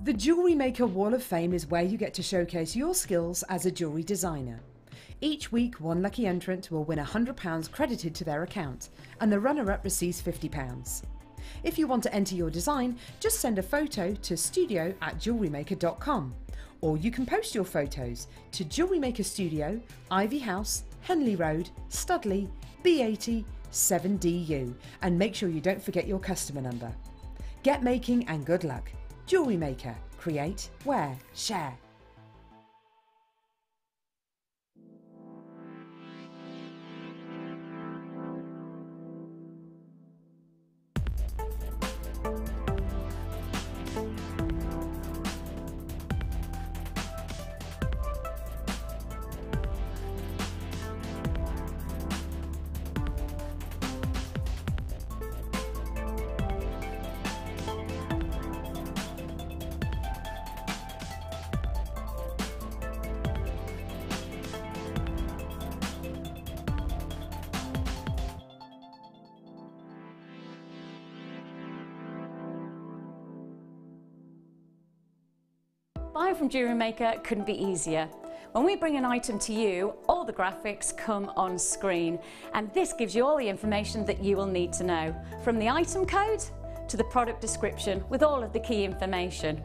The Jewellery Maker Wall of Fame is where you get to showcase your skills as a jewellery designer. Each week, one lucky entrant will win £100 credited to their account, and the runner-up receives £50. If you want to enter your design, just send a photo to studio@jewellerymaker.com, or you can post your photos to Jewellery Maker Studio, Ivy House, Henley Road, Studley, B80 7DU, and make sure you don't forget your customer number. Get making and good luck. Jewellery Maker. Create, wear, share. Buying from JewelleryMaker couldn't be easier. When we bring an item to you, all the graphics come on screen, and this gives you all the information that you will need to know, from the item code to the product description with all of the key information.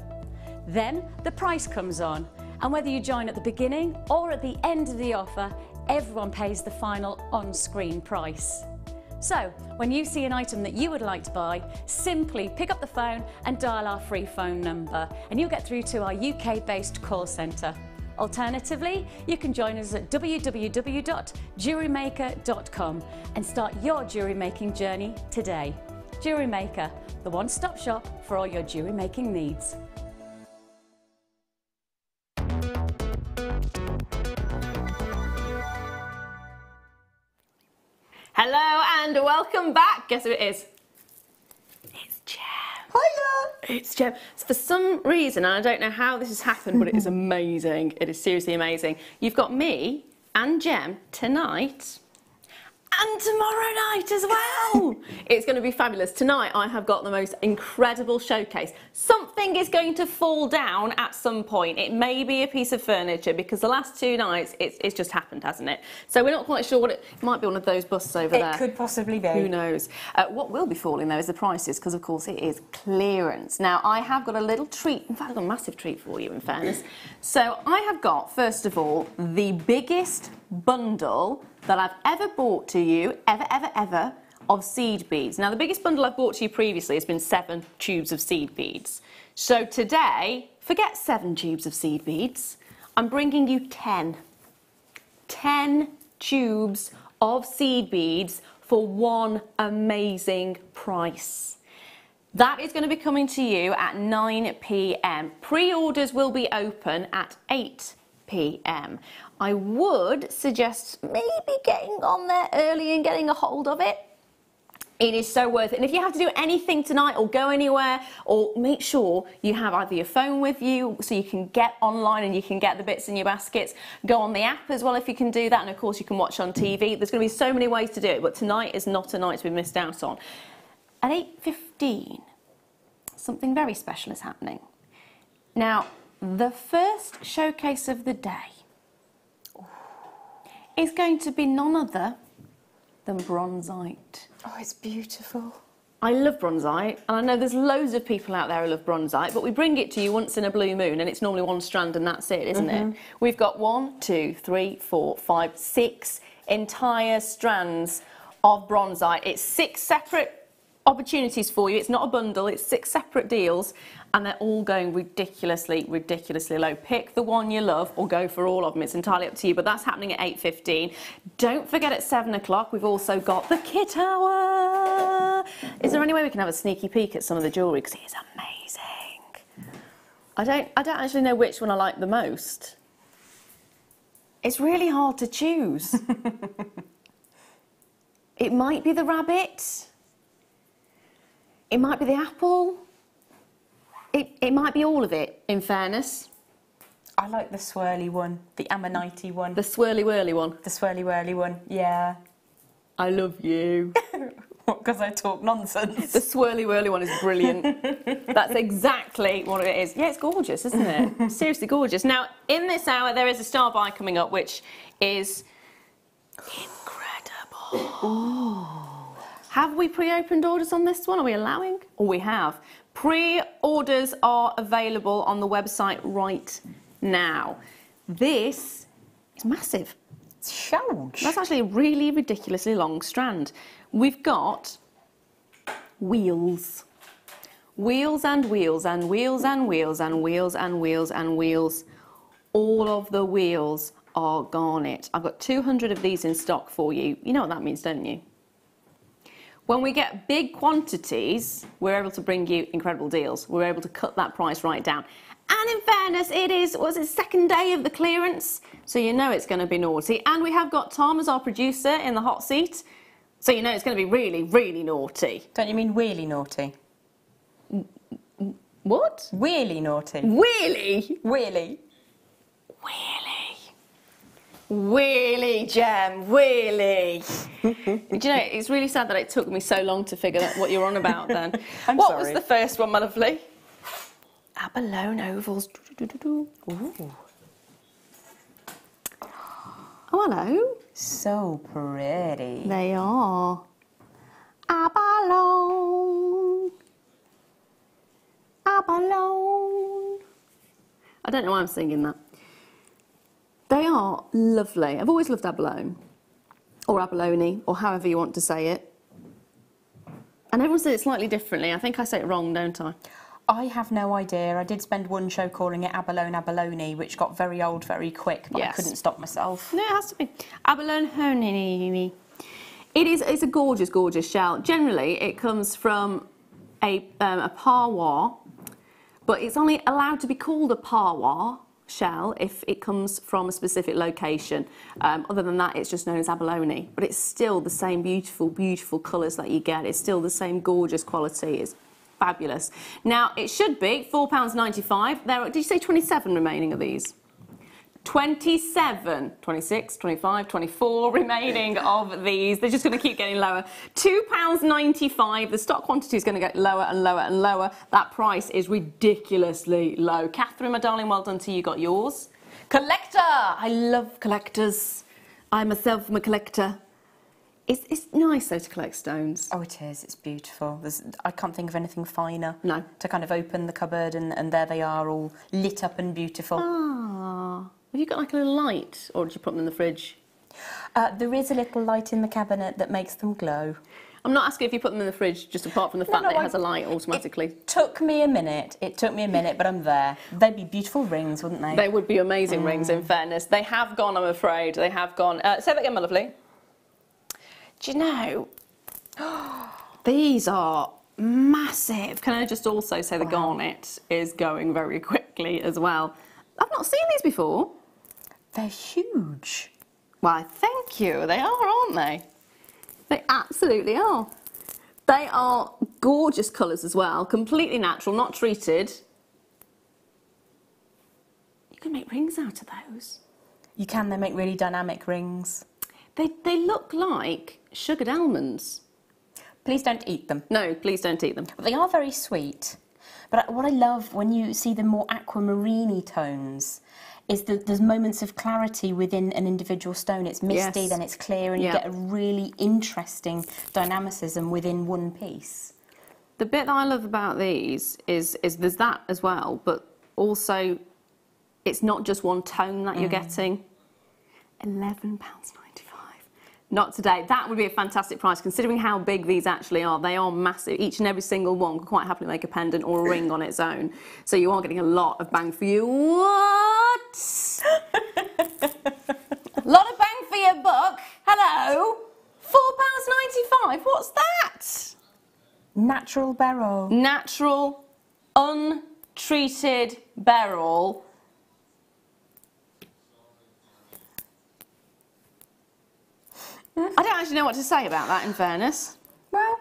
Then the price comes on, and whether you join at the beginning or at the end of the offer, everyone pays the final on-screen price. So, when you see an item that you would like to buy, simply pick up the phone and dial our free phone number, and you'll get through to our UK-based call centre. Alternatively, you can join us at www.jewellerymaker.com and start your jewellery making journey today. Jewellery Maker, the one-stop shop for all your jewellery making needs. Hello and welcome back. Guess who it is? It's Jem. Hiya! It's Jem. So for some reason, and I don't know how this has happened, but it is amazing. It is seriously amazing. You've got me and Jem tonight and tomorrow night as well. It's going to be fabulous. Tonight I have got the most incredible showcase. Something is going to fall down at some point. It may be a piece of furniture because the last two nights it's just happened, hasn't it? So we're not quite sure what it might be. One of those busts over there. It could possibly be. Who knows? What will be falling though is the prices, because of course it is clearance. Now I have got a little treat, in fact I've got a massive treat for you in fairness. So I have got, first of all, the biggest bundle that I've ever bought to you, ever, of seed beads. Now the biggest bundle I've bought to you previously has been 7 tubes of seed beads. So today, forget 7 tubes of seed beads, I'm bringing you 10. 10 tubes of seed beads for one amazing price. That is going to be coming to you at 9 p.m. Pre-orders will be open at 8 p.m. I would suggest maybe getting on there early and getting a hold of it. It is so worth it. And if you have to do anything tonight or go anywhere, or make sure you have either your phone with you so you can get online and you can get the bits in your baskets. Go on the app as well if you can do that. And of course you can watch on TV. There's going to be so many ways to do it, but tonight is not a night to be missed out on. At 8:15, something very special is happening. Now, the first showcase of the day is going to be none other than bronzite. Oh, it's beautiful. I love bronzite, and I know there's loads of people out there who love bronzite, but we bring it to you once in a blue moon, and it's normally one strand and that's it, isn't it? We've got 1, 2, 3, 4, 5, 6 entire strands of bronzite. It's 6 separate opportunities for you. It's not a bundle, it's 6 separate deals, and they're all going ridiculously low. Pick the one you love or go for all of them. It's entirely up to you, but that's happening at 8:15. Don't forget at 7 o'clock we've also got the kit hour. Is there any way we can have a sneaky peek at some of the jewellery, because it is amazing. I don't actually know which one I like the most. It's really hard to choose. It might be the rabbit. It might be the apple. It might be all of it, in fairness. I like the swirly one, the ammonite one. The swirly whirly one. The swirly whirly one, yeah. I love you. Because I talk nonsense. The swirly whirly one is brilliant. That's exactly what it is. Yeah, it's gorgeous, isn't it? Seriously gorgeous. Now, in this hour, there is a star buy coming up, which is incredible. Ooh. Have we pre-opened orders on this one? Are we allowing? Oh, we have. Pre-orders are available on the website right now. This is massive. It's huge. That's actually a really ridiculously long strand. We've got wheels. Wheels and wheels and wheels and wheels and wheels and wheels and wheels. All of the wheels are garnet. I've got 200 of these in stock for you. You know what that means, don't you? When we get big quantities, we're able to bring you incredible deals. We're able to cut that price right down. And in fairness, it is, second day of the clearance, so you know it's going to be naughty. And we have got Tom as our producer in the hot seat, so you know it's going to be really, really naughty. Don't you mean wheelie naughty? What? Wheelie naughty. Wheelie? Wheelie. Wheelie. Wheelie, Gem, wheelie. Do you know, it's really sad that it took me so long to figure out what you're on about then. What was the first one, my lovely? Abalone ovals. Ooh. Oh, hello. So pretty. They are. Abalone. Abalone. I don't know why I'm singing that. They are lovely. I've always loved abalone, or abalone, or however you want to say it. And everyone says it slightly differently. I think I say it wrong, don't I? I have no idea. I did spend one show calling it abalone, which got very old very quick, but I couldn't stop myself. No, it has to be. Abalone. It's a gorgeous, gorgeous shell. Generally, it comes from a parwa, but it's only allowed to be called a parwa shell if it comes from a specific location. Other than that, it's just known as abalone, but it's still the same beautiful, beautiful colours that you get. It's still the same gorgeous quality. It's fabulous. Now, it should be £4.95. There are, did you say 27 remaining of these? 27, 26, 25, 24 remaining of these. They're just going to keep getting lower. £2.95. The stock quantity is going to get lower and lower and lower. That price is ridiculously low. Catherine, my darling, well done to you. Got yours. Collector. I love collectors. I myself am a collector. It's nice, though, to collect stones. Oh, it is. It's beautiful. I can't think of anything finer. No. To kind of open the cupboard and there they are, all lit up and beautiful. Ah. Have you got like a little light, or did you put them in the fridge? There is a little light in the cabinet that makes them glow. I'm not asking if you put them in the fridge, just apart from the fact that it has a light automatically. It took me a minute, but I'm there. They'd be beautiful rings, wouldn't they? They would be amazing rings, in fairness. They have gone, I'm afraid. They have gone. Say that again, my lovely. Do you know, these are massive. Can I just also say the garnet is going very quickly as well. I've not seen these before. They're huge. Why, thank you. They are, aren't they? They absolutely are. They are gorgeous colours as well, completely natural, not treated. You can make rings out of those. You can, they make really dynamic rings. They look like sugared almonds. Please don't eat them. No, please don't eat them. But they are very sweet. But what I love when you see the more aquamarine tones is that there's moments of clarity within an individual stone. It's misty, then it's clear, and you get a really interesting dynamicism within one piece. The bit that I love about these is there's that as well, but also it's not just one tone that you're getting. £11.95. Not today. That would be a fantastic price, considering how big these actually are. They are massive. Each and every single one could quite happily make a pendant or a ring on its own. So you are getting a lot of bang for you. What? A lot of bang for your buck. Hello? £4.95. What's that? Natural beryl. Natural, untreated beryl. I don't actually know what to say about that, in fairness. Well,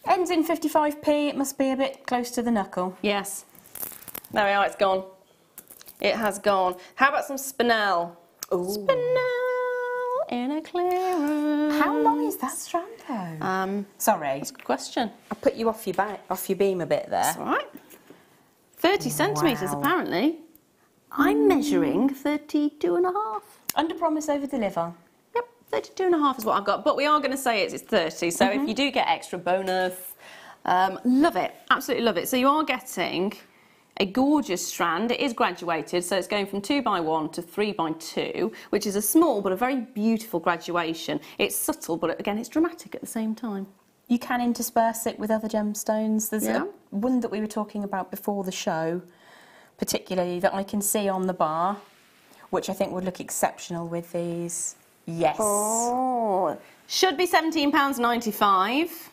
ends in 55p. It must be a bit close to the knuckle. Yes. There we are, it's gone. It has gone. How about some spinel? Ooh. Spinel. in a clearance. How long is that strand though? Sorry. That's a good question. I put you off your beam a bit there. That's all right. 30 centimetres apparently. I'm measuring 32 and a half. Under promise, over deliver. Yep, 32 and a half is what I've got. But we are going to say it's 30. So if you do get extra bonus, love it. Absolutely love it. So you are getting a gorgeous strand. It is graduated, so it's going from 2x1 to 3x2, which is a small but a very beautiful graduation. It's subtle, but again, it's dramatic at the same time. You can intersperse it with other gemstones. There's one that we were talking about before the show, particularly that I can see on the bar, which I think would look exceptional with these. Yes. Oh, should be £17.95.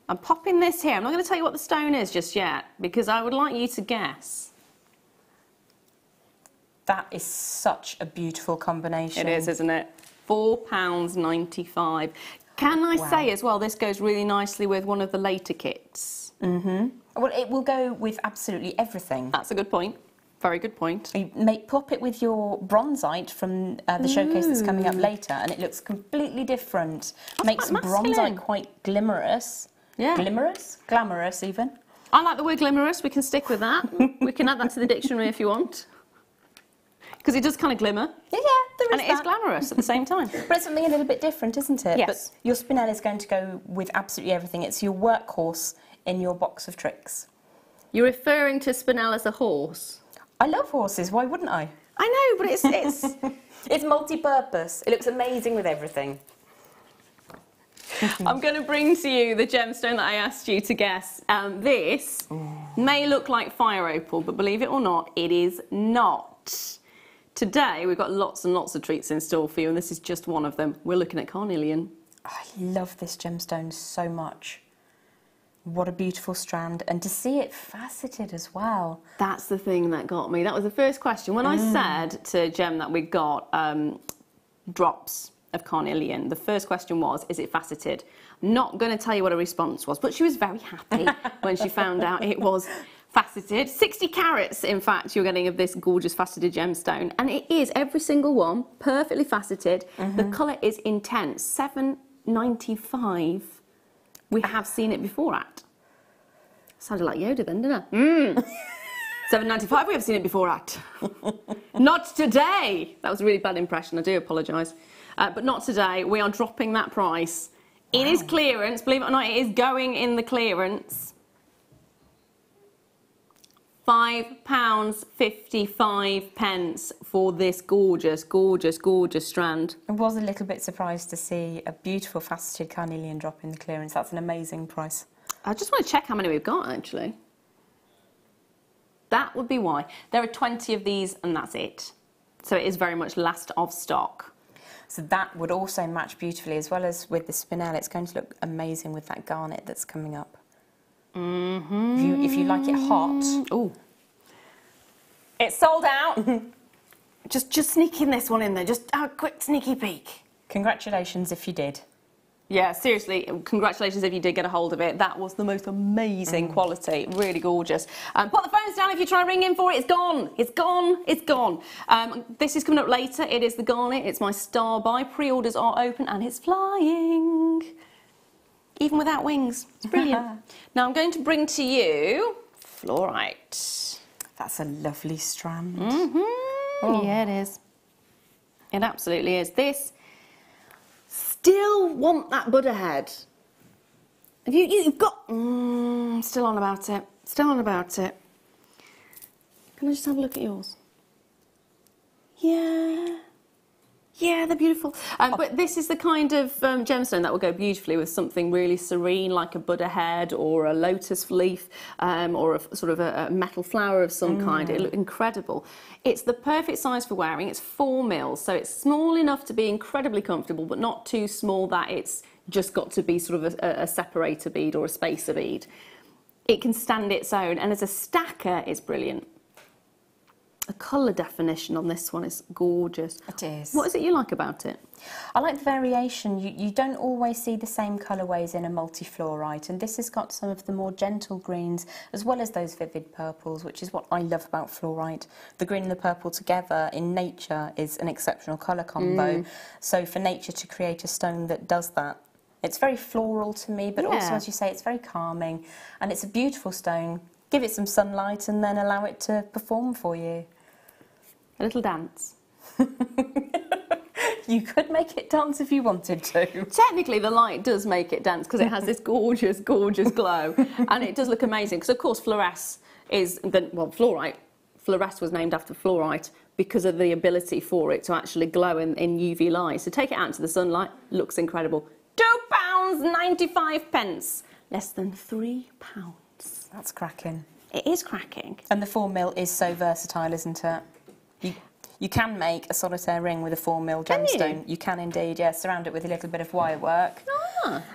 I'm popping this here. I'm not going to tell you what the stone is just yet, because I would like you to guess. That is such a beautiful combination. It is, isn't it? £4.95. Can I say as well, this goes really nicely with one of the later kits. Well, it will go with absolutely everything. That's a good point. Very good point. You pop it with your bronzite from the showcase that's coming up later, and it looks completely different. Makes bronzite quite glimmerous. Yeah. Glamorous even. I like the word glimmerous. We can stick with that. We can add that to the dictionary if you want. Because it does kind of glimmer. Yeah, there is and it is glamorous at the same time. But it's something a little bit different, isn't it? Yes. But your spinel is going to go with absolutely everything. It's your workhorse in your box of tricks. You're referring to spinel as a horse? I love horses. Why wouldn't I? I know, but it's... It's multi-purpose. It looks amazing with everything. I'm going to bring to you the gemstone that I asked you to guess. This may look like fire opal, but believe it or not, it is not. Today, we've got lots and lots of treats in store for you, and this is just one of them. We're looking at carnelian. I love this gemstone so much. What a beautiful strand, and to see it faceted as well. That's the thing that got me. That was the first question. When I said to Gem that we got drops of carnelian, the first question was, is it faceted? Not going to tell you what her response was, but she was very happy when she found out it was faceted. 60 carats, in fact, you're getting of this gorgeous faceted gemstone, and it is, every single one, perfectly faceted. The colour is intense. $7.95. We have seen it before at. Sounded like Yoda then, didn't it? $7.95 we have seen it before at. Not today. That was a really bad impression, I do apologise. But not today. We are dropping that price. It is clearance, believe it or not, it is going in the clearance. £5.55 for this gorgeous, gorgeous, gorgeous strand. I was a little bit surprised to see a beautiful faceted carnelian drop in the clearance. That's an amazing price. I just want to check how many we've got, actually. That would be why. There are 20 of these, and that's it. So it is very much last of stock. So that would also match beautifully, as well as with the spinel. It's going to look amazing with that garnet that's coming up. If you like it hot. Oh, It's sold out. just sneaking this one in there. Just a quick sneaky peek. Congratulations if you did. Yeah, seriously, congratulations if you did get a hold of it. That was the most amazing quality, really gorgeous. Put the phones down if you try ringing for it. It's gone, it's gone, it's gone. This is coming up later. It is the garnet. It's my star buy. Pre-orders are open and it's flying. Even without wings. It's brilliant. Now I'm going to bring to you fluorite. That's a lovely strand. Yeah, it is. It absolutely is. This... Still want that Buddha head. Have you've got... still on about it. Still on about it. Can I just have a look at yours? Yeah. Yeah, they're beautiful. But this is the kind of gemstone that will go beautifully with something really serene, like a Buddha head or a lotus leaf, or a sort of a metal flower of some kind. It'll look incredible. It's the perfect size for wearing. It's 4 mils, so it's small enough to be incredibly comfortable, but not too small that it's just got to be sort of a separator bead or a spacer bead. It can stand its own, and as a stacker, it's brilliant. the colour definition on this one is gorgeous. It is. What is it you like about it? I like the variation. You don't always see the same colourways in a multi-fluorite, and this has got some of the more gentle greens as well as those vivid purples, which is what I love about fluorite. The green and the purple together in nature is an exceptional colour combo. So for nature to create a stone that does that, it's very floral to me, but also, as you say, it's very calming, and it's a beautiful stone. Give it some sunlight and then allow it to perform for you. A little dance. You could make it dance if you wanted to. Technically, the light does make it dance because it has this gorgeous, gorgeous glow, and it does look amazing. Because of course, fluoresce is fluorite. Fluoresce was named after fluorite because of the ability for it to actually glow in UV light. So take it out into the sunlight, looks incredible. £2.95, less than £3. That's cracking. It is cracking. And the 4mm is so versatile, isn't it? You can make a solitaire ring with a 4mm gemstone. You can indeed, yeah. Surround it with a little bit of wire work.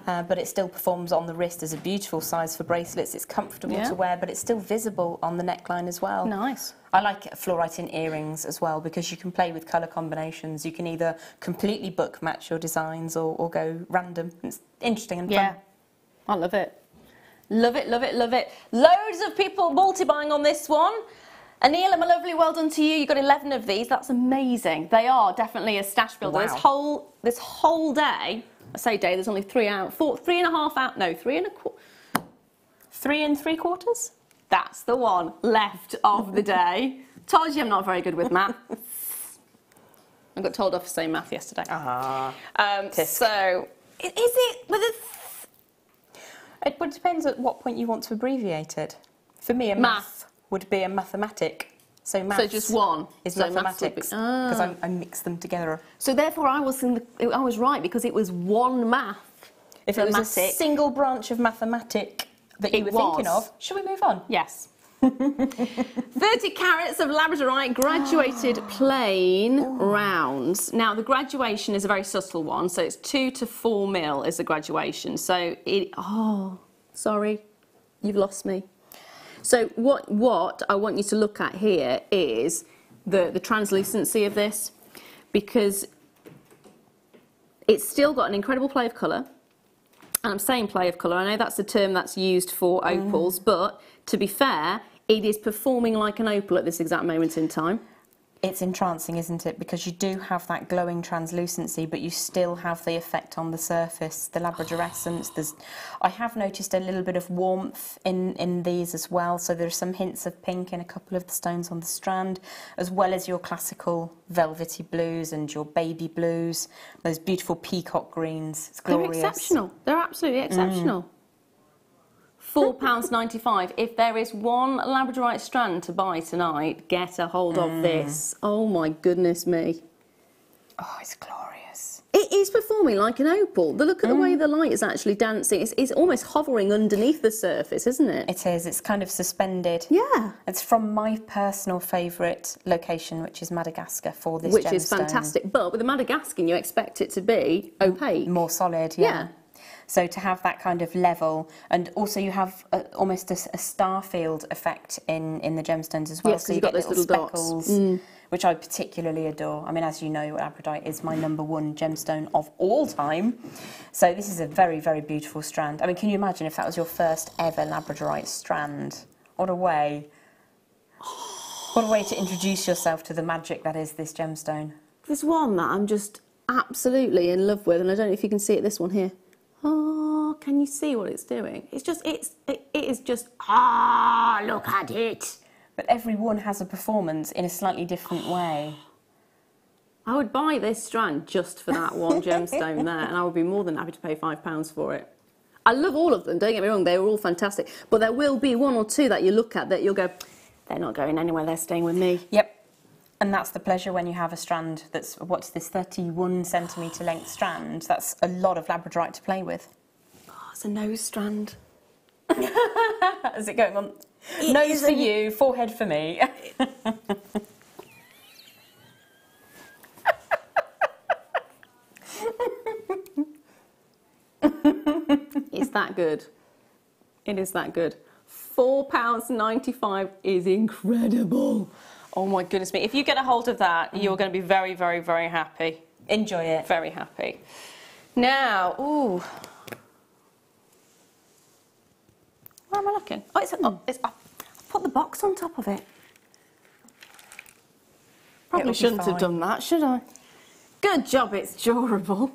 But it still performs on the wrist as a beautiful size for bracelets. It's comfortable to wear, but it's still visible on the neckline as well. Nice. I like fluorite in earrings as well because you can play with colour combinations. You can either completely book match your designs or go random. It's interesting and fun. I love it. Love it, love it, love it. Loads of people multi-buying on this one. Anila, my lovely, well done to you. You got 11 of these. That's amazing. They are definitely a stash builder. Wow. This whole day, I say day, there's only 3 out, 3.5 out, no, 3.25. 3 3/4? That's the one left of the day. Told you I'm not very good with math. I got told off for saying math yesterday. So, is it with a... It depends at what point you want to abbreviate it. For me, a math would be a mathematic. So maths so just one is so mathematics because I mix them together. So therefore, I was right because it was one math. If it was a single branch of mathematic that you were thinking of, shall we move on? Yes. 30 carats of labradorite, graduated plain rounds. Now the graduation is a very subtle one, so it's 2 to 4 mil is the graduation. So it. Oh, sorry, you've lost me. So what I want you to look at here is the translucency of this, because it's still got an incredible play of colour. And I'm saying play of colour, I know that's a term that's used for opals, but to be fair, it is performing like an opal at this exact moment in time. It's entrancing, isn't it? Because you do have that glowing translucency, but you still have the effect on the surface, the labradorescence. I have noticed a little bit of warmth in these as well, so there's some hints of pink in a couple of the stones on the strand, as well as your classical velvety blues and your baby blues, those beautiful peacock greens. It's glorious. They're exceptional. They're absolutely exceptional. £4.95. If there is one labradorite strand to buy tonight, get a hold of this. Oh my goodness me. Oh, it's glorious. It is performing like an opal. Look at the way the light is actually dancing. It's almost hovering underneath the surface, isn't it? It is. It's kind of suspended. Yeah. It's from my personal favourite location, which is Madagascar, for this gemstone. Which is fantastic. But with the Madagascan, you expect it to be opaque. More solid, yeah. So to have that kind of level, and also you have almost a star field effect in the gemstones as well. Yes, so you got get those little speckles, dots. which I particularly adore. I mean, as you know, labradorite is my #1 gemstone of all time. So this is a very, very beautiful strand. I mean, can you imagine if that was your first ever labradorite strand? What a way. What a way to introduce yourself to the magic that is this gemstone. There's one that I'm just absolutely in love with, and I don't know if you can see it, this one here. Oh, can you see what it's doing? It is just, look at it. But every one has a performance in a slightly different way. I would buy this strand just for that one gemstone there, and I would be more than happy to pay £5 for it. I love all of them, don't get me wrong, they were all fantastic. But there will be 1 or 2 that you look at that you'll go, they're not going anywhere, they're staying with me. Yep. And that's the pleasure when you have a strand that's, what's this, 31 centimetre length strand. That's a lot of labradorite to play with. Oh, it's a nose strand. Is it going on? Nose for you, forehead for me. It's that good. It is that good. £4.95 is incredible. Oh my goodness me. If you get a hold of that, you're going to be very, very, very happy. Enjoy it. Very happy. Now, ooh. Where am I looking? Oh, I put the box on top of it. Probably shouldn't have done that, should I? Good job, it's durable.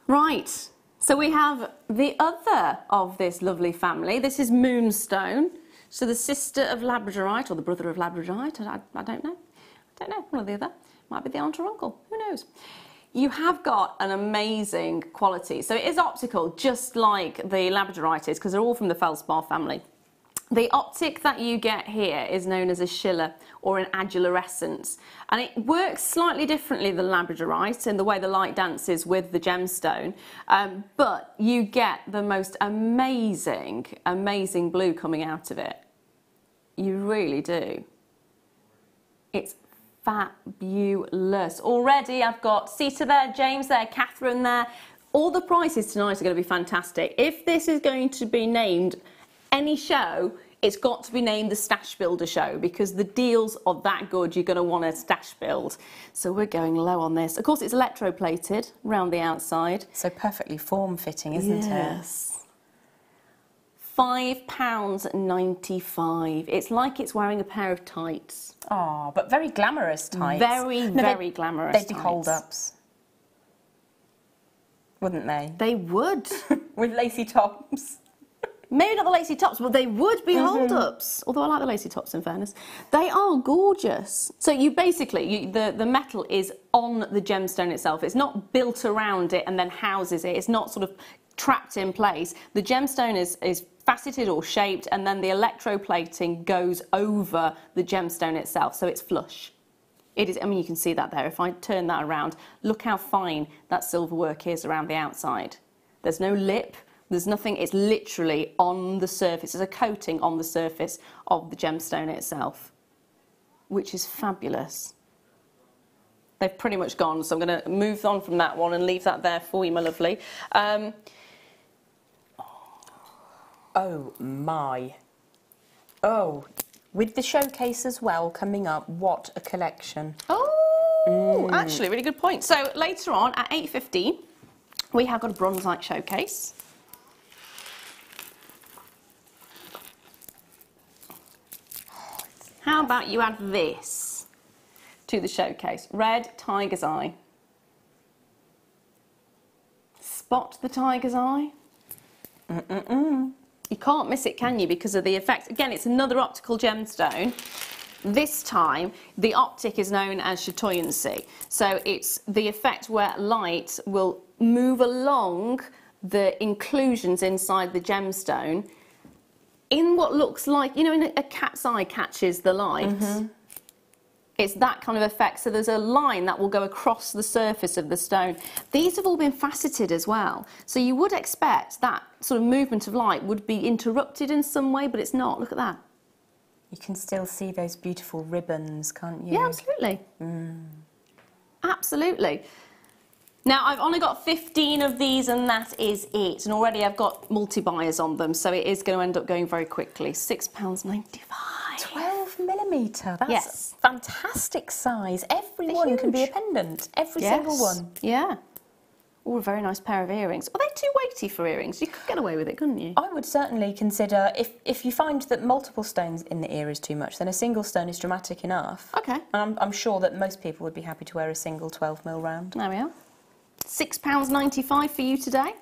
Right, so we have the other of this lovely family. This is Moonstone. So the sister of Labradorite, or the brother of Labradorite, I don't know. I don't know, one or the other. Might be the aunt or uncle, who knows? You have got an amazing quality. So it is optical, just like the Labradorite is, because they're all from the feldspar family. The optic that you get here is known as a Schiller or an adularescence, and it works slightly differently than Labradorite in the way the light dances with the gemstone, but you get the most amazing, amazing blue coming out of it. You really do. It's fabulous. Already I've got Sita there, James there, Catherine there. All the prices tonight are going to be fantastic. If this is going to be named any show, it's got to be named the Stash Builder Show, because the deals are that good, you're going to want a stash build. So we're going low on this. Of course, it's electroplated around the outside. So perfectly form-fitting, isn't it? Yes. £5.95. It's like it's wearing a pair of tights. Oh, but very glamorous tights. Very glamorous They'd be hold-ups, wouldn't they? They would. With lacy tops. Maybe not the lacy tops, but they would be hold-ups. Although I like the lacy tops, in fairness. They are gorgeous. So you basically, the metal is on the gemstone itself. It's not built around it and then houses it. It's not sort of trapped in place. The gemstone is faceted or shaped, and then the electroplating goes over the gemstone itself, so it's flush. It is, I mean, you can see that there. If I turn that around, look how fine that silver work is around the outside. There's no lip. There's nothing, it's literally on the surface. There's a coating on the surface of the gemstone itself, which is fabulous. They've pretty much gone, so I'm going to move on from that one and leave that there for you, my lovely. Oh my. Oh, with the showcase as well coming up, what a collection. Oh, actually, really good point. So later on at 8:15, we have got a bronzite showcase. How about you add this to the showcase? Red tiger's eye. Spot the tiger's eye? You can't miss it, can you, because of the effect. Again, it's another optical gemstone. This time, the optic is known as chatoyancy. So it's the effect where light will move along the inclusions inside the gemstone in what looks like, you know, when a cat's eye catches the light. It's that kind of effect. So there's a line that will go across the surface of the stone. These have all been faceted as well. So you would expect that sort of movement of light would be interrupted in some way, but it's not. Look at that. You can still see those beautiful ribbons, can't you? Yeah, absolutely. Absolutely. Now, I've only got 15 of these, and that is it. And already I've got multi-buyers on them, so it is going to end up going very quickly. £6.95. 12mm. That's yes. Fantastic size. Everyone can be a pendant. Every single one. Yeah. Or a very nice pair of earrings. Are they too weighty for earrings? You could get away with it, couldn't you? I would certainly consider, if you find that multiple stones in the ear is too much, then a single stone is dramatic enough. Okay. And I'm sure that most people would be happy to wear a single 12mm round. There we are. £6.95 for you today.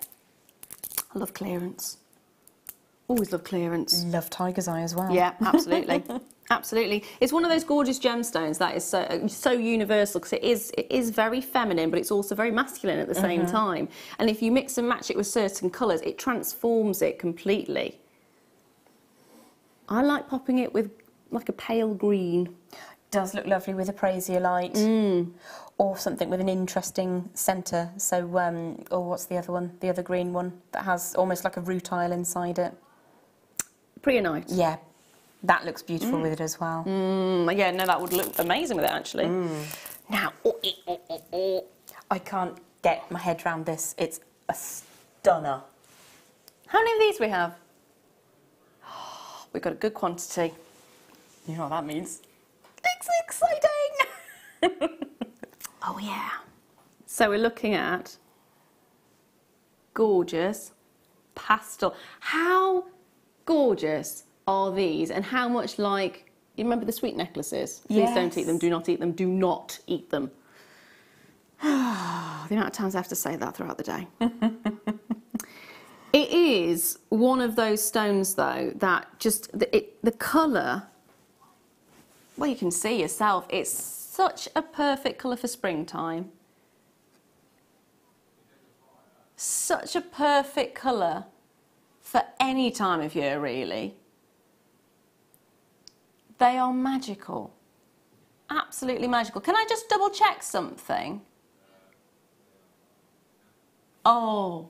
I love clearance. Always love clearance. Love tiger's eye as well. Yeah, absolutely. Absolutely. It's one of those gorgeous gemstones that is so universal, because it is very feminine, but it's also very masculine at the same time. And if you mix and match it with certain colours, it transforms it completely. I like popping it with like a pale green. Does look lovely with a brazier light. Or something with an interesting centre. So, or what's the other one? The other green one that has almost like a rutile inside it. Preonite. Yeah. That looks beautiful with it as well. Yeah, no, that would look amazing with it, actually. Now, I can't get my head around this. It's a stunner. How many of these we have? We've got a good quantity. You know what that means. Oh yeah. So we're looking at gorgeous pastel. How gorgeous are these, and how much like, you remember the sweet necklaces? Please Yes. don't eat them, do not eat them, do not eat them. The amount of times I have to say that throughout the day. It is one of those stones though that just, the colour, well, you can see yourself, it's such a perfect colour for springtime. Such a perfect colour for any time of year, really. They are magical. Absolutely magical. Can I just double check something? Oh.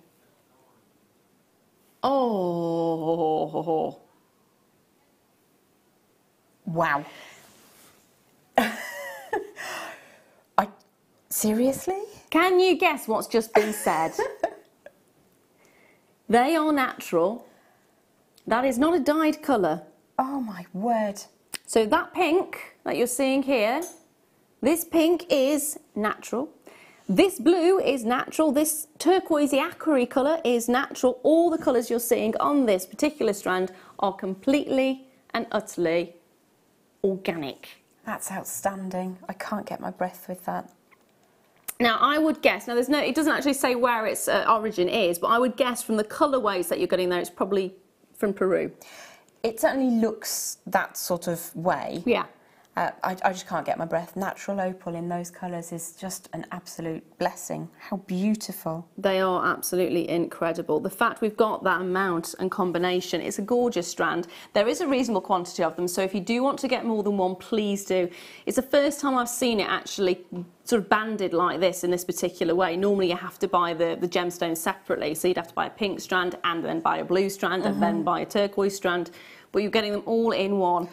Oh. Wow. Seriously? Can you guess what's just been said? They are natural. That is not a dyed colour. Oh my word. So that pink that you're seeing here, this pink is natural. This blue is natural. This turquoisey aqua colour is natural. All the colours you're seeing on this particular strand are completely and utterly organic. That's outstanding. I can't get my breath with that. Now, I would guess, now there's no, it doesn't actually say where its origin is, but I would guess from the colourways that you're getting there, it's probably from Peru. It certainly looks that sort of way. Yeah. I just can't get my breath. Natural opal in those colours is just an absolute blessing. How beautiful. They are absolutely incredible. The fact we've got that amount and combination, it's a gorgeous strand. There is a reasonable quantity of them, so if you do want to get more than one, please do. It's the first time I've seen it actually sort of banded like this in this particular way. Normally you have to buy the gemstones separately, so you'd have to buy a pink strand and then buy a blue strand and then buy a turquoise strand, but you're getting them all in one.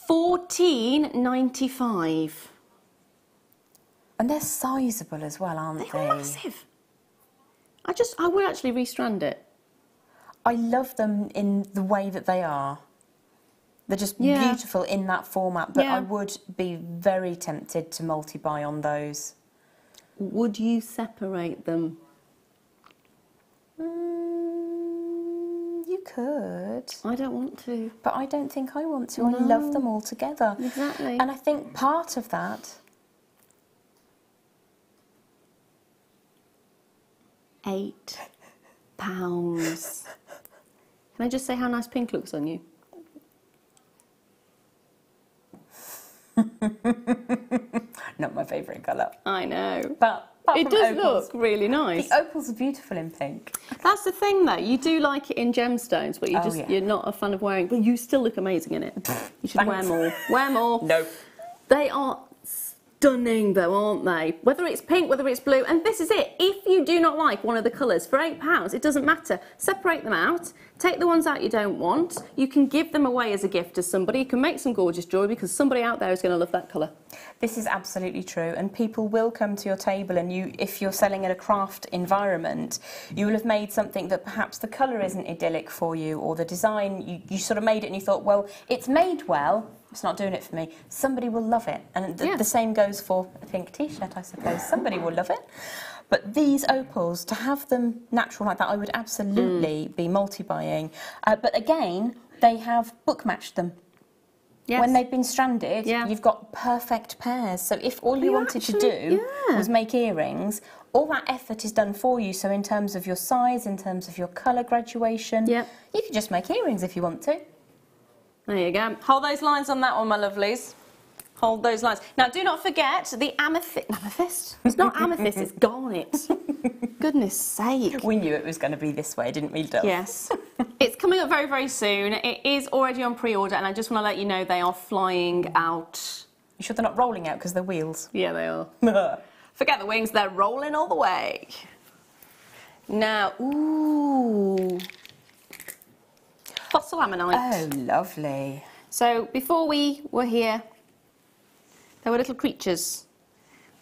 $14.95. And they're sizable as well, aren't they? They're massive. I would actually restrand it. I love them in the way that they are. They're just beautiful in that format, but I would be very tempted to multi-buy on those. Would you separate them? You could. I don't want to. But I don't think I want to. No. I love them all together. Exactly. And I think part of that... £8. Can I just say how nice pink looks on you? Not my favourite colour. I know. But it does look really nice. The opals are beautiful in pink. That's the thing though, you do like it in gemstones, but you're not a fan of wearing, but you still look amazing in it. You should wear more. Wear more. No. They are stunning though, aren't they? Whether it's pink, whether it's blue, and this is it. If you do not like one of the colours, for £8, it doesn't matter. Separate them out, take the ones out you don't want. You can give them away as a gift to somebody. You can make some gorgeous jewellery because somebody out there is going to love that colour. This is absolutely true, and people will come to your table, and if you're selling in a craft environment, you will have made something that perhaps the colour isn't idyllic for you, or the design, you sort of made it and you thought, well, it's made well, it's not doing it for me. Somebody will love it, and the same goes for a pink t-shirt, I suppose. Somebody will love it. But these opals, to have them natural like that, I would absolutely be multi-buying. But again, they have book matched them. Yes. When they've been stranded, you've got perfect pairs. So if all you wanted to do was make earrings, all that effort is done for you. So in terms of your size, in terms of your colour graduation, you could just make earrings if you want to. There you go. Hold those lines on that one, my lovelies. Hold those lines. Now, do not forget the amethyst. It's not amethyst, it's garnet. Goodness sake. We knew it was going to be this way, didn't we, Dove? Yes. It's coming up very, very soon. It is already on pre-order, and I just want to let you know they are flying out. You sure they're not rolling out because they're wheels? Yeah, they are. Forget the wings, they're rolling all the way. Now, ooh. Fossil ammonite. Oh, lovely. So, before we were here, there were little creatures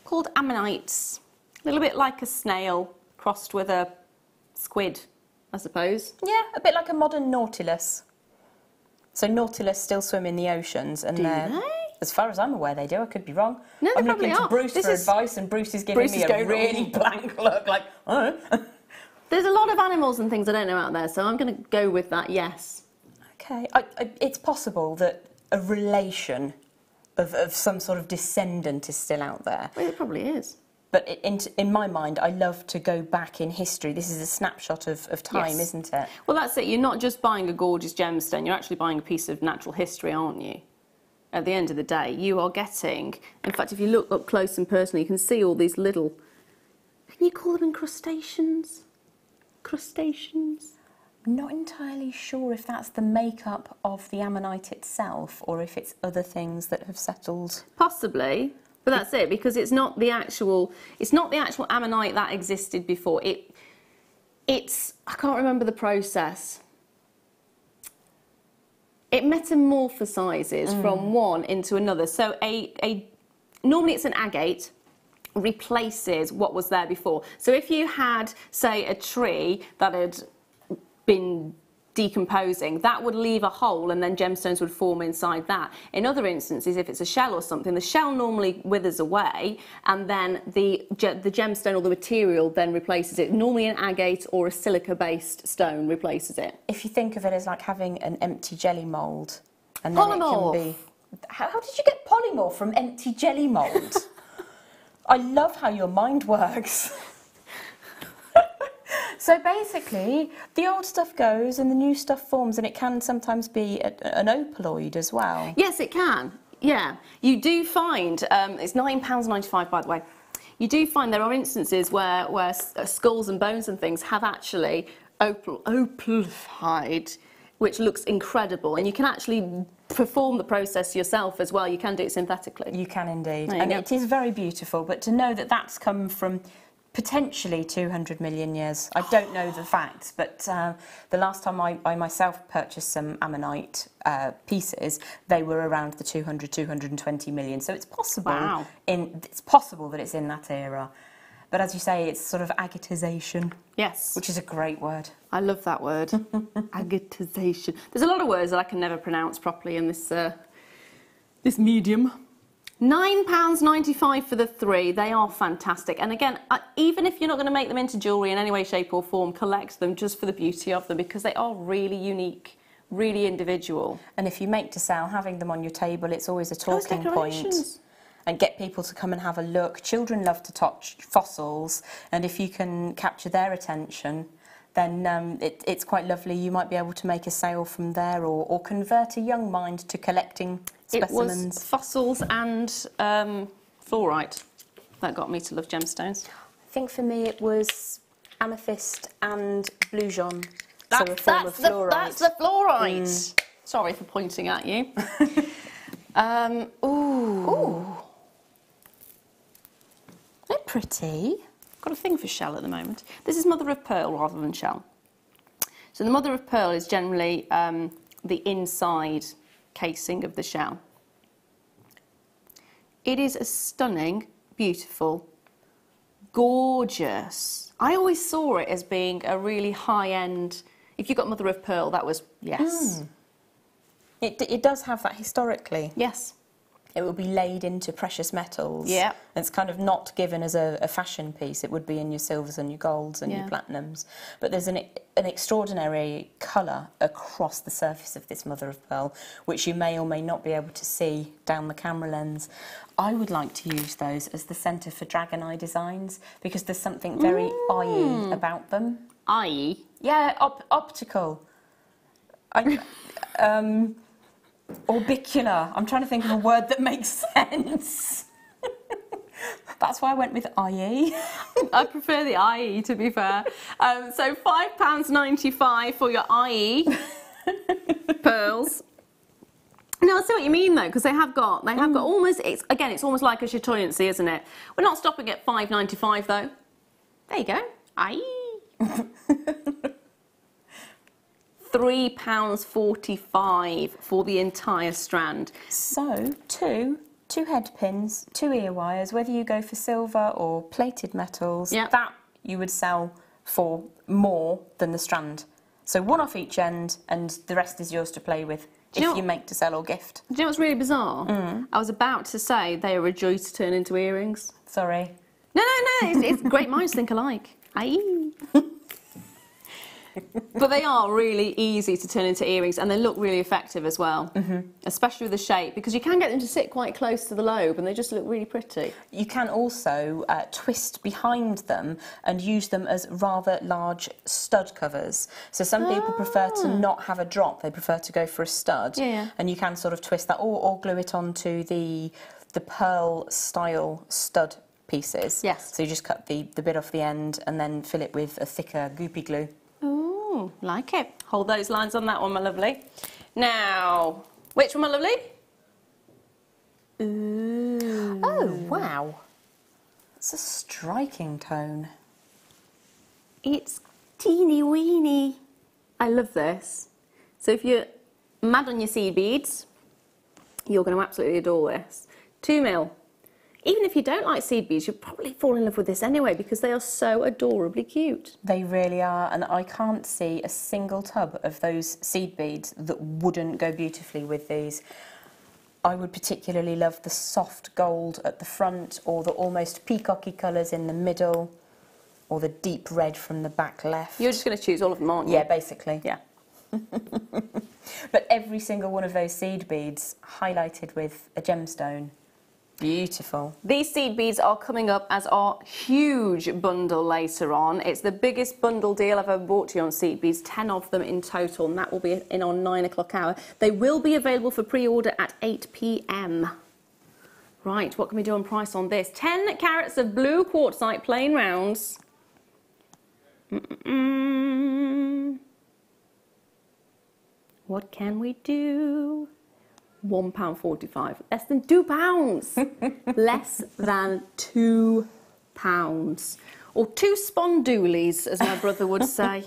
called ammonites. A little bit like a snail crossed with a squid, I suppose. Yeah, a bit like a modern nautilus. So nautilus still swim in the oceans, and Do they're... they? As far as I'm aware, they do. I could be wrong. No, they I'm probably looking to are. Bruce for advice, and Bruce is giving me a really blank look, like, oh. There's a lot of animals and things I don't know out there, so I'm going to go with that, yes. Okay. It's possible that a relation of some sort of descendant is still out there. Well, it probably is. But in my mind, I love to go back in history. This is a snapshot of time, Yes. isn't it? Well, that's it. You're not just buying a gorgeous gemstone, you're actually buying a piece of natural history, aren't you? At the end of the day, you are getting... In fact, if you look up close and personal, you can see all these little... Can you call them incrustations? Crustaceans? I'm not entirely sure if that's the makeup of the ammonite itself or if it's other things that have settled. Possibly. But that's it, because it's not the actual ammonite that existed before. It's I can't remember the process. It metamorphosizes from one into another. So normally it's an agate replaces what was there before. So if you had, say, a tree that had been decomposing, that would leave a hole and then gemstones would form inside that. In other instances, if it's a shell or something, the shell normally withers away and then the gemstone or the material then replaces it. Normally an agate or a silica-based stone replaces it. If you think of it as like having an empty jelly mould, and then Polymorph. it can be... How did you get polymorph from empty jelly mould? I love how your mind works. So basically, the old stuff goes and the new stuff forms, and it can sometimes be an opaloid as well. Yes, it can. Yeah. You do find, it's £9.95 by the way, you do find there are instances where skulls and bones and things have actually opalified, which looks incredible, and you can actually perform the process yourself as well. You can do it synthetically. You can indeed. There you And go. it is very beautiful, but to know that that's come from potentially 200 million years. I don't know the facts, but the last time I myself purchased some ammonite pieces, they were around the 200, 220 million. So it's possible. Wow. It's possible that it's in that era. But as you say, it's sort of agatization. Yes. Which is a great word. I love that word. Agatization. There's a lot of words that I can never pronounce properly in this this medium. £9.95 for the three. They are fantastic. And again, even if you're not going to make them into jewellery in any way, shape or form, collect them just for the beauty of them, because they are really unique, really individual. And if you make to sell, having them on your table, it's always a talking point. And get people to come and have a look. Children love to touch fossils, and if you can capture their attention, then it's quite lovely. You might be able to make a sale from there, or convert a young mind to collecting specimens. It was fossils and fluorite that got me to love gemstones. I think for me it was amethyst and blue jaune. So a form of fluorite. That's the fluorite. Sorry for pointing at you. Ooh. They're pretty. Got a thing for shell at the moment. This is mother of pearl rather than shell. So the mother of pearl is generally the inside casing of the shell. It is a stunning, beautiful, gorgeous. I always saw it as being a really high-end. If you got mother of pearl, that was yes. It does have that historically. Yes. It will be laid into precious metals. Yeah. It's kind of not given as a fashion piece. It would be in your silvers and your golds and your platinums. But there's an extraordinary colour across the surface of this mother of pearl, which you may or may not be able to see down the camera lens. I would like to use those as the centre for dragon eye designs, because there's something very eye-y about them. Eye? Yeah, optical. Orbicular. I'm trying to think of a word that makes sense. That's why I went with IE. I prefer the IE, to be fair. So £5.95 for your IE pearls. No, I see what you mean though, because they have got almost. It's almost like a chatoyancy, isn't it? We're not stopping at £5.95 though. There you go. IE. £3.45 for the entire strand. So two head pins, 2 ear wires, whether you go for silver or plated metals, that you would sell for more than the strand. So one off each end and the rest is yours to play with. if you make to sell or gift. Do you know what's really bizarre? I was about to say they are a joy to turn into earrings. Sorry. No, it's great minds think alike. Aye. But they are really easy to turn into earrings, and they look really effective as well, especially with the shape, because you can get them to sit quite close to the lobe and they just look really pretty. You can also twist behind them and use them as rather large stud covers. So some people prefer to not have a drop, they prefer to go for a stud. Yeah. And you can sort of twist that or glue it onto the pearl style stud pieces. Yes. So you just cut the bit off the end and then fill it with a thicker goopy glue. Ooh, like it. Hold those lines on that one, my lovely. Now, which one, my lovely? Ooh. Oh, wow. It's a striking tone. It's teeny weeny. I love this. So if you're mad on your seed beads, you're going to absolutely adore this. 2 mil. Even if you don't like seed beads, you'll probably fall in love with this anyway because they are so adorably cute. They really are, and I can't see a single tub of those seed beads that wouldn't go beautifully with these. I would particularly love the soft gold at the front, or the almost peacocky colours in the middle, or the deep red from the back left. You're just going to choose all of them, aren't you? Yeah, basically. Yeah. But every single one of those seed beads highlighted with a gemstone. Beautiful. These seed beads are coming up as our huge bundle later on. It's the biggest bundle deal I've ever bought to you on seed beads, 10 of them in total, and that will be in our 9 o'clock hour. They will be available for pre-order at 8 p.m. Right, what can we do on price on this? 10 carats of blue quartzite plain rounds. What can we do? £1.45, less than £2. Less than £2. Or 2 spondoolies, as my brother would say.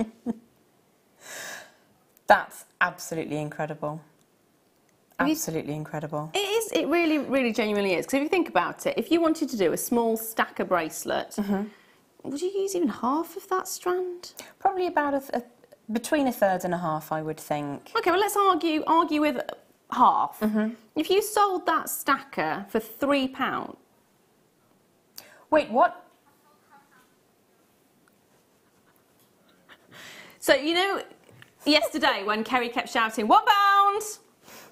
That's absolutely incredible. Absolutely incredible. It is, it really, really genuinely is. Because if you think about it, if you wanted to do a small stacker bracelet, would you use even half of that strand? Probably about between a third and a half, I would think. Okay, well, let's argue with half. If you sold that stacker for £3. Wait, what? So, you know, yesterday when Kerry kept shouting, £1?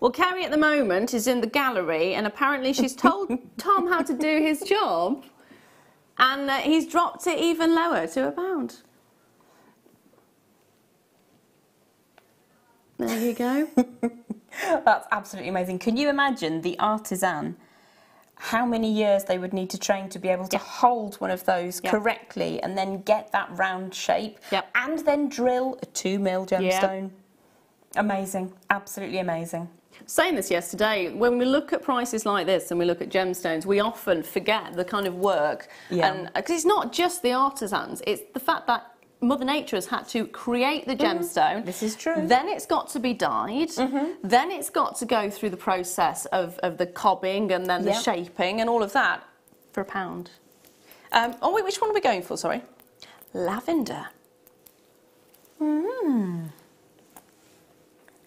Well, Kerry at the moment is in the gallery and apparently she's told Tom how to do his job and he's dropped it even lower to £1. There you go. That's absolutely amazing. Can you imagine the artisan, how many years they would need to train to be able to hold one of those correctly and then get that round shape and then drill a 2 mil gemstone? Amazing. Absolutely amazing. Saying this yesterday, when we look at prices like this and we look at gemstones, we often forget the kind of work. And because it's not just the artisans, it's the fact that Mother Nature has had to create the gemstone. This is true. Then it's got to be dyed. Then it's got to go through the process of the cobbing and then the shaping and all of that for £1. Oh wait, which one are we going for, sorry? Lavender.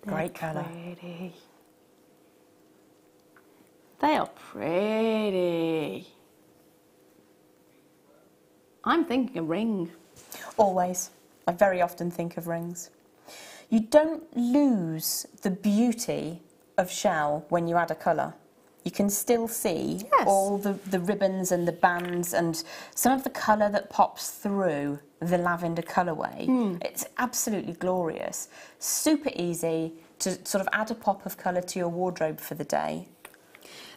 Great colour. Pretty. They are pretty. I'm thinking a ring. Always. I very often think of rings. You don't lose the beauty of shell when you add a colour. You can still see all the ribbons and the bands and some of the colour that pops through the lavender colourway. It's absolutely glorious. Super easy to sort of add a pop of colour to your wardrobe for the day.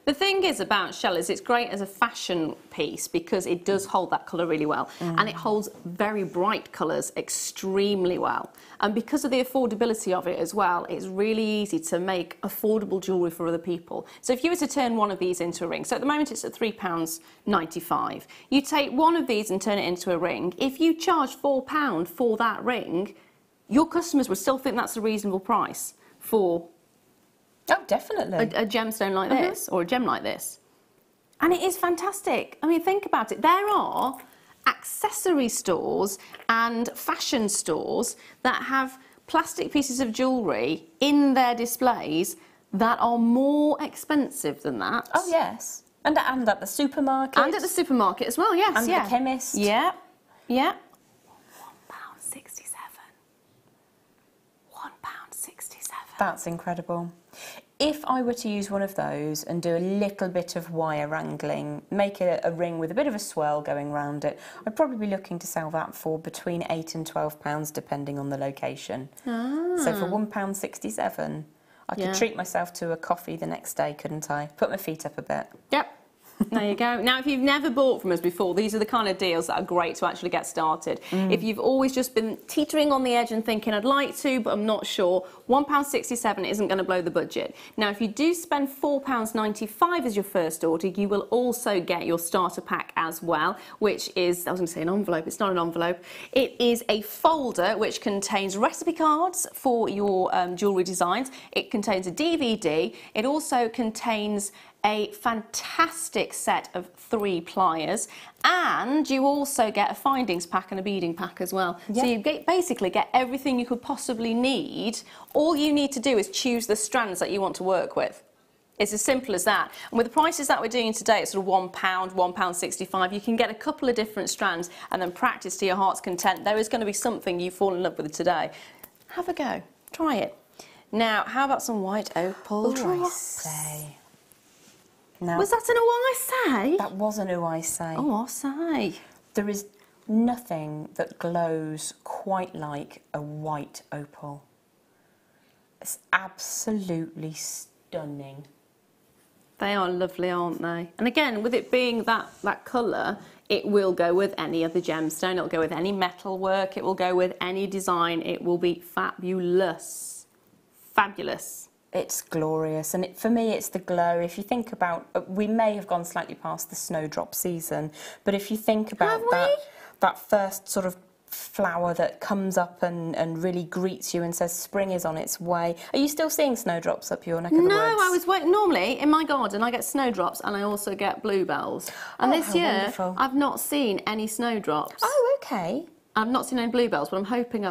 The thing is about shell is it's great as a fashion piece because it does hold that colour really well and it holds very bright colours extremely well. And because of the affordability of it as well, it's really easy to make affordable jewellery for other people. So if you were to turn one of these into a ring, so at the moment it's at £3.95, you take one of these and turn it into a ring. If you charge £4 for that ring, your customers would still think that's a reasonable price for Oh, definitely. a gemstone like this or a gem like this. And it is fantastic. I mean, think about it. There are accessory stores and fashion stores that have plastic pieces of jewellery in their displays that are more expensive than that. Oh, yes. And at the supermarket. And at the supermarket as well, yes. And the chemist. Yeah, yeah. £1.67. £1.67. That's incredible. If I were to use one of those and do a little bit of wire wrangling, make it a ring with a bit of a swirl going round it, I'd probably be looking to sell that for between £8 and £12, depending on the location. So for £1.67, I could treat myself to a coffee the next day, couldn't I? Put my feet up a bit. Yep. There you go. Now, if you've never bought from us before, these are the kind of deals that are great to actually get started. If you've always just been teetering on the edge and thinking, I'd like to, but I'm not sure, £1.67 isn't going to blow the budget. Now, if you do spend £4.95 as your first order, you will also get your starter pack as well, which is, I was going to say an envelope, it's not an envelope. It is a folder which contains recipe cards for your jewellery designs. It contains a DVD. It also contains a fantastic set of 3 pliers, and you also get a findings pack and a beading pack as well. So you basically get everything you could possibly need. All you need to do is choose the strands that you want to work with. It's as simple as that. And with the prices that we're doing today, it's sort of £1, £1.65, you can get a couple of different strands and then practice to your heart's content. There is going to be something you fall in love with today. Have a go. Try it. Now, how about some white opal drops? Now, was that an "oh I say"? That was an "oh I say." Oh, I say. There is nothing that glows quite like a white opal. It's absolutely stunning. They are lovely, aren't they? And again, with it being that colour, it will go with any other gemstone. It'll go with any metal work. It will go with any design. It will be fabulous. Fabulous. It's glorious, and for me it's the glow. If you think about, we may have gone slightly past the snowdrop season, but if you think about that first sort of flower that comes up and really greets you and says spring is on its way. Are you still seeing snowdrops up your neck of the woods? No, I was waiting. Normally in my garden I get snowdrops and I also get bluebells. And this year wonderful. I've not seen any snowdrops. Oh, okay. I've not seen any bluebells, but I'm hoping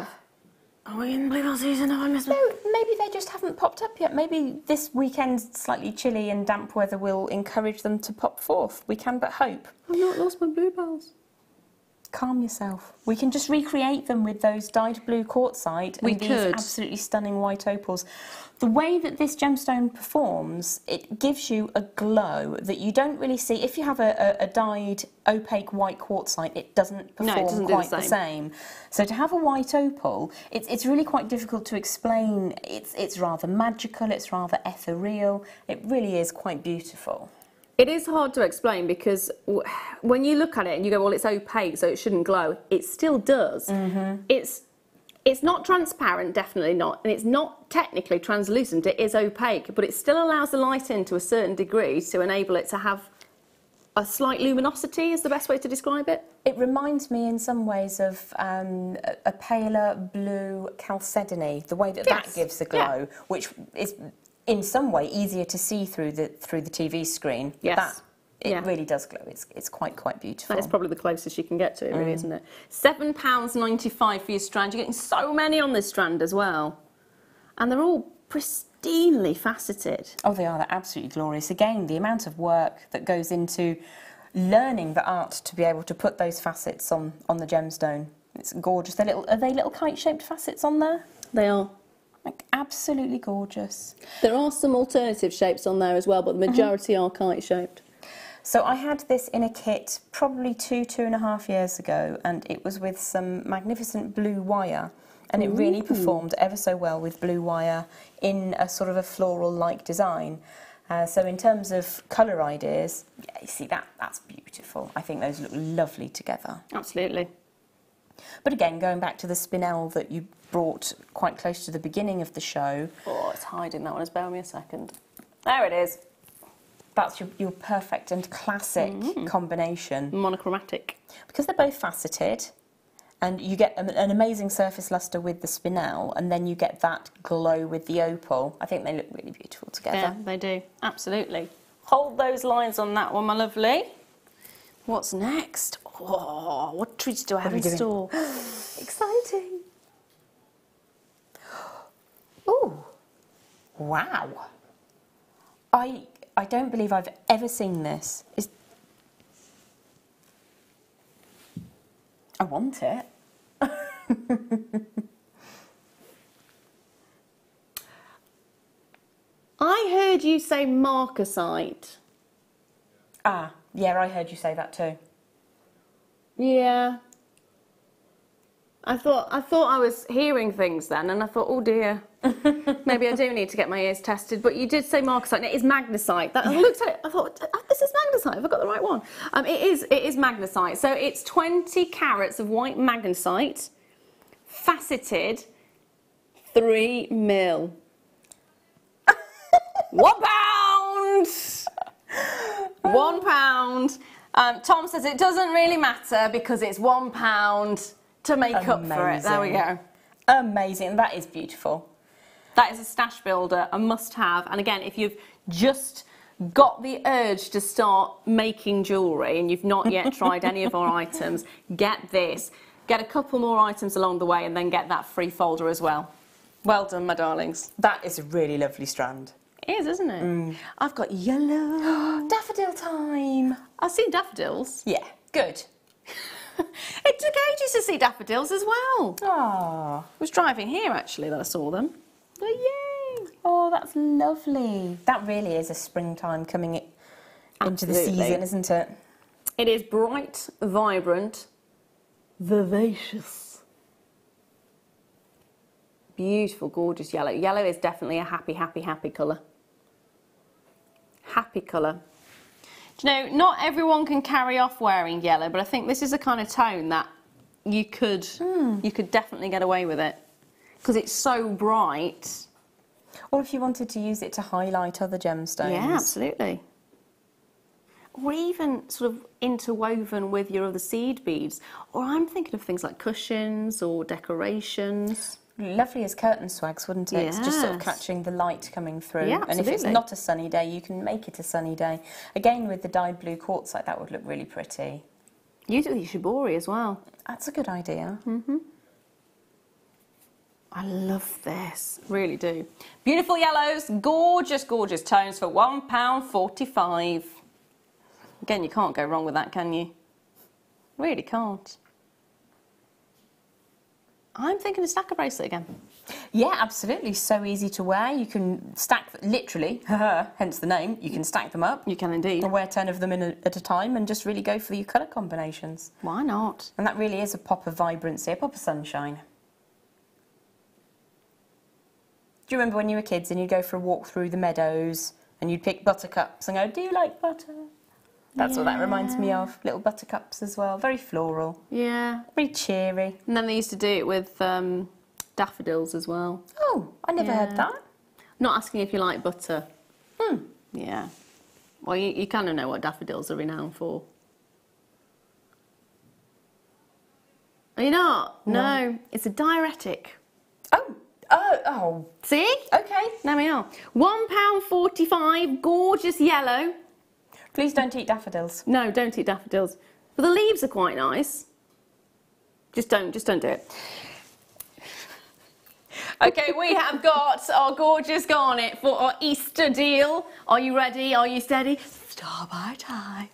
Are we in bluebell season? Have I missed them? No, maybe they just haven't popped up yet. Maybe this weekend's slightly chilly and damp weather will encourage them to pop forth. We can but hope. I've not lost my bluebells. Calm yourself. We can just recreate them with those dyed blue quartzite and these absolutely stunning white opals. The way that this gemstone performs, it gives you a glow that you don't really see. If you have a dyed opaque white quartzite, it doesn't perform quite the same. So to have a white opal, it's really quite difficult to explain. It's rather magical, it's rather ethereal. It really is quite beautiful. It is hard to explain because when you look at it and you go, well, it's opaque, so it shouldn't glow. It still does. It's not transparent, definitely not, and it's not technically translucent. It is opaque, but it still allows the light in to a certain degree to enable it to have a slight luminosity, is the best way to describe it. It reminds me in some ways of a paler blue chalcedony, the way that that gives the glow, which is in some way easier to see through the TV screen. Yes. It really does glow. It's quite beautiful. That's probably the closest you can get to it, really, isn't it? £7.95 for your strand. You're getting so many on this strand as well. And they're all pristinely faceted. Oh, they are. They're absolutely glorious. Again, the amount of work that goes into learning the art to be able to put those facets on the gemstone. It's gorgeous. Are they little kite-shaped facets on there? They are. Like, absolutely gorgeous. There are some alternative shapes on there as well, but the majority are kite-shaped. So I had this in a kit probably 2.5 years ago, and it was with some magnificent blue wire, and it really performed ever so well with blue wire in a sort of a floral-like design. So in terms of colour ideas, yeah, you see that's beautiful. I think those look lovely together. Absolutely. But again, going back to the spinel that you brought quite close to the beginning of the show. Oh, it's hiding that one. Just bear with me a second. There it is. That's your perfect and classic combination. Monochromatic. Because they're both faceted, and you get an amazing surface lustre with the spinel, and then you get that glow with the opal. I think they look really beautiful together. Yeah, they do. Absolutely. Hold those lines on that one, my lovely. What's next? Oh, what treats do I have in store? Exciting. Ooh, wow. I don't believe I've ever seen this. I want it. I heard you say marcasite. Ah, yeah, I heard you say that too. Yeah. I thought I was hearing things then, and I thought, oh dear, maybe I do need to get my ears tested. But you did say marcasite. And it is magnesite. I looked at it. I thought, this is magnesite. Have I got the right one? It is magnesite. So it's 20 carats of white magnesite, faceted, 3 mil. £1. £1. Tom says it doesn't really matter because it's £1 to make up for it. There we go. Amazing. That is beautiful. That is a stash builder, a must-have. And again, if you've just got the urge to start making jewellery and you've not yet tried any of our items, get this. Get a couple more items along the way and then get that free folder as well. Well done, my darlings. That is a really lovely strand. It is, isn't it? I've got yellow. Daffodil time. I've seen daffodils. Yeah, good. It took ages to see daffodils as well. Ah, I was driving here actually that I saw them. Oh, yay! oh, that's lovely. That really is a springtime coming into the Absolutely. season, isn't it? It is bright, vibrant, vivacious. Beautiful, gorgeous yellow. Yellow is definitely a happy, happy, happy colour. Happy colour. Do you know, not everyone can carry off wearing yellow, but I think this is a kind of tone that you could definitely get away with it because it's so bright. Or if you wanted to use it to highlight other gemstones. Yeah, absolutely. Or even sort of interwoven with your other seed beads. Or I'm thinking of things like cushions or decorations. Lovely as curtain swags, wouldn't it? It's just sort of Yes. catching the light coming through. Yeah, and if it's absolutely. not a sunny day, you can make it a sunny day. Again, with the dyed blue quartzite, that would look really pretty. You do the shibori as well. That's a good idea. I love this, really do. Beautiful yellows, gorgeous, gorgeous tones for £1.45. Again, you can't go wrong with that, can you? Really can't. I'm thinking of stacker bracelet again. Yeah, absolutely. So easy to wear. You can stack, literally, hence the name, you can stack them up. You can indeed. And wear 10 of them at a time and just really go for your colour combinations. Why not? And that really is a pop of vibrancy, a pop of sunshine. Do you remember when you were kids and you'd go for a walk through the meadows and you'd pick buttercups and go, do you like butter? That's what that reminds me of. Little buttercups as well. Very floral. Yeah. Very cheery. And then they used to do it with daffodils as well. Oh, I never heard that. Not asking if you like butter. Yeah. Well, you kind of know what daffodils are renowned for. Are you not? No. It's a diuretic. Oh. See? Okay. There we are. £1.45, gorgeous yellow. Please don't eat daffodils. No, don't eat daffodils. But the leaves are quite nice. Just don't do it. Okay, we have got our gorgeous garnet for our Easter deal. Are you ready? Are you steady? Star by time.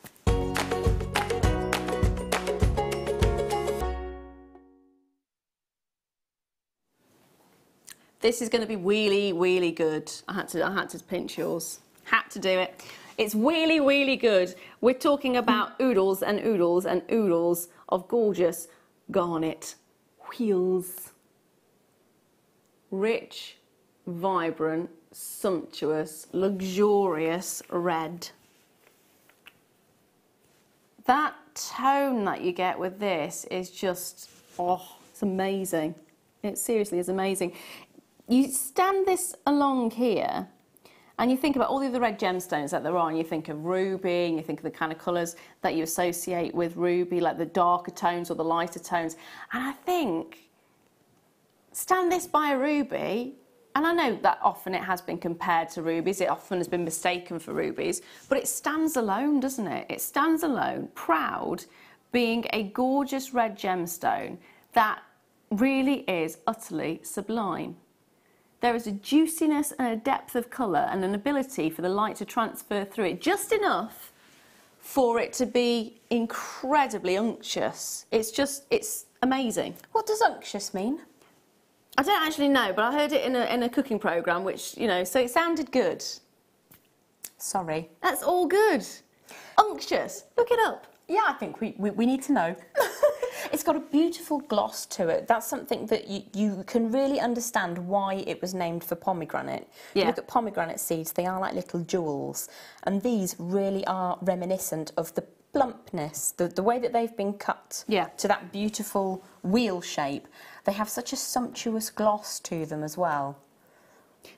This is going to be really, really good. I had to pinch yours. Had to do it. It's really, really good. We're talking about oodles and oodles and oodles of gorgeous garnet wheels. Rich, vibrant, sumptuous, luxurious red. That tone that you get with this is just, oh, it's amazing. It seriously is amazing. You stand this along here and you think about all the other red gemstones that there are, and you think of ruby, and you think of the kind of colours that you associate with ruby, like the darker tones or the lighter tones. And I think, stand this by a ruby, and I know that often it has been compared to rubies, it often has been mistaken for rubies, but it stands alone, doesn't it? It stands alone, proud, being a gorgeous red gemstone that really is utterly sublime. there is a juiciness and a depth of colour and an ability for the light to transfer through it, just enough for it to be incredibly unctuous. It's amazing. What does unctuous mean? I don't actually know, but I heard it in a cooking programme, which, you know, so it sounded good. Sorry. That's all good. Unctuous. Look it up. Yeah, I think we need to know. It's got a beautiful gloss to it. That's something that you can really understand why it was named for pomegranate. Yeah. You look at pomegranate seeds, they are like little jewels. And these really are reminiscent of the plumpness, the way that they've been cut to that beautiful wheel shape. They have such a sumptuous gloss to them as well.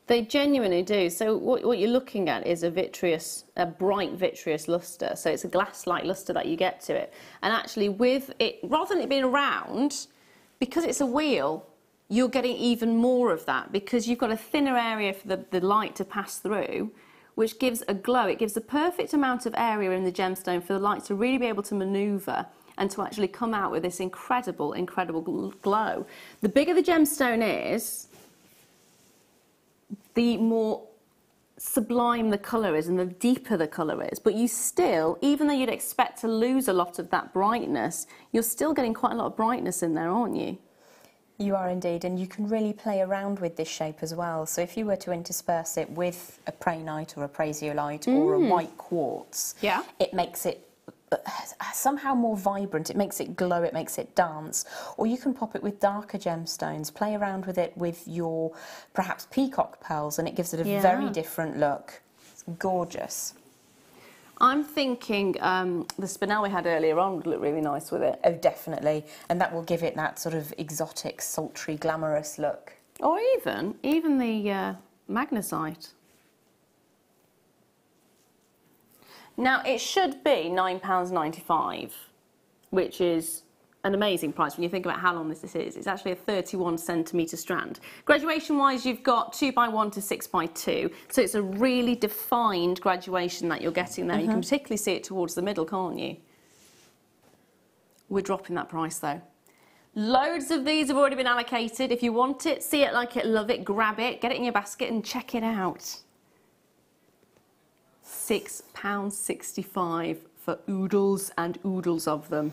They genuinely do. So what you're looking at is a bright vitreous lustre. So it's a glass-like lustre that you get to it. And actually with it, rather than it being round, because it's a wheel, you're getting even more of that because you've got a thinner area for the light to pass through, which gives a glow. It gives the perfect amount of area in the gemstone for the light to really be able to manoeuvre and to actually come out with this incredible, incredible glow. The bigger the gemstone is, the more sublime the colour is and the deeper the colour is. But you still, even though you'd expect to lose a lot of that brightness, you're still getting quite a lot of brightness in there, aren't you? You are indeed, and you can really play around with this shape as well. So if you were to intersperse it with a prehnite or a prasiolite or a white quartz, it makes it somehow more vibrant. It makes it glow, it makes it dance. Or you can pop it with darker gemstones, play around with it with your perhaps peacock pearls, and it gives it a very different look. It's gorgeous. I'm thinking the spinel we had earlier on would look really nice with it. Oh, definitely. And that will give it that sort of exotic, sultry, glamorous look. Or even the magnesite. Now, it should be £9.95, which is an amazing price when you think about how long this is. It's actually a 31 centimetre strand. Graduation-wise, you've got 2x1 to 6x2, so it's a really defined graduation that you're getting there. You can particularly see it towards the middle, can't you? We're dropping that price, though. Loads of these have already been allocated. If you want it, see it, like it, love it, grab it, get it in your basket and check it out. £6.65 for oodles and oodles of them.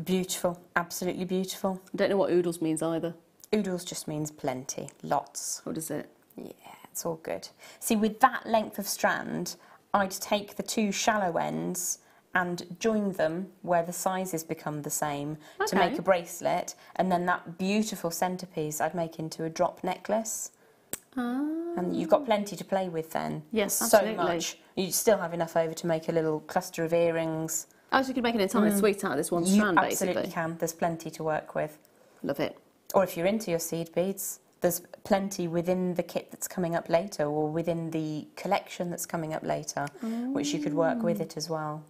Beautiful, absolutely beautiful. I don't know what oodles means either. Oodles just means plenty, lots. What is it? Yeah, it's all good. See, with that length of strand, I'd take the two shallow ends and join them where the sizes become the same to make a bracelet, and then that beautiful centrepiece I'd make into a drop necklace. And you've got plenty to play with then. Yes, absolutely. So much. You still have enough over to make a little cluster of earrings. Oh, so you could make an entire suite out of this one strand, basically. You absolutely can. There's plenty to work with. Love it. Or if you're into your seed beads, there's plenty within the kit that's coming up later, or within the collection that's coming up later, which you could work with it as well.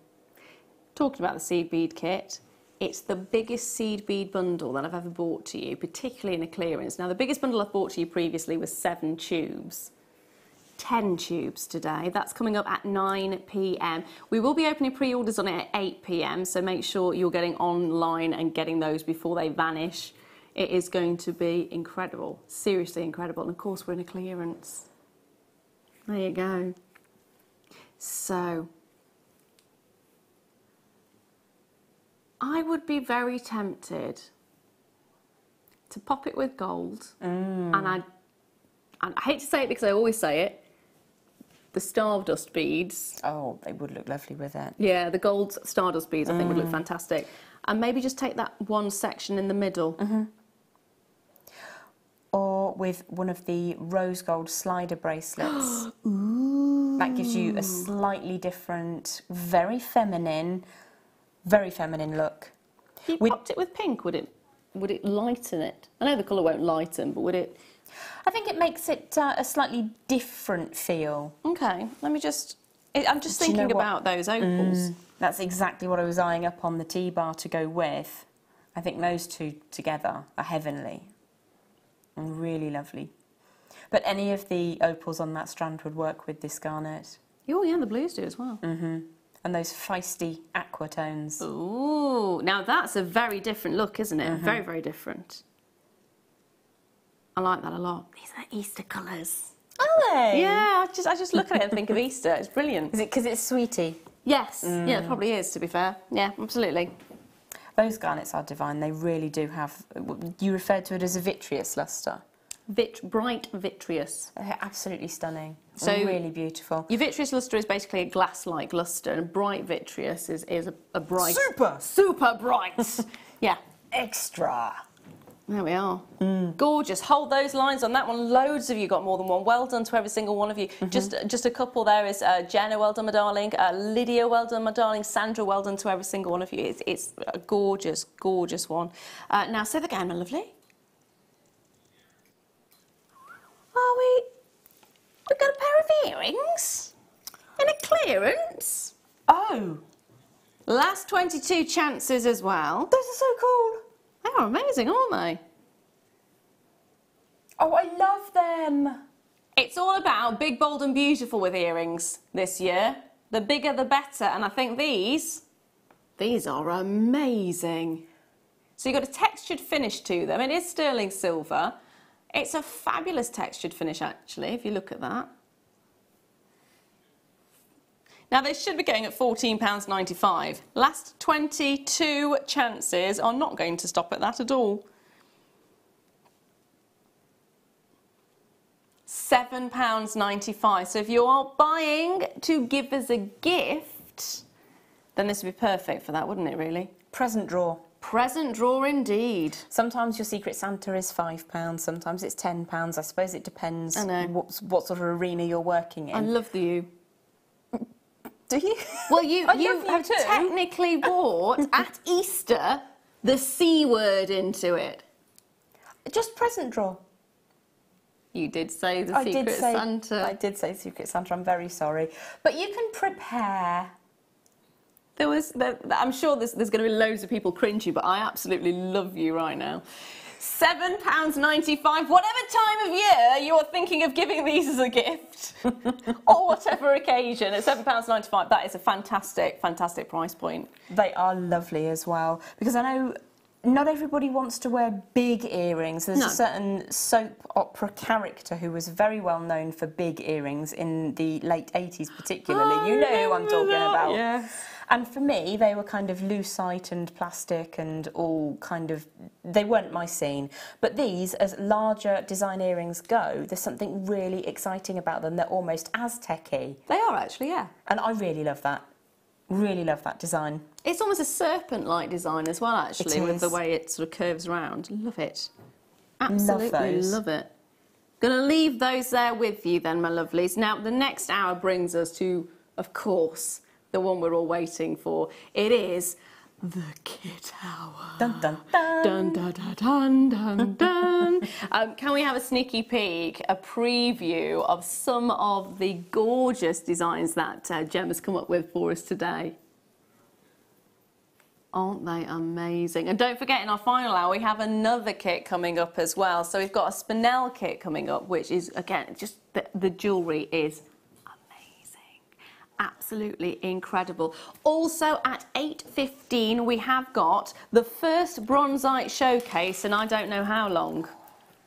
Talking about the seed bead kit, it's the biggest seed bead bundle that I've ever bought to you, particularly in a clearance. Now, the biggest bundle I've bought to you previously was 7 tubes. 10 tubes today. That's coming up at 9 p.m. We will be opening pre-orders on it at 8 p.m, so make sure you're getting online and getting those before they vanish. It is going to be incredible, seriously incredible. And of course, we're in a clearance. There you go. So, I would be very tempted to pop it with gold, and I hate to say it because I always say it, the Stardust beads. Oh, they would look lovely with it. Yeah, the gold Stardust beads I think would look fantastic. And maybe just take that one section in the middle. Or with one of the rose gold slider bracelets. Ooh. That gives you a slightly different, very feminine look. If you popped it with pink, would it lighten it? I know the colour won't lighten, but would it? I think it makes it a slightly different feel. Okay, let me just... I'm just thinking about those opals. That's exactly what I was eyeing up on the T-bar to go with. I think those two together are heavenly and really lovely. But any of the opals on that strand would work with this garnet. Oh yeah, the blues do as well. And those feisty aqua tones. Ooh, now that's a very different look, isn't it? Very, very different. I like that a lot. These are Easter colours. Are they? Yeah, I just look at it and think of Easter. It's brilliant. Is it because it's sweetie? Yes. Yeah, it probably is, to be fair. Yeah, absolutely. Those garnets are divine. They really do have... You referred to it as a vitreous lustre. Bright vitreous. They're absolutely stunning. So really beautiful. Your vitreous lustre is basically a glass-like lustre, and bright vitreous is a bright... Super bright! Yeah. Extra. There we are. Gorgeous. Hold those lines on that one. Loads of you got more than one. Well done to every single one of you. Just a couple there is Jenna, well done, my darling. Lydia, well done, my darling. Sandra, well done to every single one of you. It's a gorgeous, gorgeous one. Now, say the again, my lovely. We've got a pair of earrings in a clearance. Oh. Last 22 chances as well. Those are so cool. They are amazing, aren't they? Oh, I love them. It's all about big, bold and beautiful with earrings this year. The bigger the better, and I think these are amazing. So you've got a textured finish to them. It is sterling silver. It's a fabulous textured finish, actually, if you look at that. Now, they should be going at £14.95. Last 22 chances are not going to stop at that at all. £7.95. So if you are buying to give as a gift, then this would be perfect for that, wouldn't it, really? Present drawer. Present drawer indeed. Sometimes your Secret Santa is £5, sometimes it's £10. I suppose it depends what sort of arena you're working in. I love the you. Do you? Well, you technically bought at Easter the C word into it. Just present drawer. You did say the Secret Santa. I did say Secret Santa, I'm very sorry. But you can prepare. I'm sure there's going to be loads of people cringy, but I absolutely love you right now. £7.95, whatever time of year you are thinking of giving these as a gift, or whatever occasion, at £7.95, that is a fantastic, fantastic price point. They are lovely as well, because I know not everybody wants to wear big earrings. There's a certain soap opera character who was very well known for big earrings in the late 80s particularly. You know who I'm talking about. Yes. And for me, they were kind of lucite and plastic and all kind of... They weren't my scene. But these, as larger design earrings go, there's something really exciting about them. They're almost Aztec-y. They are actually, yeah. And I really love that. Really love that design. It's almost a serpent-like design as well, actually, with the way it sort of curves around. Love it. Absolutely love it. Going to leave those there with you then, my lovelies. Now, the next hour brings us to, of course, the one we're all waiting for. It is the kit hour. Dun, dun, dun. Dun, dun, dun, dun, dun, dun. Can we have a sneaky peek, a preview of some of the gorgeous designs that Jem has come up with for us today? Aren't they amazing? And don't forget, in our final hour, we have another kit coming up as well. So we've got a Spinel kit coming up, which is, again, just the jewellery is absolutely incredible. Also at 8:15 we have got the first bronzite showcase, and I don't know how long.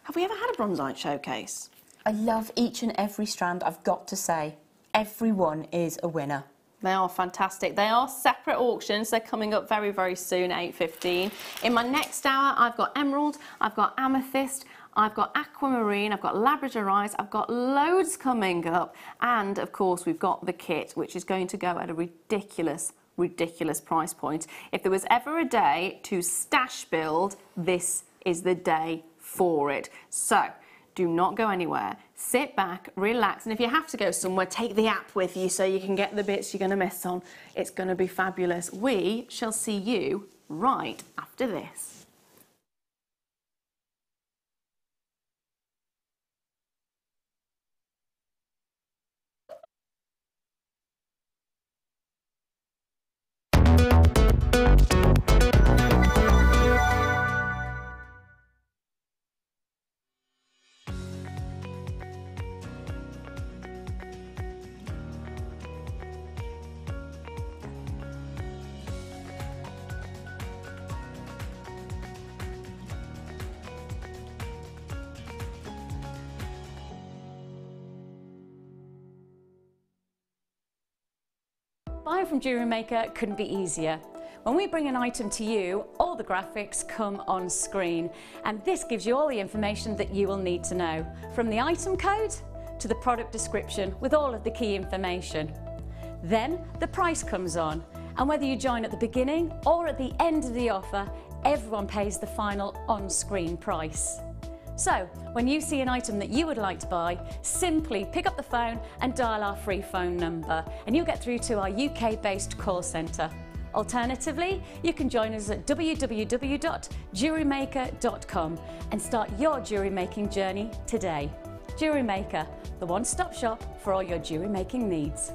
Have we ever had a bronzite showcase? I love each and every strand, I've got to say. Everyone is a winner. They are fantastic. They are separate auctions. They're coming up very, very soon at 8:15. In my next hour, I've got emerald, I've got amethyst, I've got aquamarine, I've got labradorite, I've got loads coming up. And, of course, we've got the kit, which is going to go at a ridiculous, ridiculous price point. If there was ever a day to stash build, this is the day for it. So, do not go anywhere. Sit back, relax, and if you have to go somewhere, take the app with you so you can get the bits you're going to miss on. It's going to be fabulous. We shall see you right after this. Buying from JewelleryMaker couldn't be easier. When we bring an item to you, all the graphics come on screen, and this gives you all the information that you will need to know, from the item code to the product description with all of the key information. Then the price comes on, and whether you join at the beginning or at the end of the offer, everyone pays the final on-screen price. So, when you see an item that you would like to buy, simply pick up the phone and dial our free phone number, and you'll get through to our UK-based call centre. Alternatively, you can join us at www.jewellerymaker.com and start your jewellery making journey today. JewelleryMaker, the one-stop shop for all your jewellery making needs.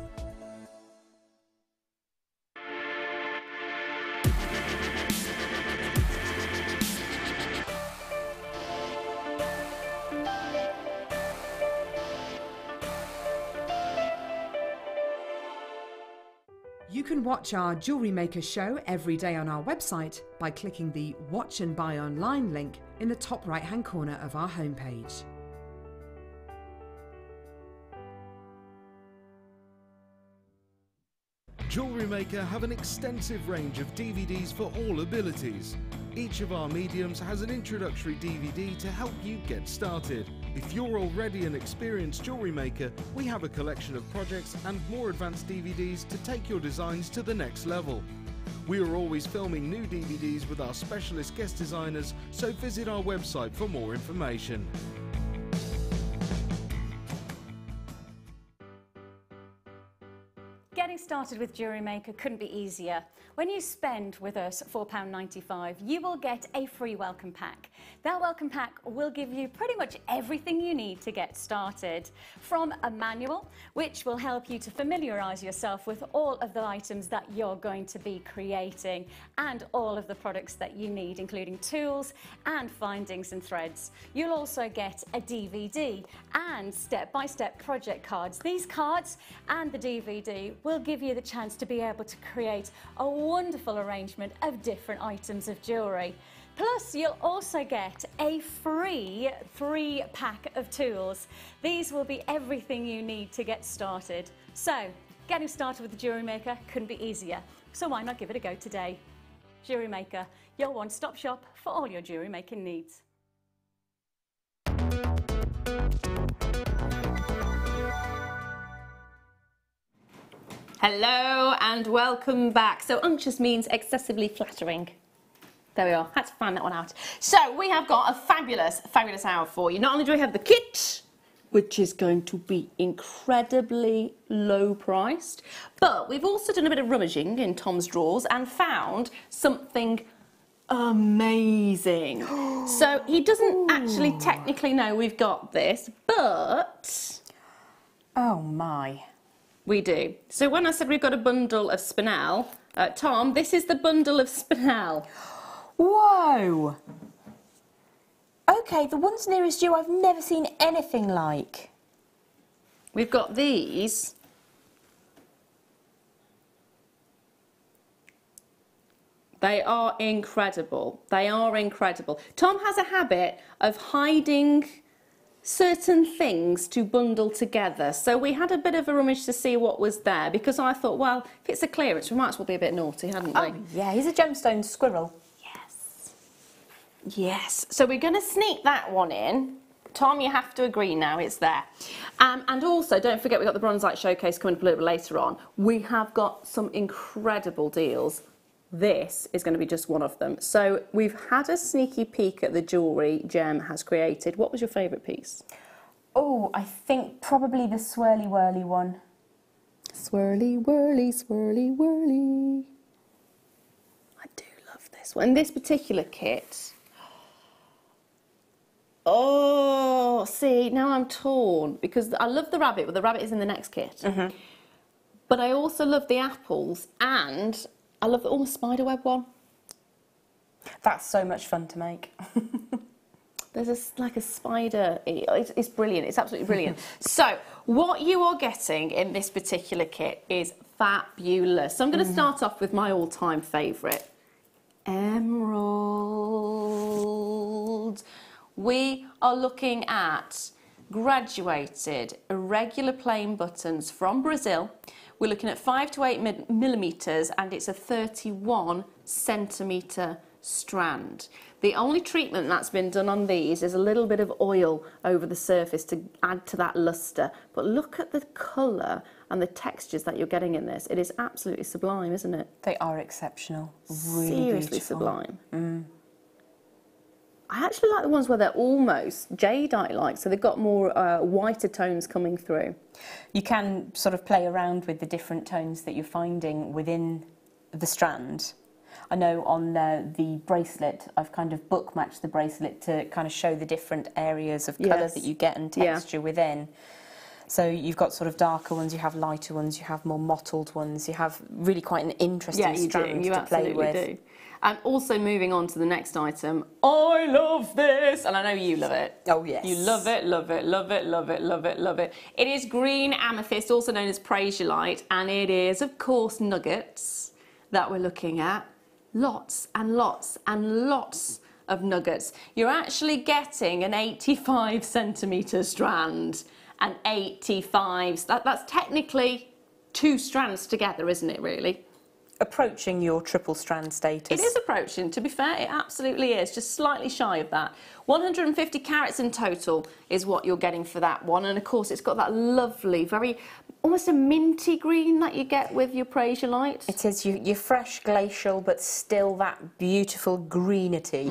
You can watch our Jewellery Maker show every day on our website by clicking the Watch and Buy Online link in the top right-hand corner of our homepage. JewelleryMaker have an extensive range of DVDs for all abilities. Each of our mediums has an introductory DVD to help you get started. If you're already an experienced jewellery maker, we have a collection of projects and more advanced DVDs to take your designs to the next level. We are always filming new DVDs with our specialist guest designers, so visit our website for more information. Getting started with JewelleryMaker couldn't be easier. When you spend with us £4.95, you will get a free welcome pack. That welcome pack will give you pretty much everything you need to get started. From a manual, which will help you to familiarise yourself with all of the items that you're going to be creating and all of the products that you need, including tools and findings and threads. You'll also get a DVD and step-by-step project cards. These cards and the DVD will give you the chance to be able to create a wonderful arrangement of different items of jewellery. Plus, you'll also get a free 3-pack of tools. These will be everything you need to get started. So, getting started with the JewelleryMaker couldn't be easier. So why not give it a go today? JewelleryMaker, your one-stop shop for all your jewellery making needs. Hello and welcome back. So unctuous means excessively flattering. There we are, had to find that one out. So we have got a fabulous, fabulous hour for you. Not only do we have the kit, which is going to be incredibly low priced, but we've also done a bit of rummaging in Tom's drawers and found something amazing. So he doesn't actually technically know we've got this, but... Oh my. We do. So when I said we've got a bundle of spinel, Tom, this is the bundle of spinel. Whoa! Okay, the ones nearest you I've never seen anything like. We've got these. They are incredible. They are incredible. Tom has a habit of hiding certain things to bundle together. So we had a bit of a rummage to see what was there, because I thought, well, if it's a clearance, we might as well be a bit naughty, hadn't we? Oh, yeah, he's a gemstone squirrel. Yes. Yes. So we're going to sneak that one in. Tom, you have to agree now, it's there. And also, don't forget, we've got the Bronzite Showcase coming up a little bit later on. We have got some incredible deals. This is going to be just one of them. So we've had a sneaky peek at the jewellery Jem has created. What was your favourite piece? Oh, I think probably the swirly whirly one. Swirly whirly, swirly whirly. I do love this one. This particular kit. Oh, see, now I'm torn, because I love the rabbit, but the rabbit is in the next kit. Mm-hmm. But I also love the apples, and I love the almost spiderweb one. That's so much fun to make. There's like a spider. It's brilliant. It's absolutely brilliant. So what you are getting in this particular kit is fabulous. So I'm going to start off with my all-time favourite, emerald. We are looking at graduated irregular plain buttons from Brazil we're looking at 5 to 8 millimetres, and it's a 31 centimetre strand. The only treatment that's been done on these is a little bit of oil over the surface to add to that lustre. But look at the colour and the textures that you're getting in this. It is absolutely sublime, isn't it? They are exceptional. Really Seriously beautiful. sublime. I actually like the ones where they're almost jadeite-like, so they've got more whiter tones coming through. You can sort of play around with the different tones that you're finding within the strand. I know on the bracelet, I've kind of bookmatched the bracelet to kind of show the different areas of colour that you get and texture within. So you've got sort of darker ones, you have lighter ones, you have more mottled ones, you have really quite an interesting strand to play with. Do. And also moving on to the next item, I love this, and I know you love it. Oh yes. You love it, love it, love it, love it, love it, love it. It is green amethyst, also known as Praisiolite, and it is, of course, nuggets that we're looking at. Lots and lots and lots of nuggets. You're actually getting an 85 centimetre strand, and 85, that's technically 2 strands together, isn't it, really? Approaching your triple strand status. It is approaching, to be fair, it absolutely is, just slightly shy of that. 150 carats in total is what you're getting for that one, and of course it's got that lovely, very, almost a minty green that you get with your Praisiolite. It is your fresh glacial, but still that beautiful greenity.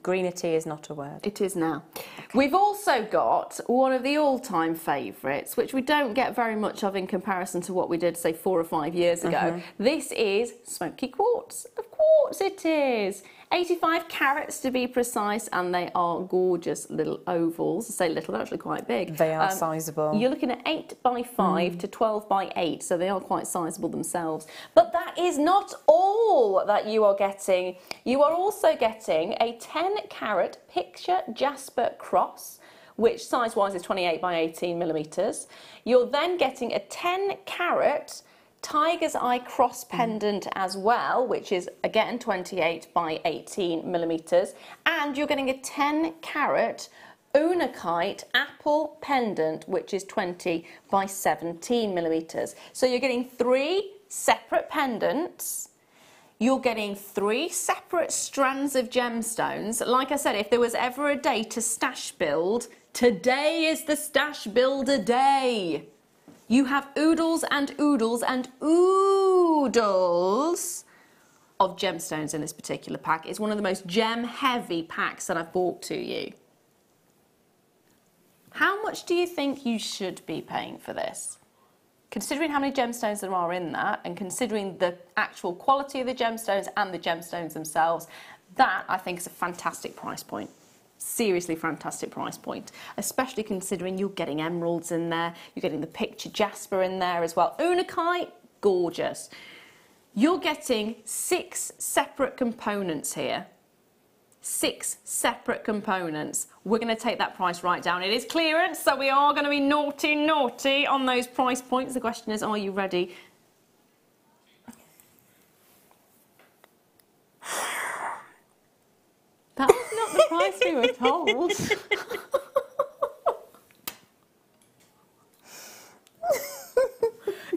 Greenity is not a word. It is now. Okay. We've also got one of the all-time favourites, which we don't get very much of in comparison to what we did, say, 4 or 5 years ago. This is smoky quartz. Of course it is. 85 carats to be precise, and they are gorgeous little ovals. I say little, they're actually quite big. They are sizable. You're looking at 8 by 5 to 12 by 8, so they are quite sizable themselves. But that is not all that you are getting. You are also getting a 10 carat picture jasper cross, which size-wise is 28 by 18 millimetres. You're then getting a 10 carat tiger's eye cross pendant as well, which is again 28 by 18 millimetres, and you're getting a 10 carat unakite apple pendant, which is 20 by 17 millimetres. So you're getting 3 separate pendants. You're getting 3 separate strands of gemstones. Like I said, if there was ever a day to stash build, today is the stash builder day. You have oodles and oodles and oodles of gemstones in this particular pack. It's one of the most gem-heavy packs that I've brought to you. How much do you think you should be paying for this? Considering how many gemstones there are in that, and considering the actual quality of the gemstones and the gemstones themselves, that I think is a fantastic price point. Seriously fantastic price point, especially considering you're getting emeralds in there, you're getting the picture jasper in there as well. Unakite, gorgeous. You're getting 6 separate components here. 6 separate components. We're going to take that price right down. It is clearance, so we are going to be naughty, naughty on those price points. The question is, are you ready? That's not the price we were told.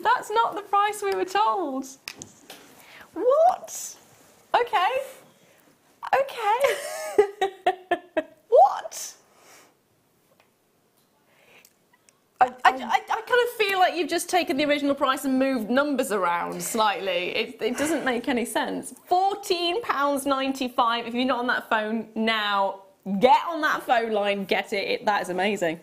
That's not the price we were told. What? Okay. Okay. What? I kind of feel like you've just taken the original price and moved numbers around slightly. It doesn't make any sense. £14.95. If you're not on that phone now, get on that phone line, get it. That is amazing.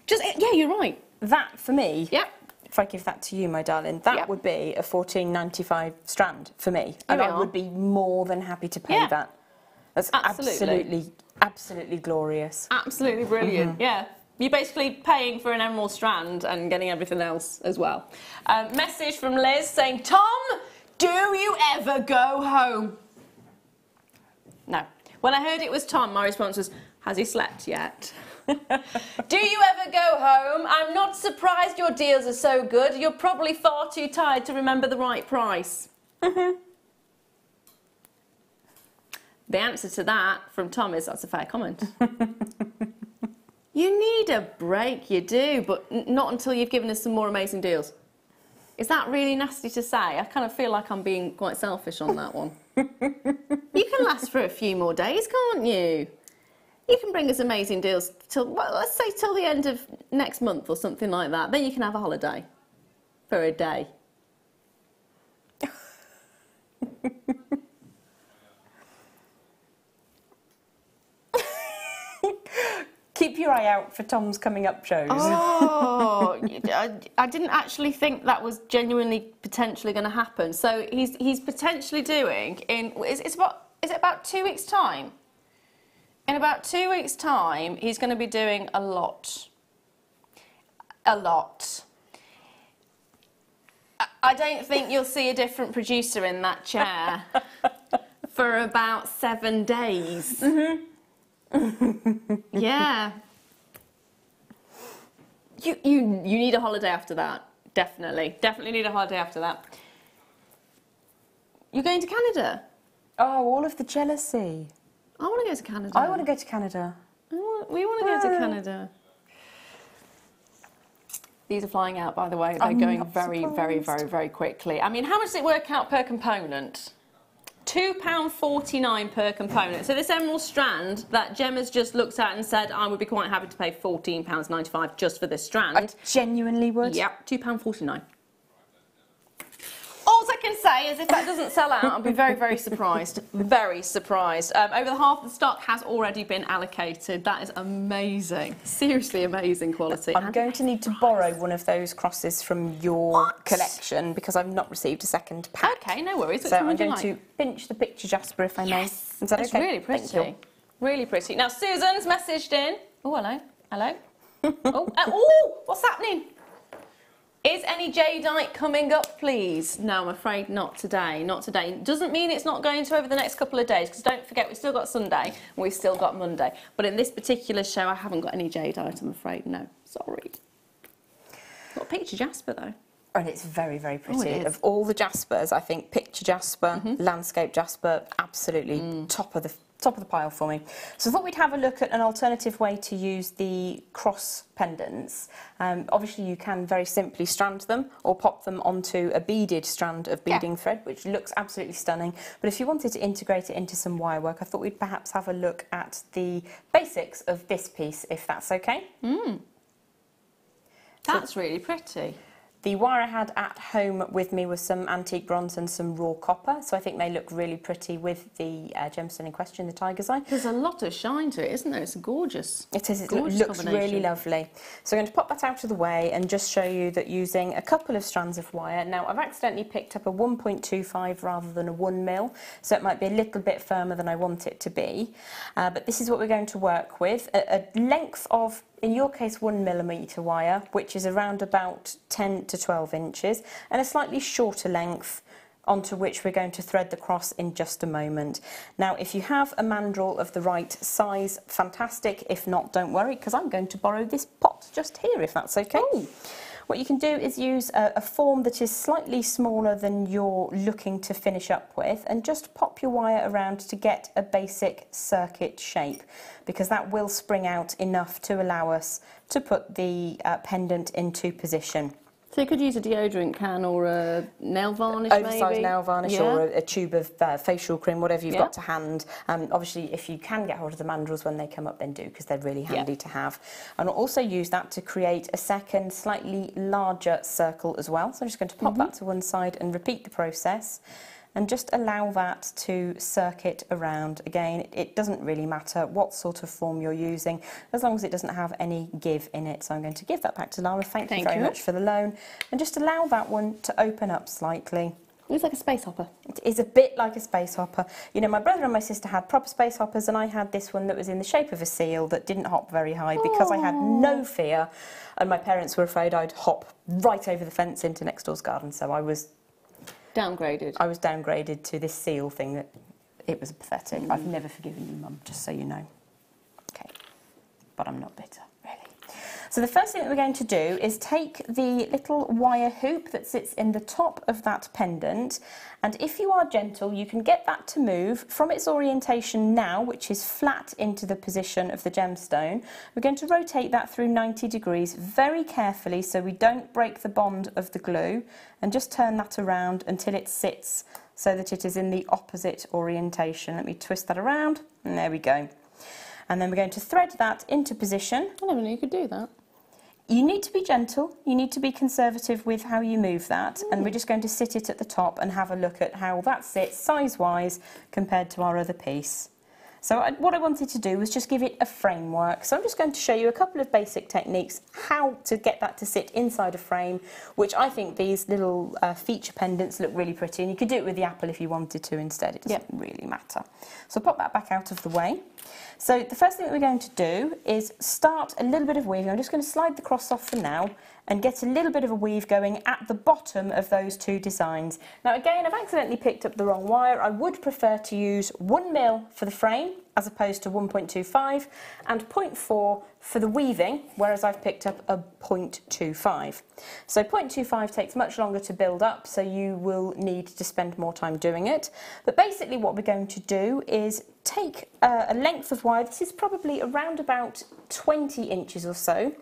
Yeah, you're right. That, for me, Yep. if I give that to you, my darling, that would be a £14.95 strand for me. And I would be more than happy to pay that. That's absolutely glorious. Absolutely brilliant, yeah. You're basically paying for an emerald strand and getting everything else as well. Message from Liz saying, Tom, do you ever go home? No. When I heard it was Tom, my response was, has he slept yet? Do you ever go home? I'm not surprised your deals are so good. You're probably far too tired to remember the right price. The answer to that from Tom is, that's a fair comment. You need a break, you do, but not until you've given us some more amazing deals. Is that really nasty to say? I kind of feel like I'm being quite selfish on that one. You can last for a few more days, can't you? You can bring us amazing deals till, well, let's say till the end of next month or something like that. Then you can have a holiday for a day. Keep your eye out for Tom's coming up shows. Oh, I didn't actually think that was genuinely potentially going to happen. So he's potentially doing in is it about 2 weeks' time? In about 2 weeks' time, he's going to be doing a lot. A lot. I don't think you'll see a different producer in that chair for about 7 days. Mm-hmm. Yeah. You need a holiday after that. Definitely need a holiday after that. You're going to Canada? Oh, all of the jealousy. I want to go to Canada. I want to go to Canada. We want to go to Canada. These are flying out, by the way. They're going very quickly. I mean, how much does it work out per component? £2.49 per component. So this emerald strand that Gemma's just looked at and said, I would be quite happy to pay £14.95 just for this strand. I genuinely would. Yep, £2.49. All I can say is if that doesn't sell out, I'll be very surprised. Very surprised. Over the half of the stock has already been allocated. That is amazing. Seriously amazing quality. I'm going to need to borrow one of those crosses from your collection because I've not received a second pack. Okay, no worries. So I'm going to pinch the picture Jasper if I may. Yes, Is that it's okay? really pretty. Thank you. Really pretty. Now Susan's messaged in. Oh, hello. Hello. Oh, what's happening? Is any jadeite coming up, please? No, I'm afraid not today. Not today. Doesn't mean it's not going to over the next couple of days, because don't forget, we've still got Sunday and we've still got Monday. But in this particular show, I haven't got any jadeite, I'm afraid. No, sorry. Got a picture Jasper, though. And it's very pretty. Oh, it is. Of all the Jaspers, I think picture Jasper, landscape Jasper, absolutely top of the pile for me. So I thought we'd have a look at an alternative way to use the cross pendants. Obviously you can very simply strand them or pop them onto a beaded strand of beading thread, which looks absolutely stunning. But if you wanted to integrate it into some wire work, I thought we'd perhaps have a look at the basics of this piece, if that's okay. That's really pretty. The wire I had at home with me was some antique bronze and some raw copper, so I think they look really pretty with the gemstone in question, the tiger's eye. There's a lot of shine to it, isn't there? It's gorgeous. It is. It Gorgeous looks combination. really lovely. So I'm going to pop that out of the way and just show you that using a couple of strands of wire. Now, I've accidentally picked up a 1.25 rather than a 1 mil, so it might be a little bit firmer than I want it to be. But this is what we're going to work with. A length of, in your case, 1 millimetre wire, which is around about 10 to 12 inches, and a slightly shorter length onto which we're going to thread the cross in just a moment. Now, if you have a mandrel of the right size, fantastic. If not, don't worry, because I'm going to borrow this pot just here, if that's okay. Ooh. What you can do is use a form that is slightly smaller than you're looking to finish up with, and just pop your wire around to get a basic circuit shape, because that will spring out enough to allow us to put the pendant into position. So you could use a deodorant can or a nail varnish, oversized nail varnish, or Yeah. a tube of facial cream, whatever you've got to hand. Obviously, if you can get hold of the mandrels when they come up, then do, because they're really handy to have. And I'll also use that to create a second, slightly larger circle as well. So I'm just going to pop that to one side and repeat the process. And just allow that to circuit around. Again, it doesn't really matter what sort of form you're using, as long as it doesn't have any give in it. So I'm going to give that back to Lara. Thank you very much for the loan. And just allow that one to open up slightly. It looks like a space hopper. It is a bit like a space hopper. You know, my brother and my sister had proper space hoppers, and I had this one that was in the shape of a seal that didn't hop very high because I had no fear, and my parents were afraid I'd hop right over the fence into next door's garden. So I was downgraded. I was downgraded to this seal thing. That it was pathetic. I've never forgiven you, Mum, just so you know. Okay, but I'm not bitter, really. So the first thing that we're going to do is take the little wire hoop that sits in the top of that pendant, and if you are gentle you can get that to move from its orientation now, which is flat, into the position of the gemstone. We're going to rotate that through 90 degrees very carefully so we don't break the bond of the glue, and just turn that around until it sits so that it is in the opposite orientation. Let me twist that around, and there we go. And then we're going to thread that into position. I never knew you could do that. You need to be gentle, you need to be conservative with how you move that, and we're just going to sit it at the top and have a look at how that sits size-wise compared to our other piece. So what I wanted to do was just give it a framework. So I'm just going to show you a couple of basic techniques how to get that to sit inside a frame, which I think these little feature pendants look really pretty, and you could do it with the apple if you wanted to instead. It doesn't really matter. So pop that back out of the way. So the first thing that we're going to do is start a little bit of weaving. I'm just going to slide the cross off for now and get a little bit of a weave going at the bottom of those two designs. Now again, I've accidentally picked up the wrong wire. I would prefer to use 1 mil for the frame as opposed to 1.25 and 0.4 for the weaving, whereas I've picked up a 0.25. So 0.25 takes much longer to build up, so you will need to spend more time doing it. But basically what we're going to do is take a length of wire. This is probably around about 20 inches or so,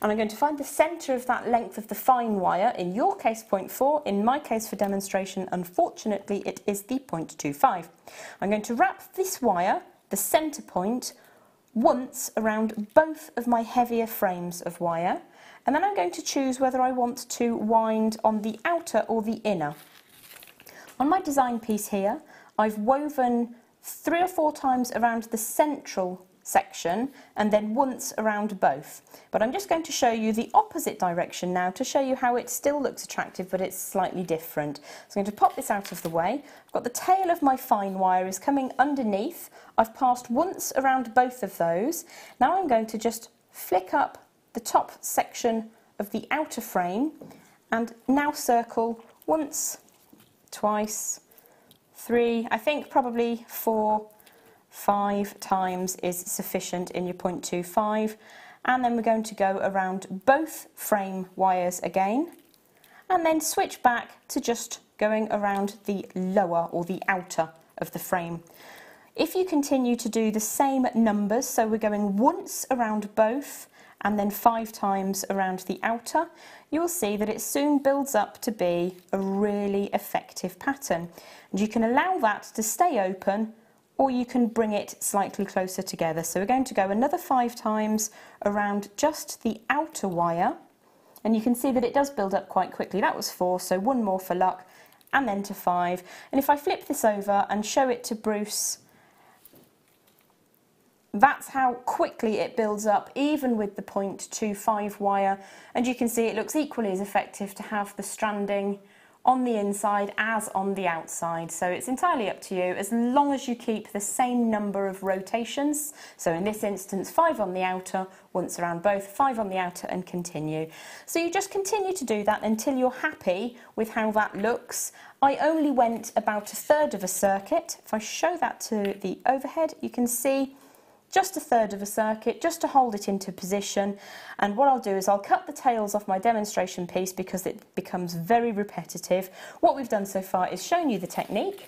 and I'm going to find the centre of that length of the fine wire, in your case 0.4, in my case for demonstration unfortunately it is the 0.25. I'm going to wrap this wire, the centre point, once around both of my heavier frames of wire, and then I'm going to choose whether I want to wind on the outer or the inner. On my design piece here I've woven 3 or 4 times around the central section and then once around both. But I'm just going to show you the opposite direction now to show you how it still looks attractive but it's slightly different. So I'm going to pop this out of the way. I've got the tail of my fine wire is coming underneath. I've passed once around both of those. Now I'm going to just flick up the top section of the outer frame and now circle once, twice, 3, I think probably 4, 5 times is sufficient in your 0.25, and then we're going to go around both frame wires again and then switch back to just going around the lower or the outer of the frame. If you continue to do the same numbers, so we're going once around both and then 5 times around the outer, you'll see that it soon builds up to be a really effective pattern. And you can allow that to stay open, or you can bring it slightly closer together. So we're going to go another 5 times around just the outer wire, and you can see that it does build up quite quickly. That was 4, so 1 more for luck, and then to 5. And if I flip this over and show it to Bruce, that's how quickly it builds up, even with the 0.25 wire. And you can see it looks equally as effective to have the stranding on the inside as on the outside. So it's entirely up to you, as long as you keep the same number of rotations. So in this instance, 5 on the outer, once around both, 5 on the outer, and continue. So you just continue to do that until you're happy with how that looks. I only went about 1/3 of a circuit. If I show that to the overhead, you can see just 1/3 of a circuit, just to hold it into position. And what I'll do is I'll cut the tails off my demonstration piece because it becomes very repetitive. What we've done so far is shown you the technique.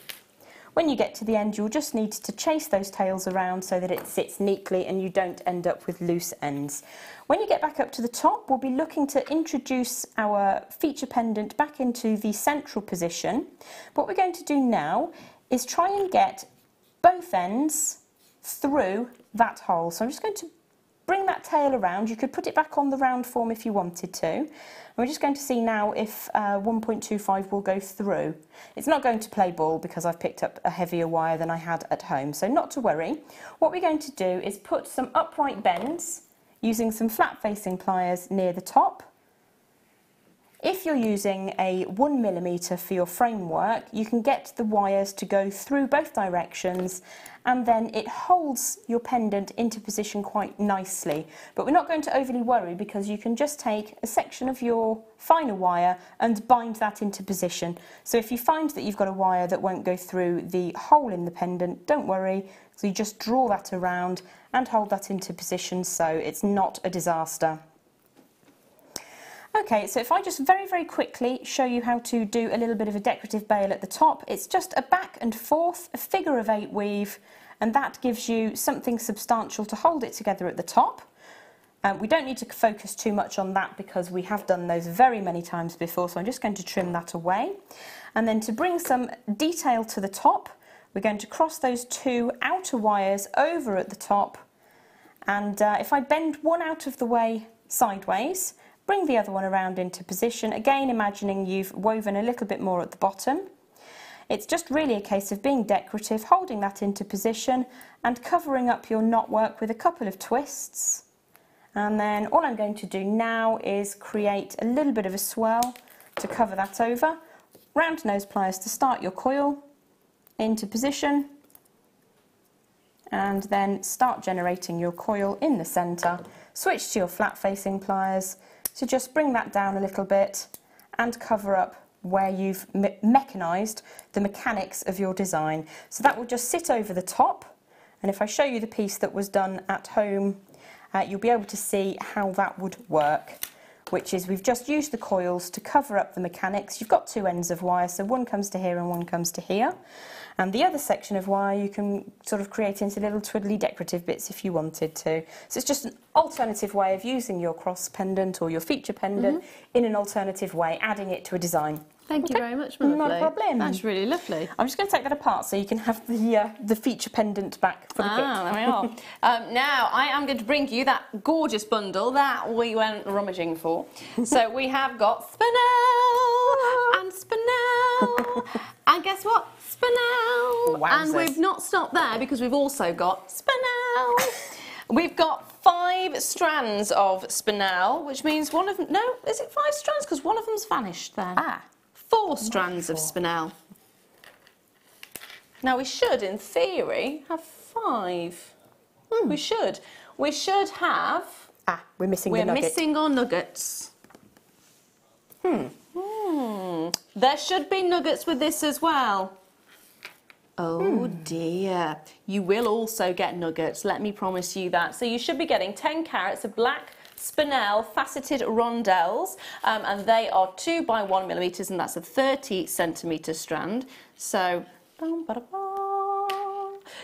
When you get to the end, you'll just need to chase those tails around so that it sits neatly and you don't end up with loose ends. When you get back up to the top, we'll be looking to introduce our feature pendant back into the central position. What we're going to do now is try and get both ends through that hole. So I'm just going to bring that tail around. You could put it back on the round form if you wanted to. And we're just going to see now if 1.25 will go through. It's not going to play ball because I've picked up a heavier wire than I had at home, so not to worry. What we're going to do is put some upright bends using some flat facing pliers near the top. If you're using a 1mm for your framework, you can get the wires to go through both directions, and then it holds your pendant into position quite nicely. But we're not going to overly worry because you can just take a section of your finer wire and bind that into position. So if you find that you've got a wire that won't go through the hole in the pendant, don't worry. So you just draw that around and hold that into position so it's not a disaster. Okay, so if I just very, very quickly show you how to do a little bit of a decorative bail at the top, it's just a back and forth, a figure of 8 weave, and that gives you something substantial to hold it together at the top. We don't need to focus too much on that because we have done those very many times before, so I'm just going to trim that away. And then to bring some detail to the top, we're going to cross those 2 outer wires over at the top, and if I bend one out of the way sideways, bring the other one around into position, again imagining you've woven a little bit more at the bottom. It's just really a case of being decorative, holding that into position and covering up your knotwork with a couple of twists. And then all I'm going to do now is create a little bit of a swirl to cover that over. Round nose pliers to start your coil, into position, and then start generating your coil in the centre. Switch to your flat facing pliers. So just bring that down a little bit and cover up where you've mechanised the mechanics of your design. So that will just sit over the top, and if I show you the piece that was done at home, you'll be able to see how that would work, which is we've just used the coils to cover up the mechanics. You've got 2 ends of wire, so one comes to here and one comes to here. And the other section of wire you can sort of create into little twiddly decorative bits if you wanted to. So it's just an alternative way of using your cross pendant or your feature pendant in an alternative way, adding it to a design. Thank you very much, my lovely. Not a problem. That's really lovely. I'm just going to take that apart so you can have the feature pendant back for the kit. There we are. Now, I am going to bring you that gorgeous bundle that we went rummaging for. So we have got spinel and spinel. And guess what? Spinel. Wowzers. And we've not stopped there because we've also got spinel. We've got 5 strands of spinel, which means one of them... No, is it 5 strands? Because one of them's vanished then. 4 strands of spinel. Now we should, in theory, have 5. We should. We should have... We're missing the nugget. We're missing our nuggets. There should be nuggets with this as well. Oh dear. You will also get nuggets, let me promise you that. So you should be getting 10 carats of black spinel faceted rondelles, and they are 2 by 1 millimetres, and that's a 30 centimetre strand. So,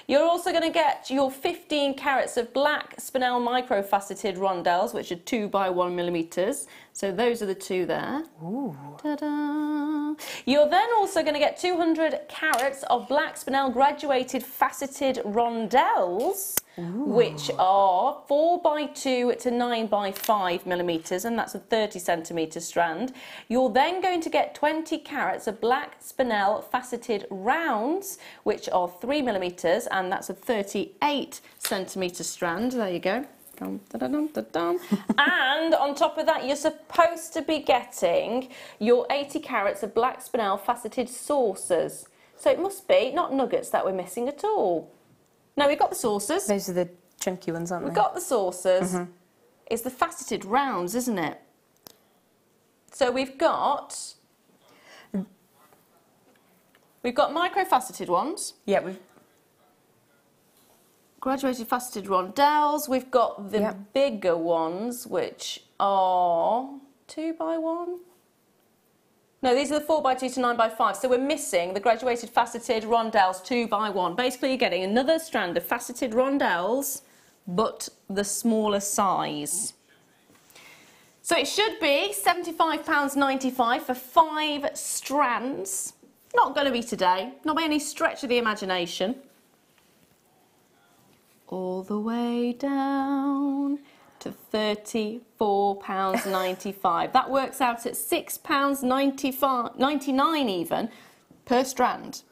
you're also going to get your 15 carats of black spinel micro faceted rondelles, which are 2 by 1 millimetres. So those are the 2 there. Ooh. Ta-da! You're then also going to get 200 carats of black spinel graduated faceted rondelles, which are 4 by 2 to 9 by 5 millimetres, and that's a 30 centimetre strand. You're then going to get 20 carats of black spinel faceted rounds, which are 3 millimetres, and that's a 38 centimetre strand. There you go. And on top of that, you're supposed to be getting your 80 carats of black spinel faceted saucers. So it must be not nuggets that we're missing at all. No, we've got the saucers. Those are the chunky ones, aren't they? We've got the saucers. It's the faceted rounds, isn't it? So we've got micro-faceted ones. Yeah, we've... Graduated faceted rondelles. We've got the bigger ones, which are 2 by 1. No, these are the 4 by 2 to 9 by 5. So we're missing the graduated faceted rondelles 2 by 1. Basically, you're getting another strand of faceted rondelles, but the smaller size. So it should be £75.95 for 5 strands. Not going to be today, not by any stretch of the imagination. All the way down to £34.95. That works out at £6.99 even per strand.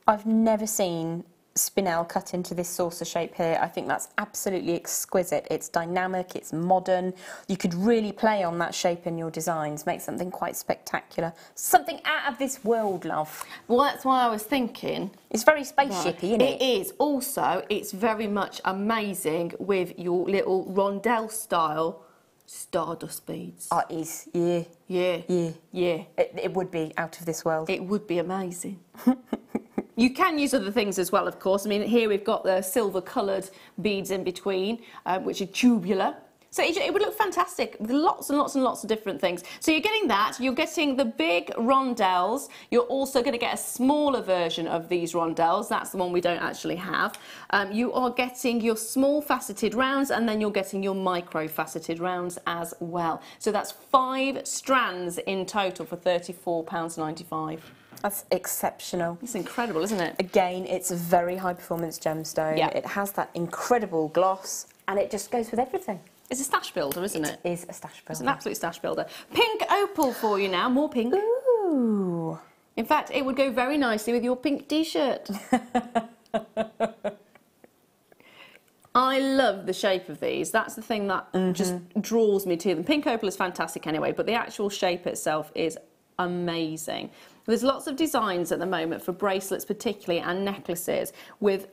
I've never seen spinel cut into this saucer shape here. I think that's absolutely exquisite. It's dynamic, it's modern. You could really play on that shape in your designs, make something quite spectacular. Something out of this world, love. Well, that's why I was thinking. It's very spaceshipy, isn't it? It is. Also, it's very much amazing with your little rondelle style stardust beads. Oh, it is, yeah. Yeah. Yeah. Yeah. It would be out of this world. It would be amazing. You can use other things as well, of course. I mean, here we've got the silver-coloured beads in between, which are tubular. So it would look fantastic with lots and lots and lots of different things. So you're getting that, you're getting the big rondelles, you're also going to get a smaller version of these rondelles, that's the one we don't actually have. You are getting your small faceted rounds, and then you're getting your micro faceted rounds as well. So that's 5 strands in total for £34.95. That's exceptional. It's incredible, isn't it? Again, it's a very high performance gemstone. Yeah. It has that incredible gloss, and it just goes with everything. It's a stash builder, isn't it? It is a stash builder. It's an absolute stash builder. Pink opal for you now, more pink. Ooh. In fact, it would go very nicely with your pink t-shirt. I love the shape of these. That's the thing that just draws me to them. Pink opal is fantastic anyway, but the actual shape itself is amazing. There's lots of designs at the moment for bracelets particularly, and necklaces with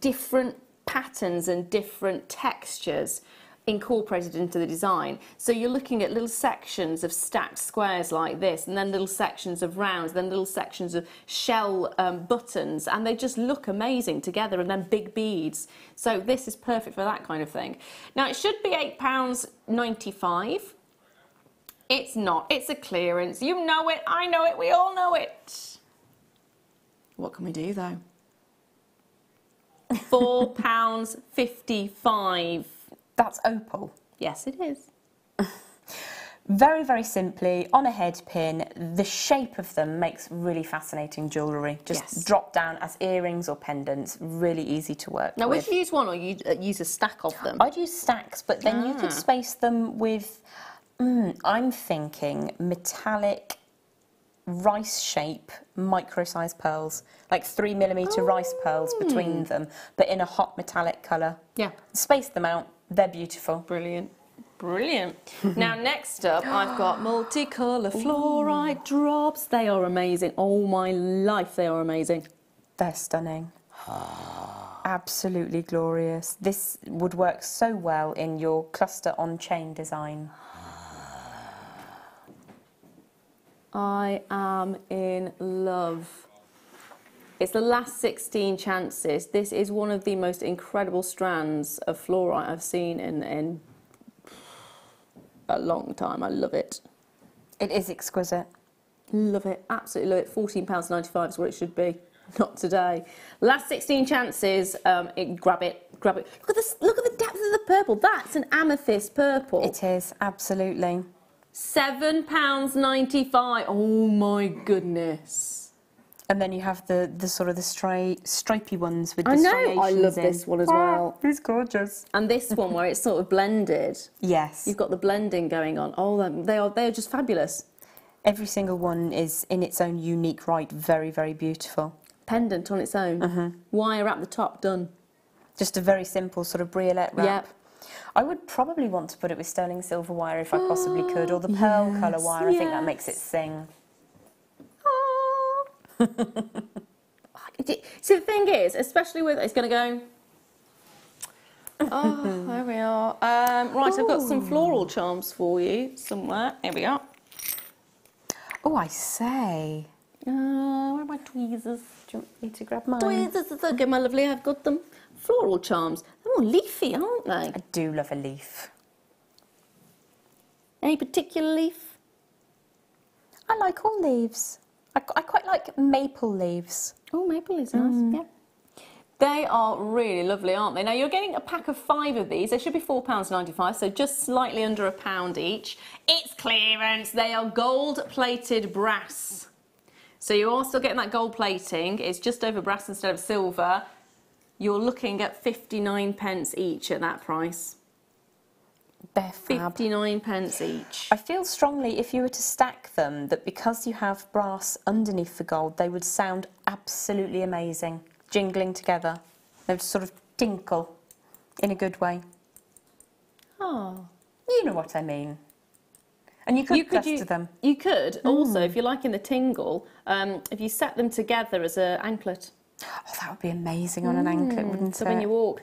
different patterns and different textures incorporated into the design. So you're looking at little sections of stacked squares like this, and then little sections of rounds, then little sections of shell buttons, and they just look amazing together, and then big beads. So this is perfect for that kind of thing. Now it should be £8.95. It's not, it's a clearance. You know it, I know it, we all know it. What can we do though? £4.55. That's opal. Yes, it is. Very, very simply, on a head pin, the shape of them makes really fascinating jewellery. Just drop down as earrings or pendants, really easy to work now, with. would you use one or you use a stack of them? I'd use stacks, but then you could space them with, I'm thinking metallic rice shape micro-sized pearls, like 3mm rice pearls between them, but in a hot metallic colour. Yeah. Space them out, they're beautiful. Brilliant. Brilliant. Now, next up, I've got multicolour fluorite drops. They are amazing. Oh, my life, they are amazing. They're stunning. Absolutely glorious. This would work so well in your cluster on-chain design. I am in love. It's the last 16 chances. This is one of the most incredible strands of fluorite I've seen in a long time. I love it. It is exquisite. Love it. Absolutely love it. £14.95 is what it should be. Not today. Last 16 chances. Grab it. Grab it. Look at this. Look at the depth of the purple. That's an amethyst purple. It is, absolutely. £7.95. Oh my goodness. And then you have the sort of the stripy ones with the I know. striations I love in. this one as well. It's gorgeous. And this one where it's sort of blended. Yes. You've got the blending going on. Oh, they are just fabulous. Every single one is in its own unique right, very, very beautiful. Pendant on its own. Wire at the top, done. Just a very simple sort of briolette wrap. Yep. I would probably want to put it with sterling silver wire if I possibly could, or the pearl colour wire. I think that makes it sing. So the thing is, especially with, it's going to go. Oh, there we are. Right, I've got some floral charms for you somewhere. Here we are. Oh, I say. Where are my tweezers? Do you want me to grab mine? Tweezers, it's okay, my lovely. I've got them. Floral charms. They're more leafy, aren't they? I do love a leaf. Any particular leaf? I like all leaves. I quite like maple leaves. Oh, maple is nice, yeah. They are really lovely, aren't they? Now, you're getting a pack of 5 of these. They should be £4.95, so just slightly under £1 each. It's clearance. They are gold-plated brass. So you're all still getting that gold plating. It's just over brass instead of silver. You're looking at 59p each at that price. They're fab. 59p each. I feel strongly if you were to stack them that because you have brass underneath the gold, they would sound absolutely amazing, jingling together. They would sort of tinkle in a good way. Oh. You know what I mean. And you could cluster them. You could. Also, if you're liking the tingle, if you set them together as an anklet. Oh, that would be amazing on an anklet, wouldn't it? So when you walk.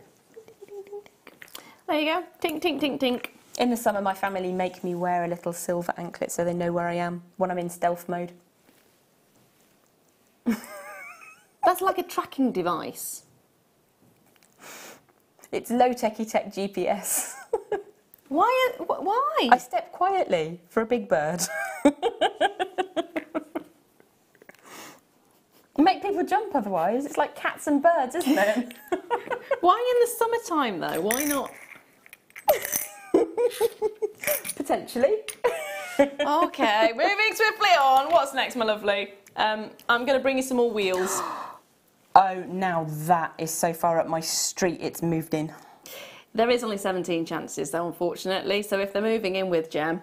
There you go. Tink, tink, tink, tink. In the summer, my family make me wear a little silver anklet so they know where I am when I'm in stealth mode. That's like a tracking device. It's low techie tech GPS. Why? I step quietly for a big bird. You make people jump otherwise. It's like cats and birds, isn't it? Why in the summertime though? Why not? Potentially. Okay, moving swiftly on. What's next, my lovely? I'm going to bring you some more wheels. Oh, now that is so far up my street, it's moved in. There is only 17 chances though, unfortunately. So if they're moving in with Gem,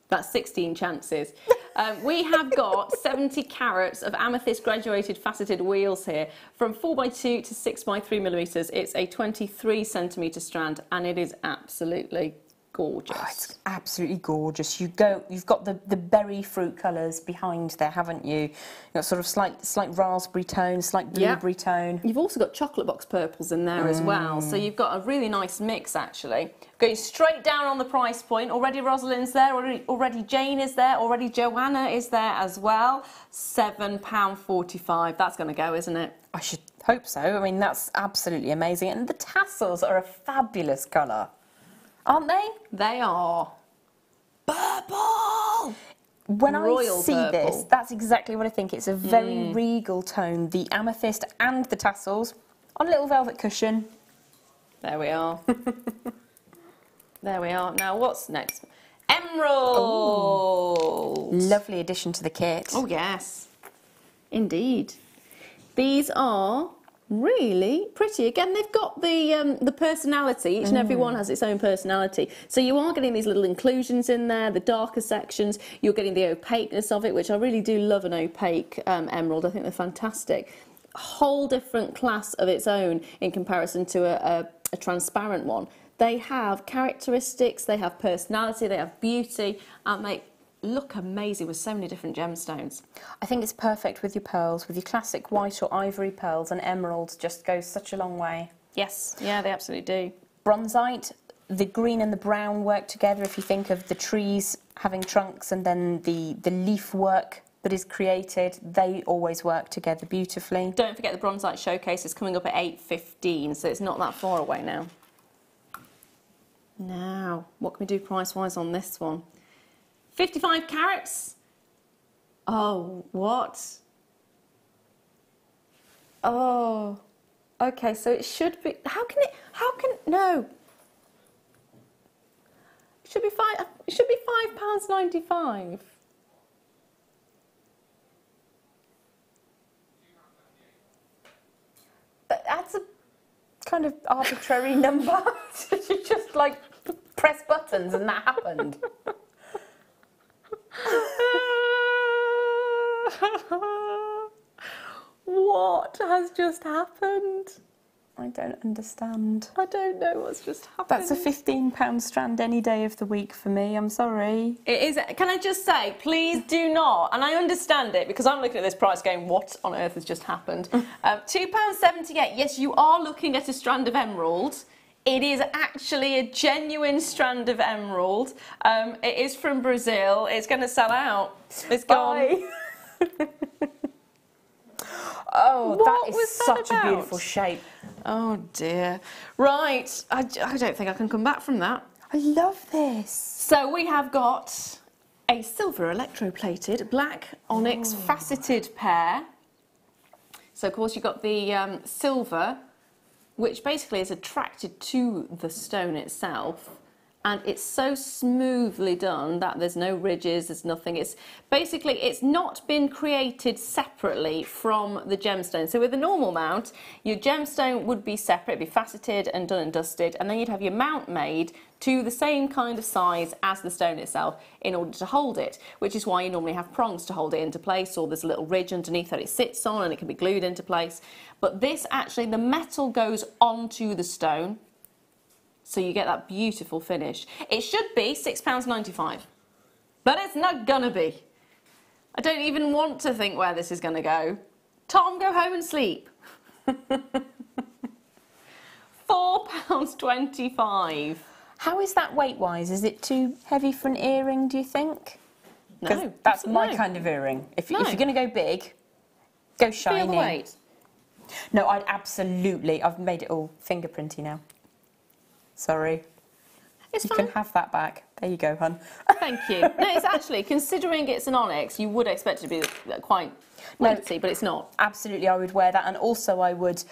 that's 16 chances. We have got 70 carats of amethyst graduated faceted wheels here from 4x2 to 6x3mm. It's a 23 centimetre strand and it is absolutely gorgeous. Oh, it's absolutely gorgeous. You've got the berry fruit colours behind there, haven't you? You've got sort of slight raspberry tone, slight blueberry tone. You've also got chocolate box purples in there as well. So you've got a really nice mix actually. Going straight down on the price point. Already Rosalind's there, already Jane is there, already Joanna is there as well. £7.45. That's going to go, isn't it? I should hope so. I mean, that's absolutely amazing. And the tassels are a fabulous colour, aren't they? They are purple. When Royal I see purple. this, that's exactly what I think. It's a very regal tone. The amethyst and the tassels on a little velvet cushion. There we are. There we are. Now, what's next? Emerald. Ooh. Lovely addition to the kit. Oh, yes. Indeed. These are really pretty. Again, they've got the personality. Each and every one has its own personality. So you are getting these little inclusions in there, the darker sections. You're getting the opaqueness of it, which I really do love an opaque emerald. I think they're fantastic. A whole different class of its own in comparison to a transparent one. They have characteristics, they have personality, they have beauty, and they look amazing with so many different gemstones. I think it's perfect with your pearls, with your classic white or ivory pearls, and emeralds just goes such a long way. Yes, yeah, they absolutely do. Bronzite, the green and the brown work together. If you think of the trees having trunks and then the leaf work that is created, they always work together beautifully. Don't forget the Bronzite Showcase is coming up at 8:15, so it's not that far away now. Now, what can we do price-wise on this one? 55 carats. Oh, what? Oh, okay, so it should be, no. It should be £5.95. But that's a kind of arbitrary number. You just like press buttons and that happened. What has just happened? I don't understand. I don't know what's just happened. That's a £15 strand any day of the week for me, I'm sorry. It is. Can I just say, please do not, and I understand it because I'm looking at this price going, what on earth has just happened? £2.78. Yes, you are looking at a strand of emerald. It is actually a genuine strand of emerald. It is from Brazil. It's going to sell out. It's gone. Oh, What that is was that such about? a beautiful shape. Oh dear. Right, I don't think I can come back from that. I love this. So we have got a silver electroplated black onyx faceted pair. So of course you've got the silver, which basically is attracted to the stone itself. And it's so smoothly done that there's no ridges, there's nothing. It's basically, it's not been created separately from the gemstone. So with a normal mount, your gemstone would be separate, it'd be faceted and done and dusted, and then you'd have your mount made to the same kind of size as the stone itself in order to hold it, which is why you normally have prongs to hold it into place, or there's a little ridge underneath that it sits on and it can be glued into place. But this actually, the metal goes onto the stone, so you get that beautiful finish. It should be £6.95, but it's not gonna be. I don't even want to think where this is gonna go. Tom, go home and sleep. £4.25. How is that weight-wise? Is it too heavy for an earring, do you think? No, that's my no. kind of earring. If No. you're going to go big, go shiny. Feel the weight. No, I've made it all fingerprinty now. Sorry. It's you fine. can have that back. There you go, hun. Thank you. No, it's actually, considering it's an onyx, you would expect it to be quite weighty, but it's not. Absolutely, I would wear that, and also I would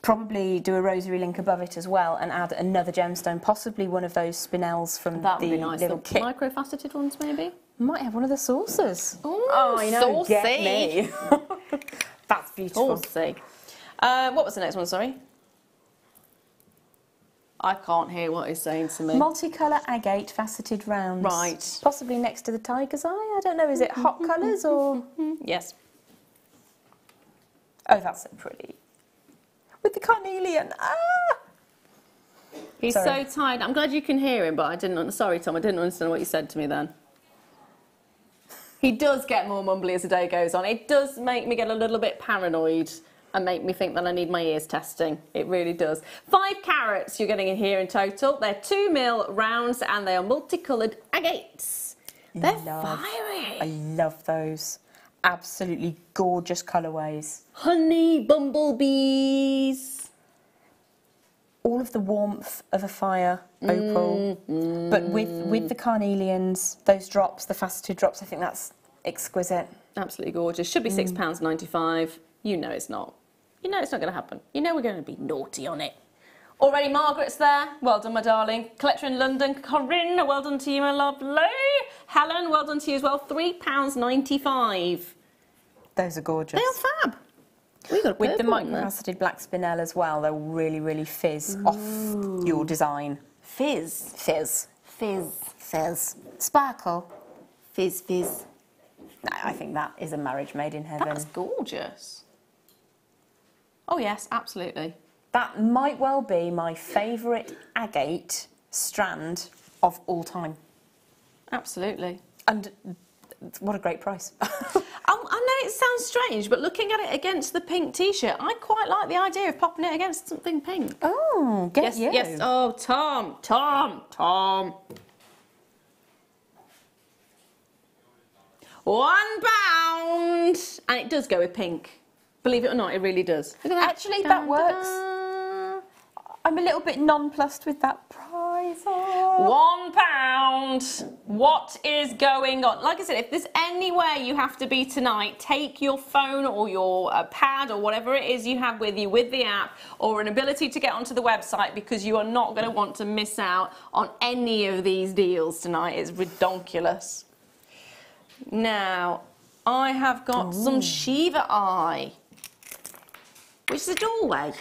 probably do a rosary link above it as well and add another gemstone, possibly one of those spinels from That would the be nice. little The kit. microfaceted ones, maybe? Might have one of the saucers. Ooh, I know, saucy. get me. That's beautiful. Saucy. What was the next one, sorry? I can't hear what he's saying to me. Multicolour agate faceted rounds. Right. Possibly next to the tiger's eye. I don't know, is it hot colours or... Yes. Oh, that's so pretty. With the carnelian. Ah! He's Sorry. so tired. I'm glad you can hear him, but I didn't... Sorry, Tom, I didn't understand what you said to me then. He does get more mumbly as the day goes on. It does make me get a little bit paranoid and make me think that I need my ears testing. It really does. 5 carats you're getting in here in total. They're 2mm rounds and they are multicoloured agates. They're fiery. I love those. Absolutely gorgeous colourways. Honey bumblebees. All of the warmth of a fire opal, but with the carnelians, those drops, the faceted drops, I think that's exquisite. Absolutely gorgeous. Should be £6.95. You know it's not. You know it's not going to happen. You know we're going to be naughty on it. Already Margaret's there. Well done, my darling. Collector in London, Corinne, well done to you, my lovely. Helen, well done to you as well. £3.95. Those are gorgeous. They are fab. We got a With the purple one there. microfaceted black spinel as well, they'll really, really fizz off your design. Fizz. Fizz. Fizz. Fizz. Sparkle. Fizz, fizz. No, I think that is a marriage made in heaven. That's gorgeous. Oh yes, absolutely. That might well be my favourite agate strand of all time. Absolutely. And what a great price. I know it sounds strange, but looking at it against the pink T-shirt, I quite like the idea of popping it against something pink. Oh, get Yes, you. yes. Oh, Tom. £1. And it does go with pink. Believe it or not, it really does. Look at that. Actually, that works. Da-da. I'm a little bit nonplussed with that price. £1. What is going on? Like I said, if there's anywhere you have to be tonight, take your phone or your pad or whatever it is you have with you with the app or an ability to get onto the website because you are not going to want to miss out on any of these deals tonight. It's redonkulous. Now, I have got some Shiva Eye, which is a doorway.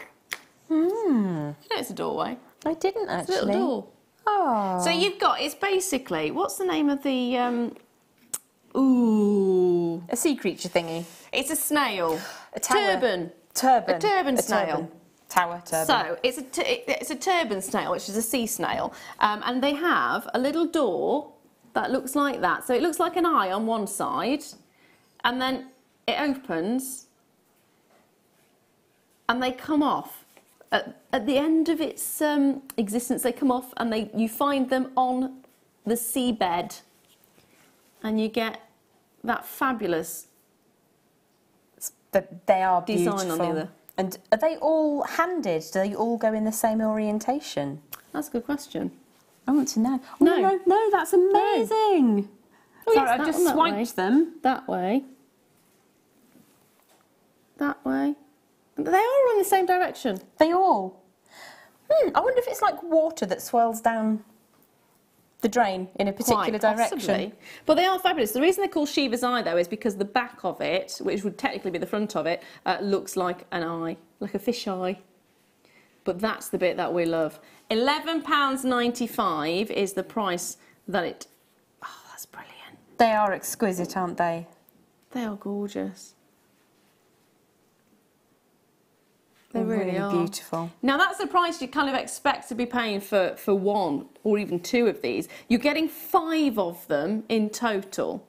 You know it's a doorway. I didn't It's a actually. little door. Oh. So you've got, it's basically, what's the name of the, ooh. A sea creature thingy. It's a snail. A tower. Turban. Turban. A turban A snail. turban. Tower turban. So it's a turban snail, which is a sea snail. And they have a little door that looks like that. So it looks like an eye on one side. And then it opens. And they come off. At the end of its existence, they come off and you find them on the seabed. And you get that fabulous They are beautiful. design on the other. And are they all handed? Do they all go in the same orientation? That's a good question. I want to know. Oh, No. no, that's amazing. Oh, Sorry, yes, I that just one that swiped them. That way. That way. They are in the same direction. They all. I wonder if it's like water that swirls down the drain in a particular Quite direction. possibly. But they are fabulous. The reason they're called Shiva's Eye, though, is because the back of it, which would technically be the front of it, looks like an eye, like a fish eye. But that's the bit that we love. £11.95 is the price that it... Oh, that's brilliant. They are exquisite, aren't they? They are gorgeous. They They're really are. beautiful. Now that's the price you kind of expect to be paying for one or even two of these. You're getting 5 of them in total.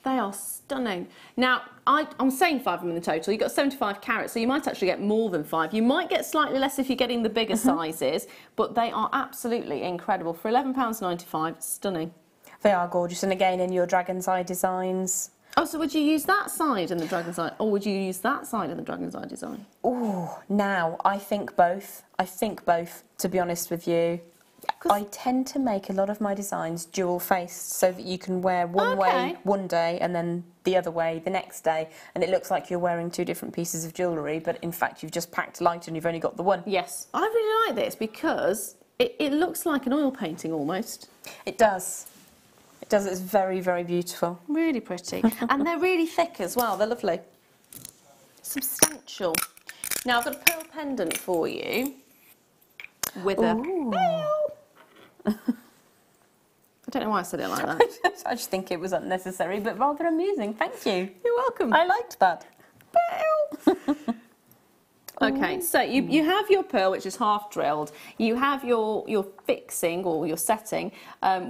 They are stunning. Now, I'm saying 5 of them in the total. You've got 75 carats, so you might actually get more than 5. You might get slightly less if you're getting the bigger sizes, but they are absolutely incredible. For £11.95, stunning. They are gorgeous. And again, in your dragon's eye designs. Oh, so would you use that side in the dragon's eye, or would you use that side in the dragon's eye design? Oh, now, I think both. I think both, to be honest with you. I tend to make a lot of my designs dual faced so that you can wear one way one day and then the other way the next day, and it looks like you're wearing two different pieces of jewellery, but in fact you've just packed light and you've only got the one. Yes, I really like this because it looks like an oil painting almost. It does. It does. It's very, very beautiful. Really pretty. And they're really thick as well. They're lovely. Substantial. Now I've got a pearl pendant for you with a pearl. I don't know why I said it like that. I just think it was unnecessary, but rather amusing. Thank you. You're welcome. I liked that. Pearl. Okay, so you have your pearl, which is half drilled. You have your fixing or your setting,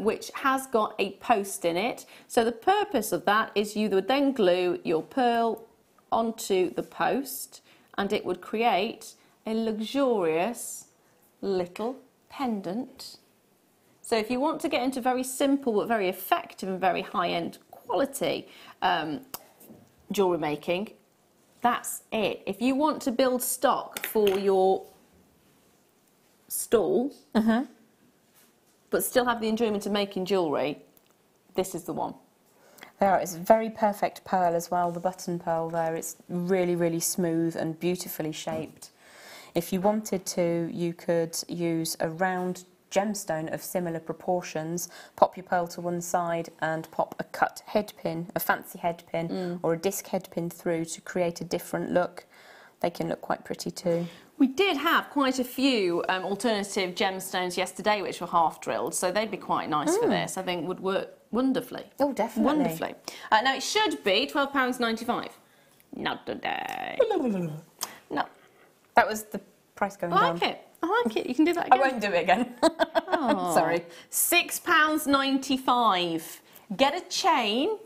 which has got a post in it. So the purpose of that is you would then glue your pearl onto the post, and it would create a luxurious little pendant. So if you want to get into very simple but very effective and very high-end quality jewellery making, that's it. If you want to build stock for your stall, but still have the enjoyment of making jewellery, this is the one. There, it's a very perfect pearl as well, the button pearl there. It's really, really smooth and beautifully shaped. If you wanted to, you could use a round gemstone of similar proportions, pop your pearl to one side and pop a cut head pin, a fancy head pin or a disc head pin through to create a different look. They can look quite pretty too. We did have quite a few alternative gemstones yesterday which were half drilled, so they'd be quite nice for this. I think would work wonderfully. Oh, definitely. Wonderfully. Now it should be £12.95. Not today. No. That was the price going down. I like it. I like it. You can do that again. I won't do it again. Oh. Sorry. £6.95. Get a chain.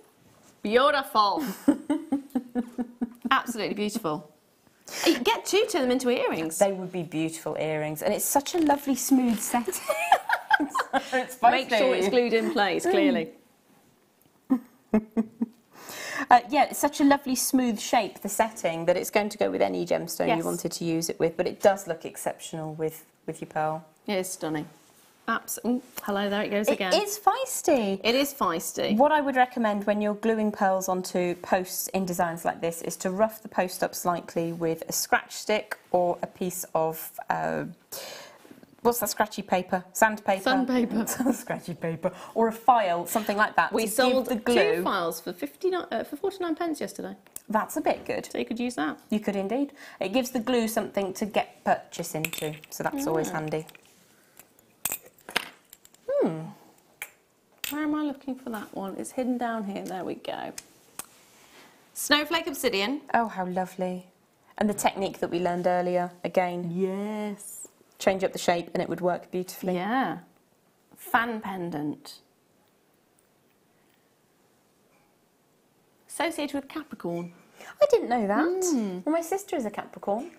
Beautiful. Absolutely beautiful. You get two, turn them into earrings. They would be beautiful earrings, and it's such a lovely smooth setting. It's Make sure it's glued in place, clearly. Yeah, it's such a lovely smooth shape, the setting, that it's going to go with any gemstone you wanted to use it with, but it does look exceptional with your pearl. It is stunning. Absolutely. Hello, there it goes again. It is feisty. It is feisty. What I would recommend when you're gluing pearls onto posts in designs like this is to rough the post up slightly with a scratch stick or a piece of... what's that scratchy paper? Sandpaper? Sandpaper. Scratchy paper. Or a file, something like that. We sold the glue. 2 files for 49 pence yesterday. That's a bit good. So you could use that. You could indeed. It gives the glue something to get purchase into, so that's always handy. Where am I looking for that one? It's hidden down here. There we go. Snowflake obsidian. Oh, how lovely. And the technique that we learned earlier, again. Yes. Change up the shape and it would work beautifully. Yeah. Fan pendant. Associated with Capricorn. I didn't know that. Well, my sister is a Capricorn.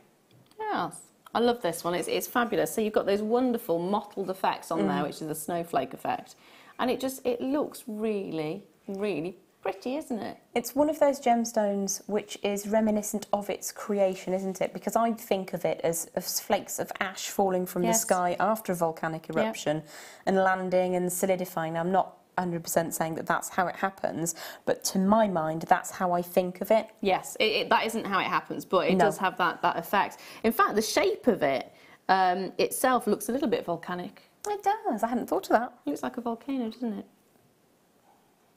Yes. I love this one. It's fabulous. So you've got those wonderful mottled effects on there, which is the snowflake effect. And it looks really, really pretty, isn't it? It's one of those gemstones which is reminiscent of its creation, isn't it? Because I think of it as flakes of ash falling from the sky after a volcanic eruption and landing and solidifying. Now, I'm not 100% saying that that's how it happens, but to my mind, that's how I think of it. Yes, that isn't how it happens, but it does have that effect. In fact, the shape of it itself looks a little bit volcanic. It does. I hadn't thought of that. It looks like a volcano, doesn't it?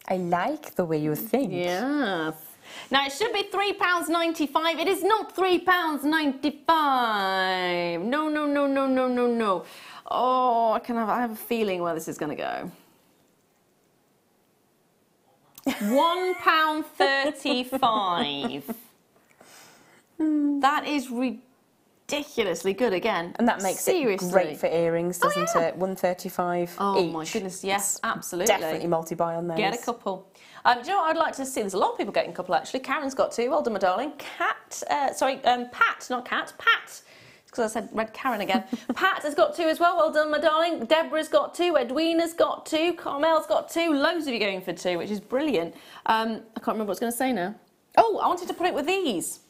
I like the way you think. Yes. Now, it should be £3.95. It is not £3.95. No, no, no, no, no, no, no. Oh, I have a feeling where this is going to go. £1.35. That is ridiculously good again. And that makes it great for earrings, doesn't it? £1.35 each. Oh my goodness, yes, absolutely. Definitely multi-buy on those. Get a couple. Do you know what I'd like to see? There's a lot of people getting a couple actually. Karen's got 2. Well done, my darling. Pat, not Cat. Pat. Because I said read Karen again. Pat has got 2 as well. Well done, my darling. Deborah's got 2. Edwina's got 2. Carmel's got 2. Loads of you going for 2, which is brilliant. I can't remember what I was going to say now. Oh, I wanted to put it with these.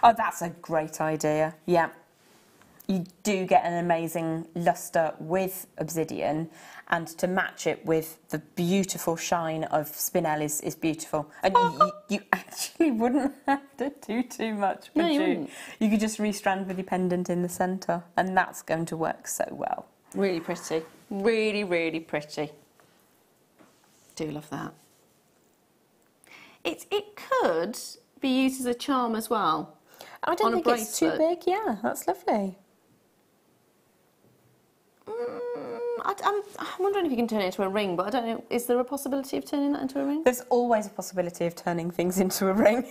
Oh, that's a great idea. Yeah. you do get an amazing lustre with obsidian, and to match it with the beautiful shine of spinel is beautiful. And you actually wouldn't have to do too much, would you? You could just restrand with your pendant in the centre, and that's going to work so well. Really pretty. Really, really pretty. Do love that. It could be used as a charm as well. I don't think it's too big. Yeah, that's lovely. I'm wondering if you can turn it into a ring, but I don't know. Is there a possibility of turning that into a ring? There's always a possibility of turning things into a ring.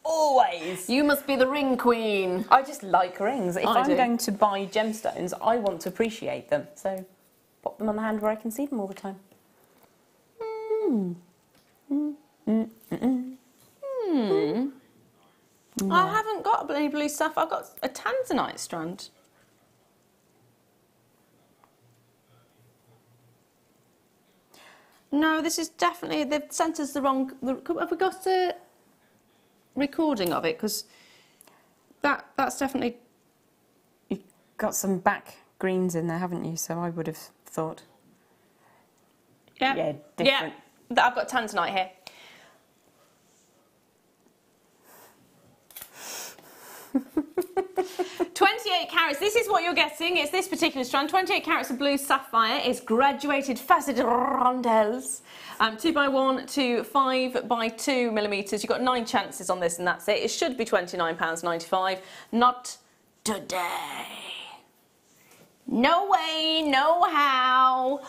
Always. You must be the ring queen. I just like rings. If I'm going to buy gemstones, I want to appreciate them. So pop them on the hand where I can see them all the time. I haven't got any blue stuff. I've got a tanzanite strand. No, this is definitely, they've sent us the wrong, have we got a recording of it? Because that's definitely... You've got some back greens in there, haven't you? So I would have thought... Yeah, different. Yeah, I've got tanzanite here. 28 carats, this is what you're getting. It's this particular strand, 28 carats of blue sapphire. It's graduated faceted rondelles, 2x1 to 5x2 millimetres. You've got 9 chances on this and that's it. It should be £29.95. Not today. No way, no how.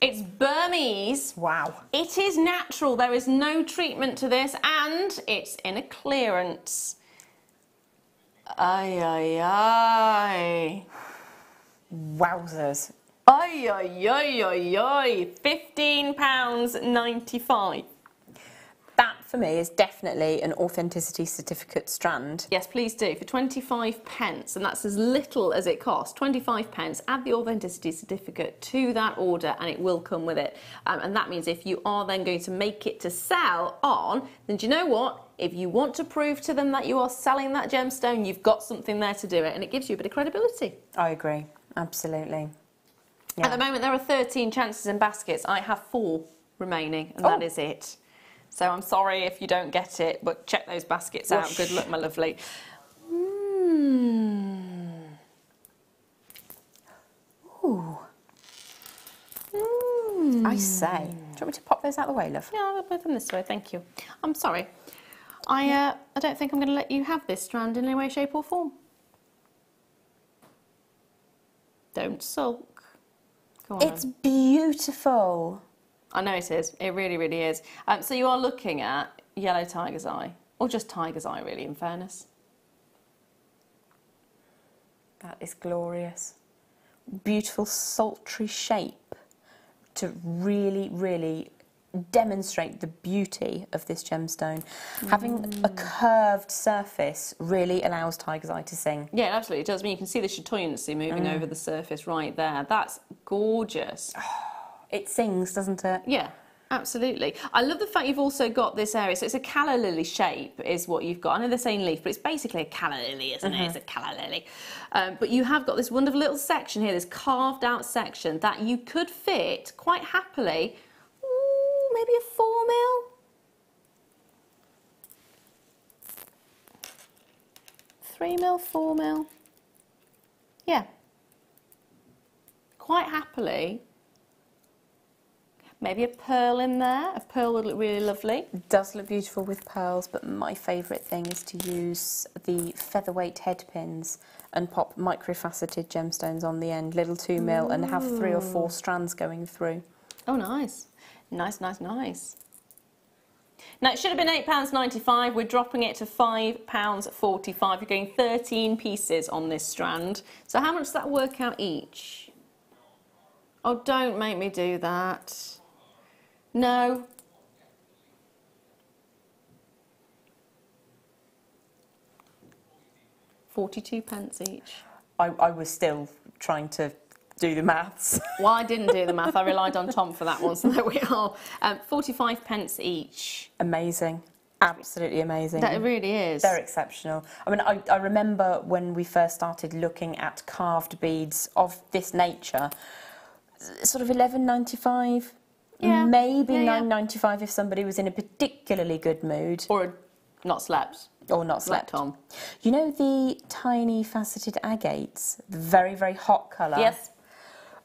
It's Burmese. Wow. It is natural. There is no treatment to this, and it's in a clearance. Ay, ay, ay. Wowzers. Ay, ay, ay, ay, ay. £15.95. That, for me, is definitely an authenticity certificate strand. Yes, please do. For 25 pence, and that's as little as it costs. 25 pence, add the authenticity certificate to that order, and it will come with it. And that means if you are then going to make it to sell on, then do you know what? If you want to prove to them that you are selling that gemstone, you've got something there to do it, and it gives you a bit of credibility. I agree. Absolutely. Yeah. At the moment, there are 13 chances in baskets. I have 4 remaining, and that is it. So I'm sorry if you don't get it, but check those baskets out. Good luck, my lovely. Ooh. I say. Do you want me to pop those out of the way, love? Yeah, I'll put them this way, thank you. I'm sorry. I don't think I'm going to let you have this strand in any way, shape or form. Don't sulk. Go on. It's beautiful. I know it is. It really, really is. So you are looking at yellow tiger's eye, or just tiger's eye, really, in fairness. That is glorious. Beautiful, sultry shape to really, really demonstrate the beauty of this gemstone. Having a curved surface really allows tiger's eye to sing. Yeah, it absolutely does. I mean, you can see the chatoyancy moving over the surface right there. That's gorgeous. It sings, doesn't it? Yeah, absolutely. I love the fact you've also got this area. So it's a calla lily shape is what you've got. I know they're saying leaf, but it's basically a calla lily, isn't it? It's a calla lily. But you have got this wonderful little section here, this carved out section that you could fit quite happily, maybe a 4mm. 3mm, 4mm. Yeah. Quite happily. Maybe a pearl in there. A pearl would look really lovely. It does look beautiful with pearls, but my favourite thing is to use the featherweight head pins and pop microfaceted gemstones on the end, little 2mm, and have 3 or 4 strands going through. Oh, nice. Nice, nice, nice. Now, it should have been £8.95. We're dropping it to £5.45. You're getting 13 pieces on this strand. So how much does that work out each? Oh, don't make me do that. No. £42 each. I was still trying to do the maths. Well, I didn't do the math. I relied on Tom for that one, so there we are. 45 pence each. Amazing. Absolutely amazing. That really is. They're exceptional. I mean, I remember when we first started looking at carved beads of this nature, sort of £11.95, maybe £9.95 if somebody was in a particularly good mood. Or not slept. Or not slept. Slept on. You know the tiny faceted agates, the very, very hot colour? Yes.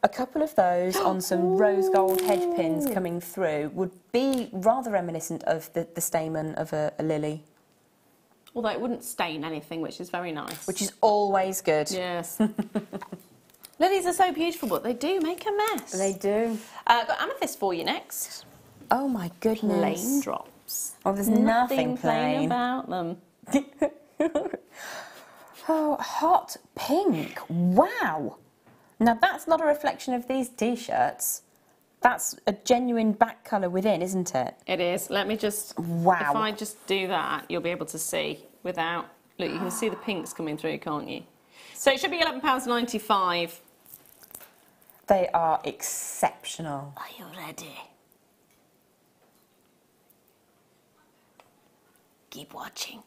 A couple of those on some rose gold hedge pins coming through would be rather reminiscent of the stamen of a lily. Although it wouldn't stain anything, which is very nice. Which is always good. Yes. Lilies are so beautiful, but they do make a mess. They do. Got amethyst for you next. Oh my goodness. Plain drops. Oh, there's nothing plain about them. Oh, hot pink. Wow. Now, that's not a reflection of these T-shirts. That's a genuine back colour within, isn't it? It is. Let me just... Wow. If I just do that, you'll be able to see without... Look, you can see the pinks coming through, can't you? So it should be £11.95. They are exceptional. Are you ready? Keep watching.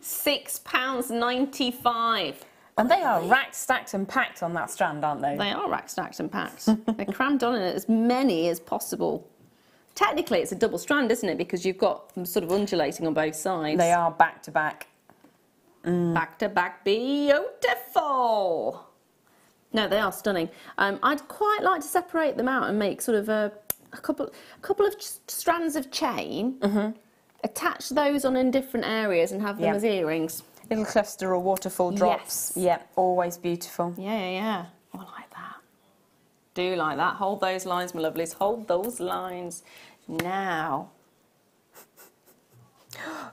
£6.95. And they are racked, stacked and packed on that strand, aren't they? They are racked, stacked and packed. They're crammed on in as many as possible. Technically, it's a double strand, isn't it? Because you've got them sort of undulating on both sides. They are back to back. Back to back, beautiful. No, they are stunning. I'd quite like to separate them out and make sort of a couple of strands of chain, attach those on in different areas and have them as earrings. Little cluster or waterfall drops. Yes. Yeah, always beautiful. Yeah. Oh, I like that. Do like that. Hold those lines, my lovelies. Hold those lines. Now.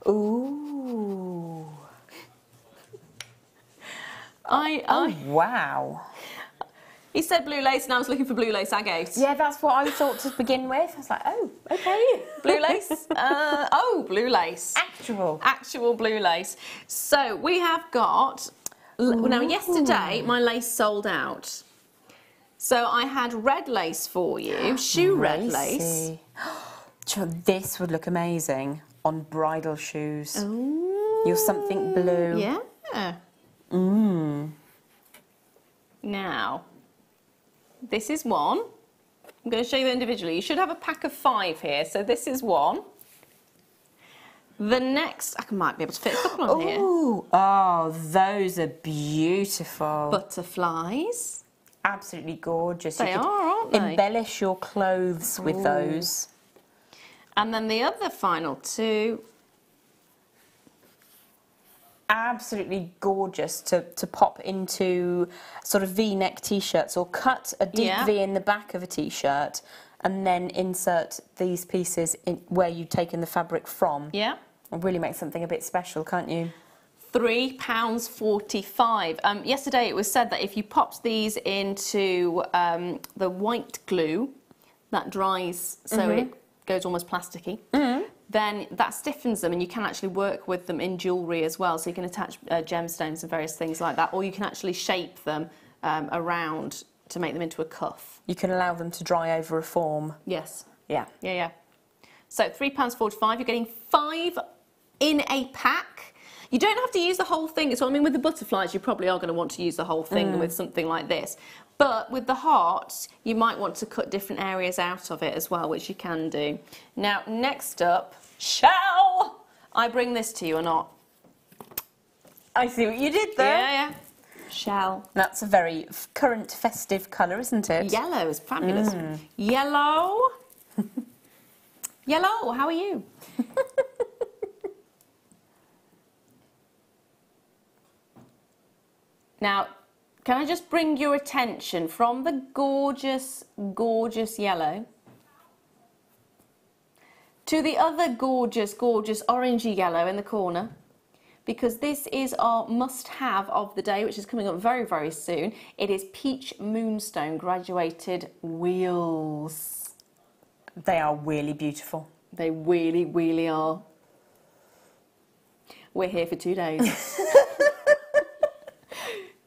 Ooh. Oh, wow. He said blue lace and I was looking for blue lace agate. Yeah, that's what I thought to begin with. I was like, oh, okay. Blue lace? Blue lace. Actual blue lace. So we have got... Now, yesterday, my lace sold out. So I had red lace for you, shoe red lace. This would look amazing on bridal shoes. Ooh. Your something blue. Yeah. Now, this is one. I'm going to show you them individually. You should have a pack of 5 here. So this is one. The next, I might be able to fit a couple on here. Oh, those are beautiful. Butterflies. Absolutely gorgeous. They are, aren't they? Embellish your clothes with those. And then the other final 2. Absolutely gorgeous to pop into sort of V-neck T-shirts or cut a deep V in the back of a T-shirt and then insert these pieces in where you've taken the fabric from. Yeah. It really makes something a bit special, can't you? £3.45. Yesterday it was said that if you popped these into the white glue, that dries so it goes almost plasticky. Then that stiffens them and you can actually work with them in jewellery as well. So you can attach gemstones and various things like that, or you can actually shape them around to make them into a cuff. You can allow them to dry over a form. Yes. Yeah. So £3.45, you're getting 5 in a pack. You don't have to use the whole thing. So I mean, with the butterflies, you probably are going to want to use the whole thing with something like this. But with the hearts, you might want to cut different areas out of it as well, which you can do. Now, next up, shall I bring this to you or not? I see what you did there. Yeah. Shall. That's a very current festive colour, isn't it? Yellow is fabulous. Yellow. Yellow, how are you? Now, can I just bring your attention from the gorgeous, gorgeous yellow to the other gorgeous, gorgeous orangey yellow in the corner? Because this is our must-have of the day, which is coming up very, very soon. It is Peach Moonstone Graduated Wheels. They are really beautiful. They really, really are. We're here for 2 days.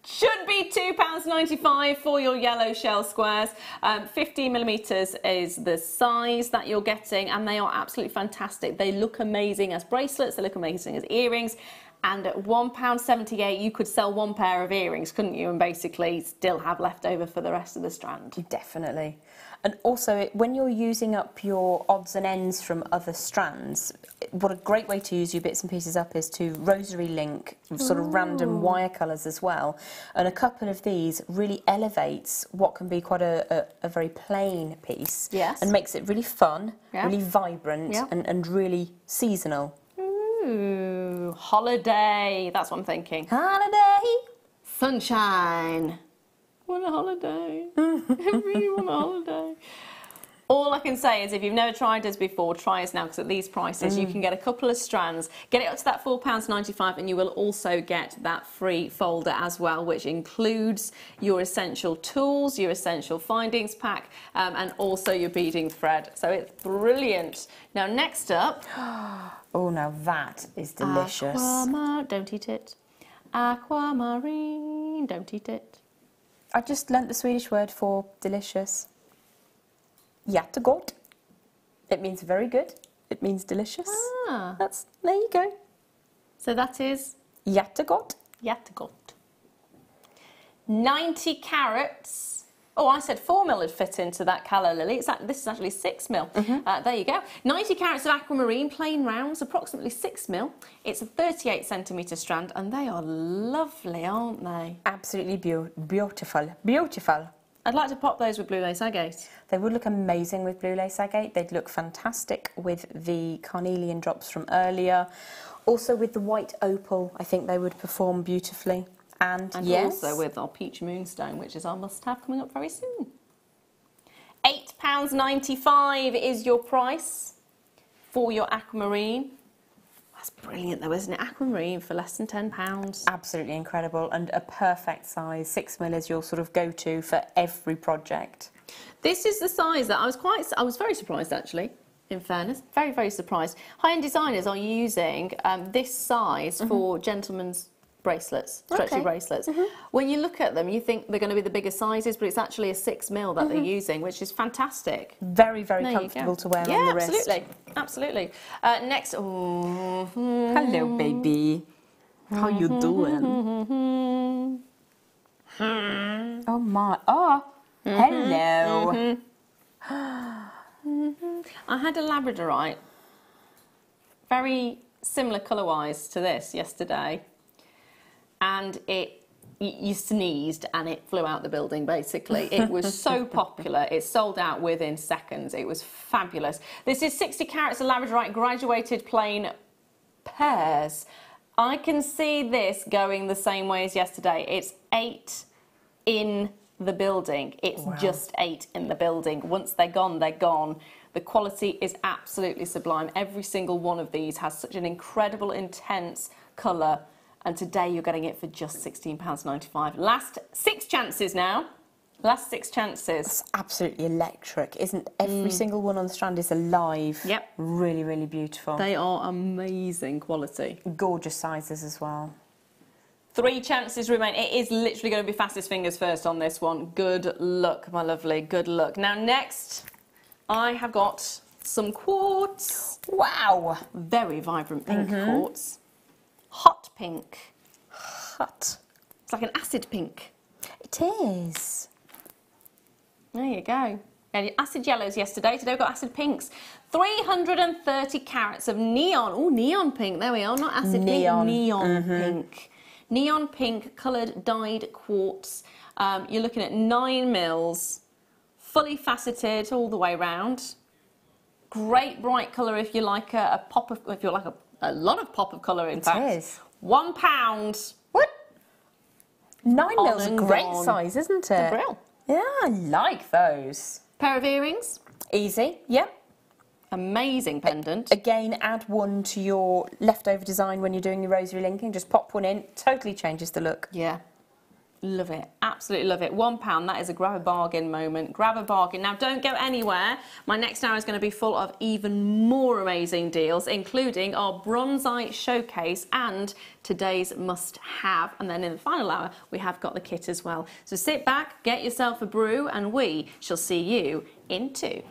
Should be £22.95 for your yellow shell squares. 15mm is the size that you're getting, and they are absolutely fantastic. They look amazing as bracelets, they look amazing as earrings. And at £1.78, you could sell one pair of earrings, couldn't you? And basically still have leftover for the rest of the strand. Definitely. And also, when you're using up your odds and ends from other strands, what a great way to use your bits and pieces up is to rosary link sort of random wire colours as well. And a couple of these really elevates what can be quite a very plain piece. Yes. And makes it really fun, really vibrant, and really seasonal. Ooh, holiday. That's what I'm thinking. Holiday! Sunshine. What a holiday. I really want a holiday. All I can say is if you've never tried us before, try us now, because at these prices you can get a couple of strands, get it up to that £4.95, and you will also get that free folder as well, which includes your essential tools, your essential findings pack, and also your beading thread. So it's brilliant. Now next up... Oh, now that is delicious. Don't eat it. Aquamarine, don't eat it. I just learnt the Swedish word for delicious. Jättegott. It means very good. It means delicious. Ah. There you go. So that is? Jättegott. Jättegott. 90 carats. Oh, I said 4mm would fit into that colour, Lily. This is actually 6mm. There you go. 90 carats of aquamarine, plain rounds, approximately 6mm. It's a 38cm strand, and they are lovely, aren't they? Absolutely beautiful. Beautiful. I'd like to pop those with blue lace agate. They would look amazing with blue lace agate. They'd look fantastic with the carnelian drops from earlier. Also with the white opal, I think they would perform beautifully. And yes, also with our peach moonstone, which is our must-have coming up very soon. £8.95 is your price for your aquamarine. That's brilliant though, isn't it? Aquamarine for less than £10. Absolutely incredible, and a perfect size. 6mm is your sort of go-to for every project. This is the size that I was very surprised actually, in fairness. Very, very surprised. High-end designers are using this size for gentlemen's bracelets, stretchy bracelets. When you look at them, you think they're going to be the bigger sizes, but it's actually a 6mm that they're using, which is fantastic. Very, very comfortable to wear on the wrist. Absolutely, absolutely. Next, hello, baby. How you doing? Oh my! Oh, hello. I had a labradorite, very similar colour-wise to this yesterday. And you sneezed and it flew out the building, basically. It was so popular. It sold out within seconds. It was fabulous. This is 60 carats of labradorite graduated plain pairs. I can see this going the same way as yesterday. It's 8 in the building. It's just 8 in the building. Once they're gone, they're gone. The quality is absolutely sublime. Every single one of these has such an incredible, intense colour. And today you're getting it for just £16.95. Last 6 chances now. Last 6 chances. It's absolutely electric, isn't every single one on the strand is alive. Yep. Really, really beautiful. They are amazing quality. Gorgeous sizes as well. 3 chances remain. It is literally going to be fastest fingers first on this one. Good luck, my lovely. Good luck. Now next, I have got some quartz. Wow. Very vibrant pink quartz. Hot pink. Hot. It's like an acid pink. It is. There you go. And acid yellows yesterday. Today we've got acid pinks. 330 carats of neon. Oh, neon pink. There we are. Not acid pink. Neon pink. Neon pink coloured dyed quartz. You're looking at 9mm, fully faceted all the way round. Great bright colour if you like a pop of, if you like a lot of pop of colour, in fact. It is. £1. What? 9mm a great size, isn't it? They're brilliant. Yeah, I like those. Pair of earrings. Easy, yep. Amazing pendant. Again, add one to your leftover design when you're doing your rosary linking. Just pop one in. Totally changes the look. Yeah. Love it, absolutely love it. £1, that is a grab a bargain moment. Grab a bargain. Now don't go anywhere. My next hour is going to be full of even more amazing deals, including our bronzite showcase and today's must-have. And then in the final hour, we have got the kit as well. So sit back, get yourself a brew, and we shall see you in 2.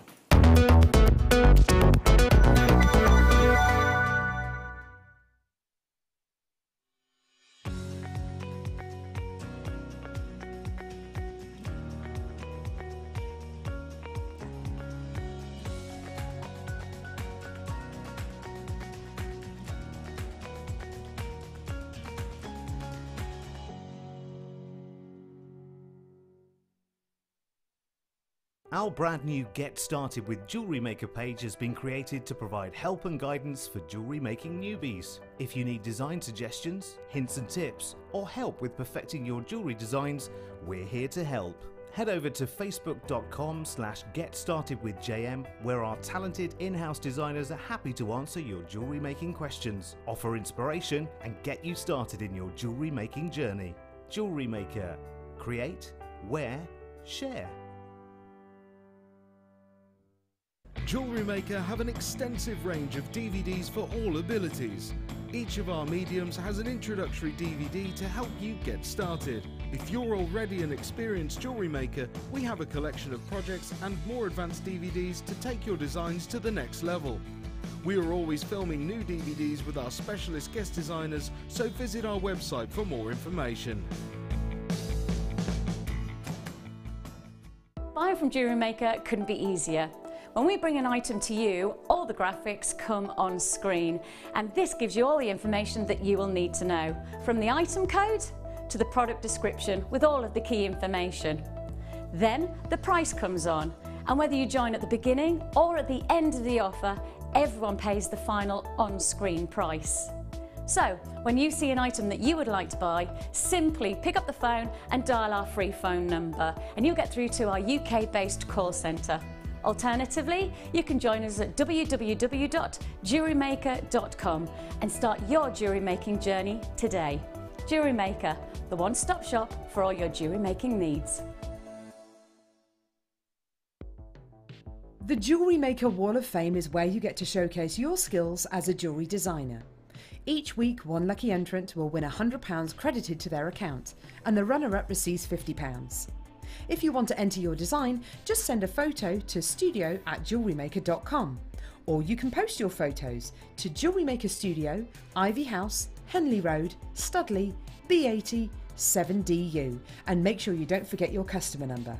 Our brand new Get Started with Jewellery Maker page has been created to provide help and guidance for jewellery making newbies. If you need design suggestions, hints and tips, or help with perfecting your jewellery designs, we're here to help. Head over to facebook.com/getstartedwithjm, where our talented in-house designers are happy to answer your jewellery making questions, offer inspiration, and get you started in your jewellery making journey. Jewellery Maker. Create, wear, share. JewelleryMaker have an extensive range of DVDs for all abilities. Each of our mediums has an introductory DVD to help you get started. If you're already an experienced jewellery maker, we have a collection of projects and more advanced DVDs to take your designs to the next level. We are always filming new DVDs with our specialist guest designers, so visit our website for more information. Buying from JewelleryMaker couldn't be easier. When we bring an item to you, all the graphics come on screen, and this gives you all the information that you will need to know, from the item code to the product description with all of the key information. Then the price comes on, and whether you join at the beginning or at the end of the offer, everyone pays the final on-screen price. So, when you see an item that you would like to buy, simply pick up the phone and dial our free phone number, and you'll get through to our UK-based call centre. Alternatively, you can join us at www.jewellerymaker.com and start your jewellery making journey today. Jewellery Maker, the one-stop shop for all your jewellery making needs. The Jewellery Maker Wall of Fame is where you get to showcase your skills as a jewellery designer. Each week, one lucky entrant will win £100 credited to their account, and the runner-up receives £50. If you want to enter your design, just send a photo to studio@jewellerymaker.com, or you can post your photos to Jewellery Maker Studio, Ivy House, Henley Road, Studley, B80 7DU, and make sure you don't forget your customer number.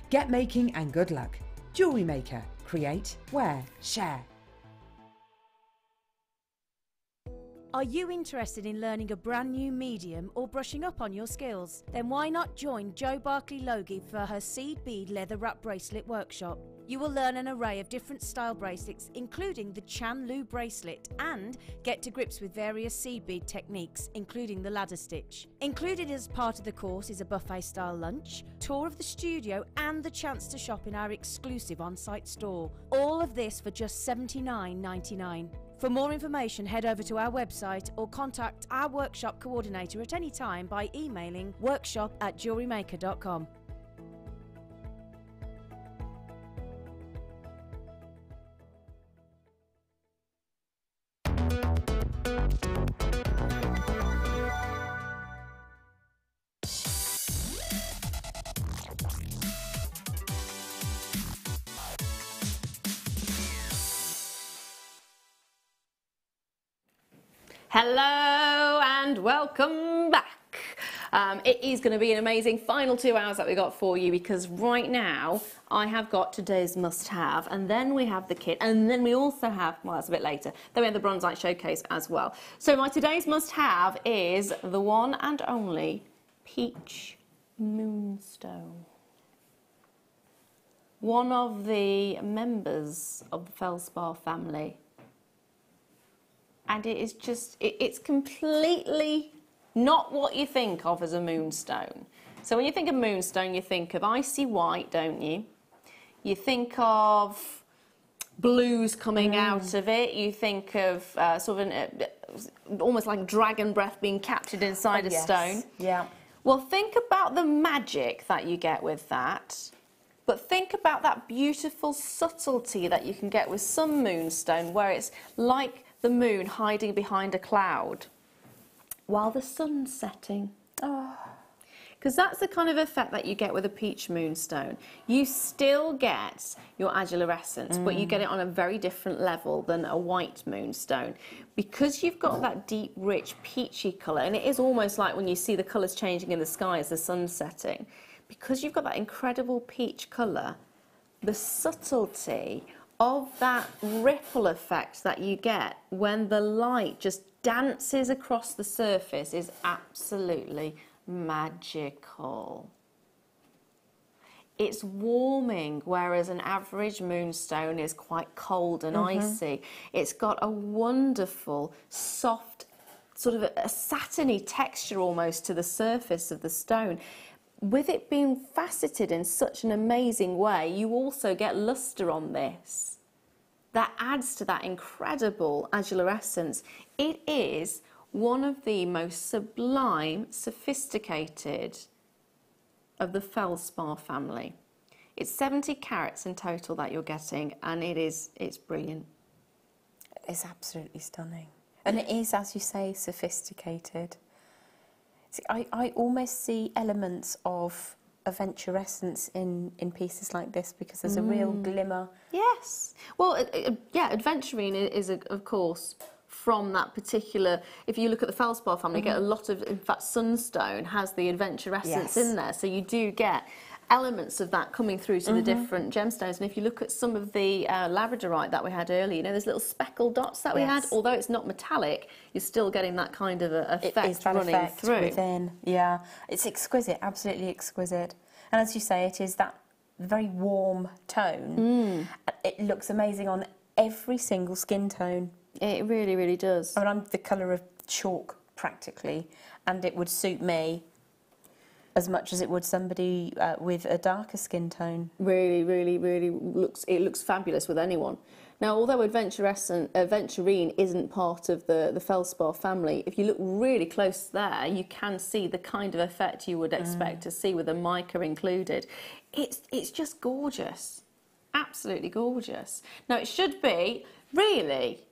Get making and good luck. Jewellery Maker. Create, wear, share. Are you interested in learning a brand new medium or brushing up on your skills? Then why not join Jo Barclay Logie for her seed bead leather wrap bracelet workshop? You will learn an array of different style bracelets, including the Chan Lu bracelet, and get to grips with various seed bead techniques, including the ladder stitch. Included as part of the course is a buffet style lunch, tour of the studio, and the chance to shop in our exclusive on-site store. All of this for just $79.99. For more information, head over to our website or contact our workshop coordinator at any time by emailing workshop@jewellerymaker.com. Hello and welcome back. It is going to be an amazing final 2 hours that we got for you, because right now I have got today's must-have, and then we have the kit, and then we also have, well, that's a bit later, then we have the bronzite showcase as well. So my today's must-have is the one and only peach moonstone. One of the members of the Felspar family. And it is just, it's completely not what you think of as a moonstone. So when you think of moonstone, you think of icy white, don't you? You think of blues coming out of it. You think of sort of almost like dragon breath being captured inside a stone. Yeah. Well, think about the magic that you get with that, but think about that beautiful subtlety that you can get with some moonstone, where it's like the moon hiding behind a cloud while the sun's setting. Oh. Because that's the kind of effect that you get with a peach moonstone. You still get your azulorescence, but you get it on a very different level than a white moonstone. Because you've got that deep, rich, peachy colour, and it is almost like when you see the colours changing in the sky as the sun's setting, because you've got that incredible peach colour, the subtlety of that ripple effect that you get when the light just dances across the surface is absolutely magical. It's warming, whereas an average moonstone is quite cold and icy. It's got a wonderful, soft, sort of a satiny texture almost to the surface of the stone. With it being faceted in such an amazing way, you also get lustre on this. That adds to that incredible azulorescence. It is one of the most sublime, sophisticated of the feldspar family. It's 70 carats in total that you're getting, and it's brilliant. It's absolutely stunning. And it is, as you say, sophisticated. See, I almost see elements of aventurescence in pieces like this, because there's a real glimmer. Yes. Well, yeah, aventurine is, of course, from that particular, if you look at the feldspar family, you get a lot of, in fact, sunstone has the adventurescence in there, so you do get elements of that coming through to the different gemstones. And if you look at some of the labradorite that we had earlier, you know, there's little speckled dots that we had, although it's not metallic, you're still getting that kind of effect running through. Within. Yeah, it's exquisite, absolutely exquisite. And as you say, it is that very warm tone. It looks amazing on every single skin tone. It really, really does. I mean, I'm the colour of chalk, practically, and it would suit me as much as it would somebody with a darker skin tone. Really, really, really looks fabulous with anyone. Now, although aventurine isn't part of the feldspar family, if you look really close there, you can see the kind of effect you would expect to see with the mica included. It's just gorgeous, absolutely gorgeous. Now, it should be really.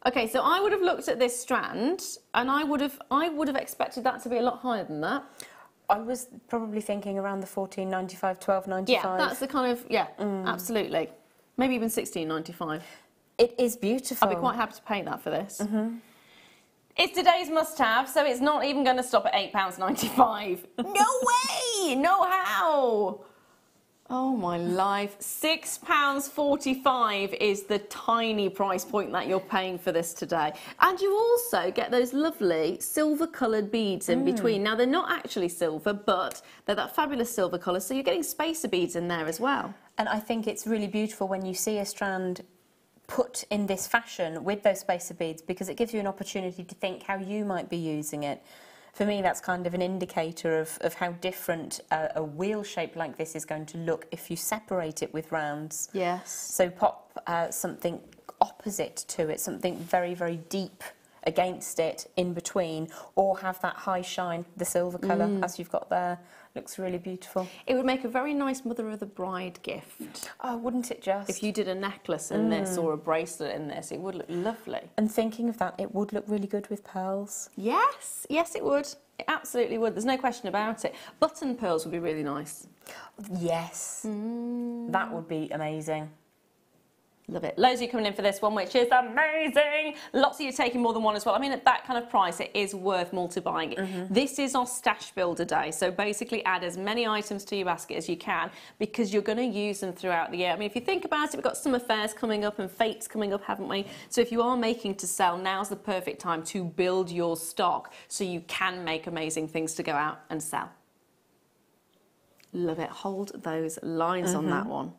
Okay, so I would have looked at this strand, and I would have expected that to be a lot higher than that. I was probably thinking around the $14.95, $12.95. Yeah, that's the kind of, absolutely. Maybe even $16.95. It is beautiful. I'll be quite happy to pay that for this. It's today's must-have, so it's not even going to stop at £8.95. No way! No how! Oh my life. £6.45 is the tiny price point that you're paying for this today. And you also get those lovely silver coloured beads in between. Now, they're not actually silver, but they're that fabulous silver colour, so you're getting spacer beads in there as well. And I think it's really beautiful when you see a strand put in this fashion with those spacer beads, because it gives you an opportunity to think how you might be using it. For me, that's kind of an indicator of how different a wheel shape like this is going to look if you separate it with rounds. Yes. So pop something opposite to it, something very, very deep against it in between, or have that high shine, the silver colour, as you've got there. Looks really beautiful. It would make a very nice mother of the bride gift. Oh, wouldn't it just? If you did a necklace in this or a bracelet in this, it would look lovely. And thinking of that, it would look really good with pearls. Yes, yes it would. It absolutely would. There's no question about it. Button pearls would be really nice. Yes. That would be amazing. Love it. Loads of you coming in for this one, which is amazing. Lots of you taking more than one as well. I mean, at that kind of price, it is worth multiplying it. This is our stash builder day. So basically add as many items to your basket as you can, because you're going to use them throughout the year. I mean, if you think about it, we've got summer fairs coming up and fates coming up, haven't we? So if you are making to sell, now's the perfect time to build your stock so you can make amazing things to go out and sell. Love it. Hold those lines on that one.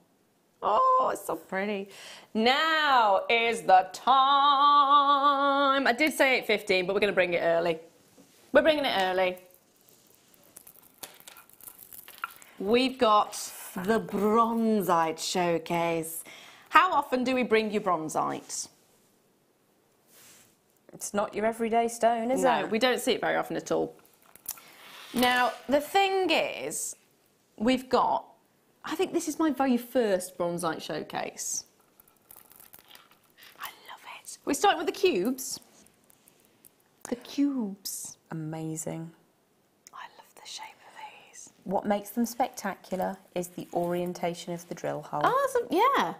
Oh, it's so pretty. Now is the time. I did say 8:15, but we're going to bring it early. We're bringing it early. We've got the bronzite showcase. How often do we bring you bronzite? It's not your everyday stone, is it? No, we don't see it very often at all. Now, the thing is, we've got, I think this is my very first bronzite showcase. I love it. We're starting with the cubes. The cubes. Amazing. I love the shape of these. What makes them spectacular is the orientation of the drill hole. Oh, yeah.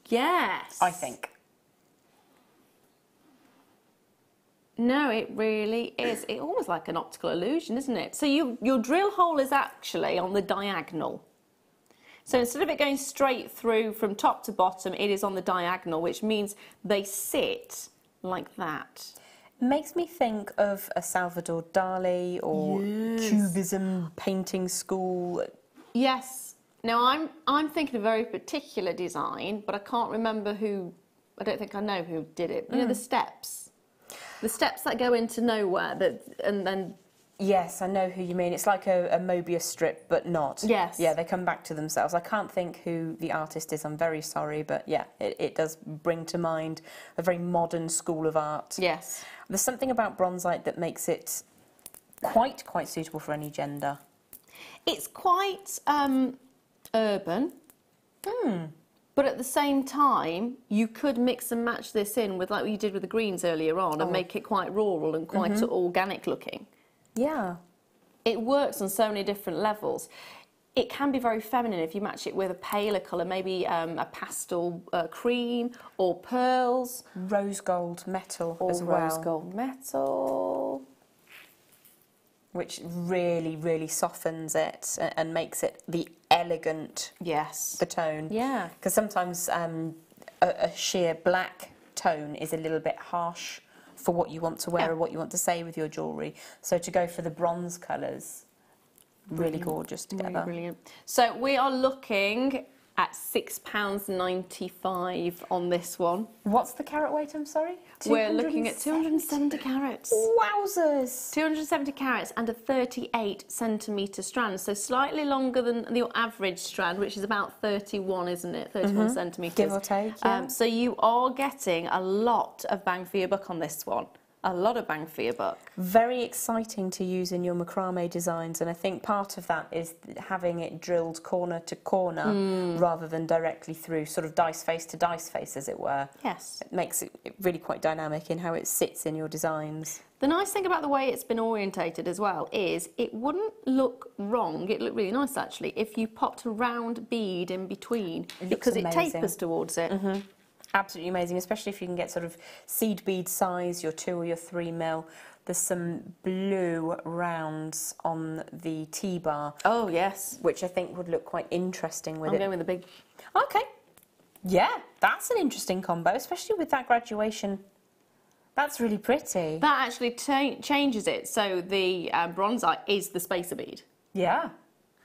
Yes. I think. No, it really is. It's almost like an optical illusion, isn't it? So your drill hole is actually on the diagonal. So instead of it going straight through from top to bottom, it is on the diagonal, which means they sit like that. Makes me think of a Salvador Dali or Cubism painting school. Yes. Now I'm thinking of a very particular design, but I can't remember who. I don't think I know who did it. You know the steps that go into nowhere. And then. Yes, I know who you mean. It's like a Mobius strip, but not. Yes. Yeah, they come back to themselves. I can't think who the artist is. I'm very sorry, but yeah, it does bring to mind a very modern school of art. Yes. There's something about bronzite that makes it quite suitable for any gender. It's quite urban. But at the same time, you could mix and match this in with, like you did with the greens earlier on, and make it quite rural and quite organic looking. Yeah. It works on so many different levels. It can be very feminine if you match it with a paler colour, maybe a pastel cream or pearls. Rose gold metal Or as well. rose gold metal. Which really softens it and makes it the elegant Yes. the tone. Yeah. Because sometimes a sheer black tone is a little bit harsh for what you want to wear or what you want to say with your jewellery. So to go for the bronze colours, really gorgeous together. Really brilliant. So we are looking at £6.95 on this one. What's the carat weight, I'm sorry? We're looking at 270 carats. Wowzers! 270 carats and a 38 centimetre strand, so slightly longer than your average strand, which is about 31, isn't it? 31 centimetres. Give or take, yeah. So you are getting a lot of bang for your buck on this one. A lot of bang for your buck. Very exciting to use in your macrame designs, and I think part of that is having it drilled corner to corner rather than directly through, sort of dice face to dice face, as it were. Yes. It makes it really quite dynamic in how it sits in your designs. The nice thing about the way it's been orientated as well is it wouldn't look wrong, it looked really nice actually, if you popped a round bead in between, because it tapers towards it. Absolutely amazing, especially if you can get sort of seed bead size, your 2 or your 3 mil. There's some blue rounds on the T-bar. Oh, yes. Which I think would look quite interesting with it. I'm going with the big... Okay. Yeah, that's an interesting combo, especially with that graduation. That's really pretty. That actually changes it, so the bronzite is the spacer bead. Yeah.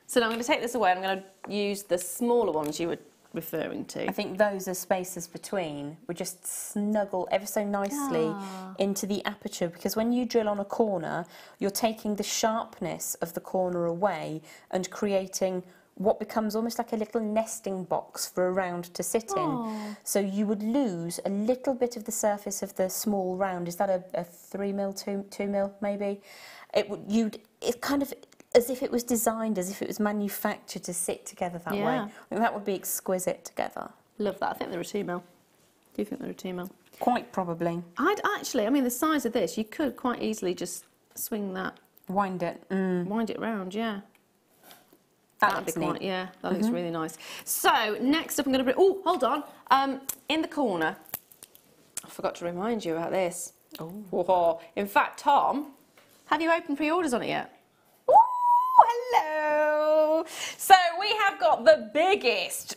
So now I'm going to take this away and I'm going to use the smaller ones you were referring to. I think those are spaces between would just snuggle ever so nicely into the aperture, because when you drill on a corner, you're taking the sharpness of the corner away and creating what becomes almost like a little nesting box for a round to sit in. So you would lose a little bit of the surface of the small round. Is that a 3 mil, 2 mil maybe? It's kind of as if it was designed, as if it was manufactured to sit together that way. I think that would be exquisite together. Love that. I think they're a 2 mil. Do you think they're a 2 mil? Quite probably. I'd actually, I mean, the size of this, you could quite easily just swing that. Wind it. Wind it round, yeah. That'd be quite, yeah, that looks really nice. So, next up I'm going to bring, oh, hold on. In the corner, I forgot to remind you about this. Oh. In fact, Tom, have you opened pre-orders on it yet? Hello! So we have got the biggest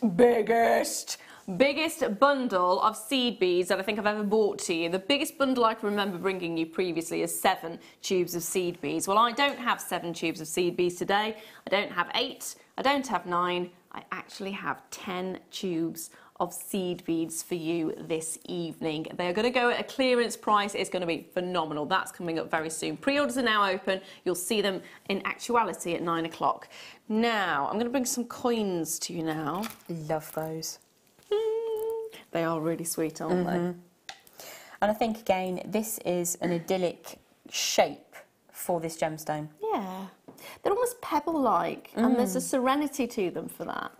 bundle of seed beads that I think I've ever bought to you. The biggest bundle I can remember bringing you previously is 7 tubes of seed beads. Well, I don't have 7 tubes of seed beads today. I don't have 8. I don't have 9. I actually have 10 tubes of seed beads for you this evening. They're going to go at a clearance price. It's going to be phenomenal. That's coming up very soon. Pre-orders are now open. You'll see them in actuality at 9 o'clock. Now, I'm going to bring some coins to you now. Love those. They are really sweet, aren't they? And I think, again, this is an idyllic shape for this gemstone. Yeah. They're almost pebble-like, and there's a serenity to them for that.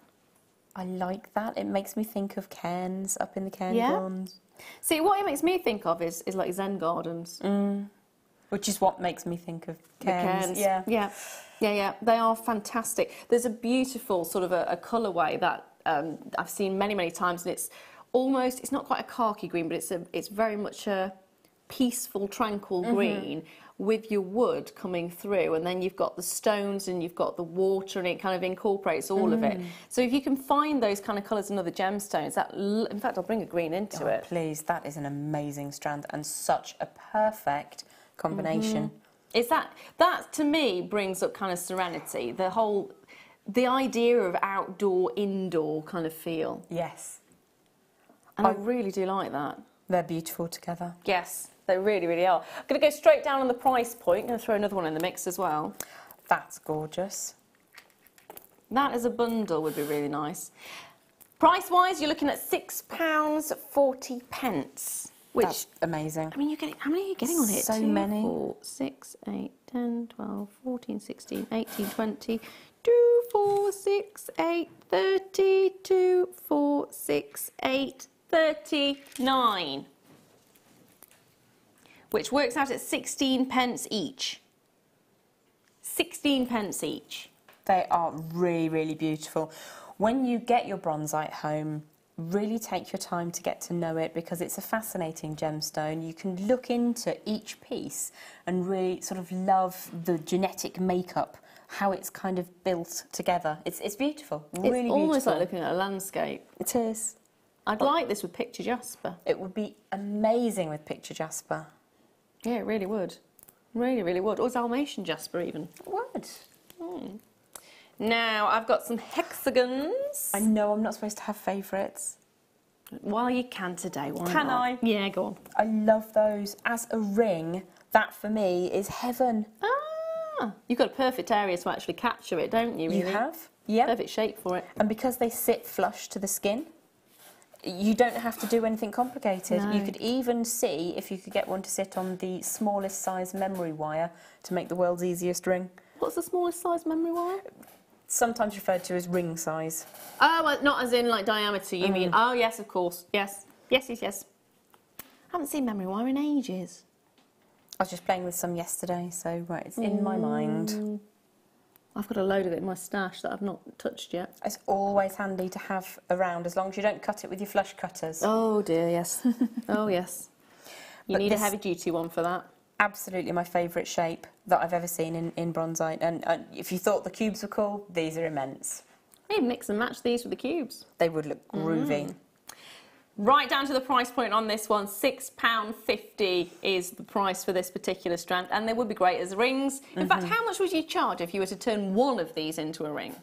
I like that. It makes me think of cairns up in the cairngorms. See, what it makes me think of is like Zen gardens. Which is what makes me think of cairns. Yeah. They are fantastic. There's a beautiful sort of a colourway that I've seen many, many times, and it's almost, it's not quite a khaki green, but it's very much a peaceful, tranquil green with your wood coming through, and then you've got the stones and you've got the water, and it kind of incorporates all of it. So if you can find those kind of colours in other gemstones, in fact, I'll bring a green into it. Please, that is an amazing strand and such a perfect combination. Is that to me brings up kind of serenity, the idea of outdoor, indoor kind of feel. Yes. And I really do like that. They're beautiful together. Yes, they really, really are. I'm going to go straight down on the price point. I'm going to throw another one in the mix as well. That's gorgeous. That as a bundle would be really nice. Price-wise, you're looking at £6.40. Which, that's amazing. I mean, how many are you getting on here? So 2, many. 4, 6, 8, 10, 12, 14, 16, 18, 20, 2, 4, 6, 8, 30, 2, 4, 6, 8, 39. Which works out at 16 pence each. 16 pence each. They are really, really beautiful. When you get your bronzite home, really take your time to get to know it, because it's a fascinating gemstone. You can look into each piece and really sort of love the genetic makeup, how it's kind of built together. It's beautiful, really beautiful. It's almost like looking at a landscape. It is. I'd like this with picture jasper. It would be amazing with picture jasper. Yeah, it really would. Really, really would. Or Dalmatian jasper even. It would. Now, I've got some hexagons. I know I'm not supposed to have favourites. Well, you can today, why Can not? I? Yeah, go on. I love those. As a ring, that for me is heaven. Ah, you've got a perfect area to actually capture it, don't you? Really? You have? Yeah. Perfect shape for it. And because they sit flush to the skin, you don't have to do anything complicated. No. You could even see if you could get one to sit on the smallest size memory wire to make the world's easiest ring. What's the smallest size memory wire? Sometimes referred to as ring size. Oh, well, not as in like diameter, you mean? Oh, yes, of course. Yes. Yes, yes, yes. I haven't seen memory wire in ages. I was just playing with some yesterday, so right, it's in my mind. I've got a load of it in my stash that I've not touched yet. It's always handy to have around, as long as you don't cut it with your flush cutters. Oh, dear, yes. Oh, yes. You need a heavy-duty one for that. Absolutely my favourite shape that I've ever seen in bronzite. And if you thought the cubes were cool, these are immense. Hey, mix and match these with the cubes. They would look groovy. Right down to the price point on this one, £6.50 is the price for this particular strand, and they would be great as rings. In fact, how much would you charge if you were to turn one of these into a ring?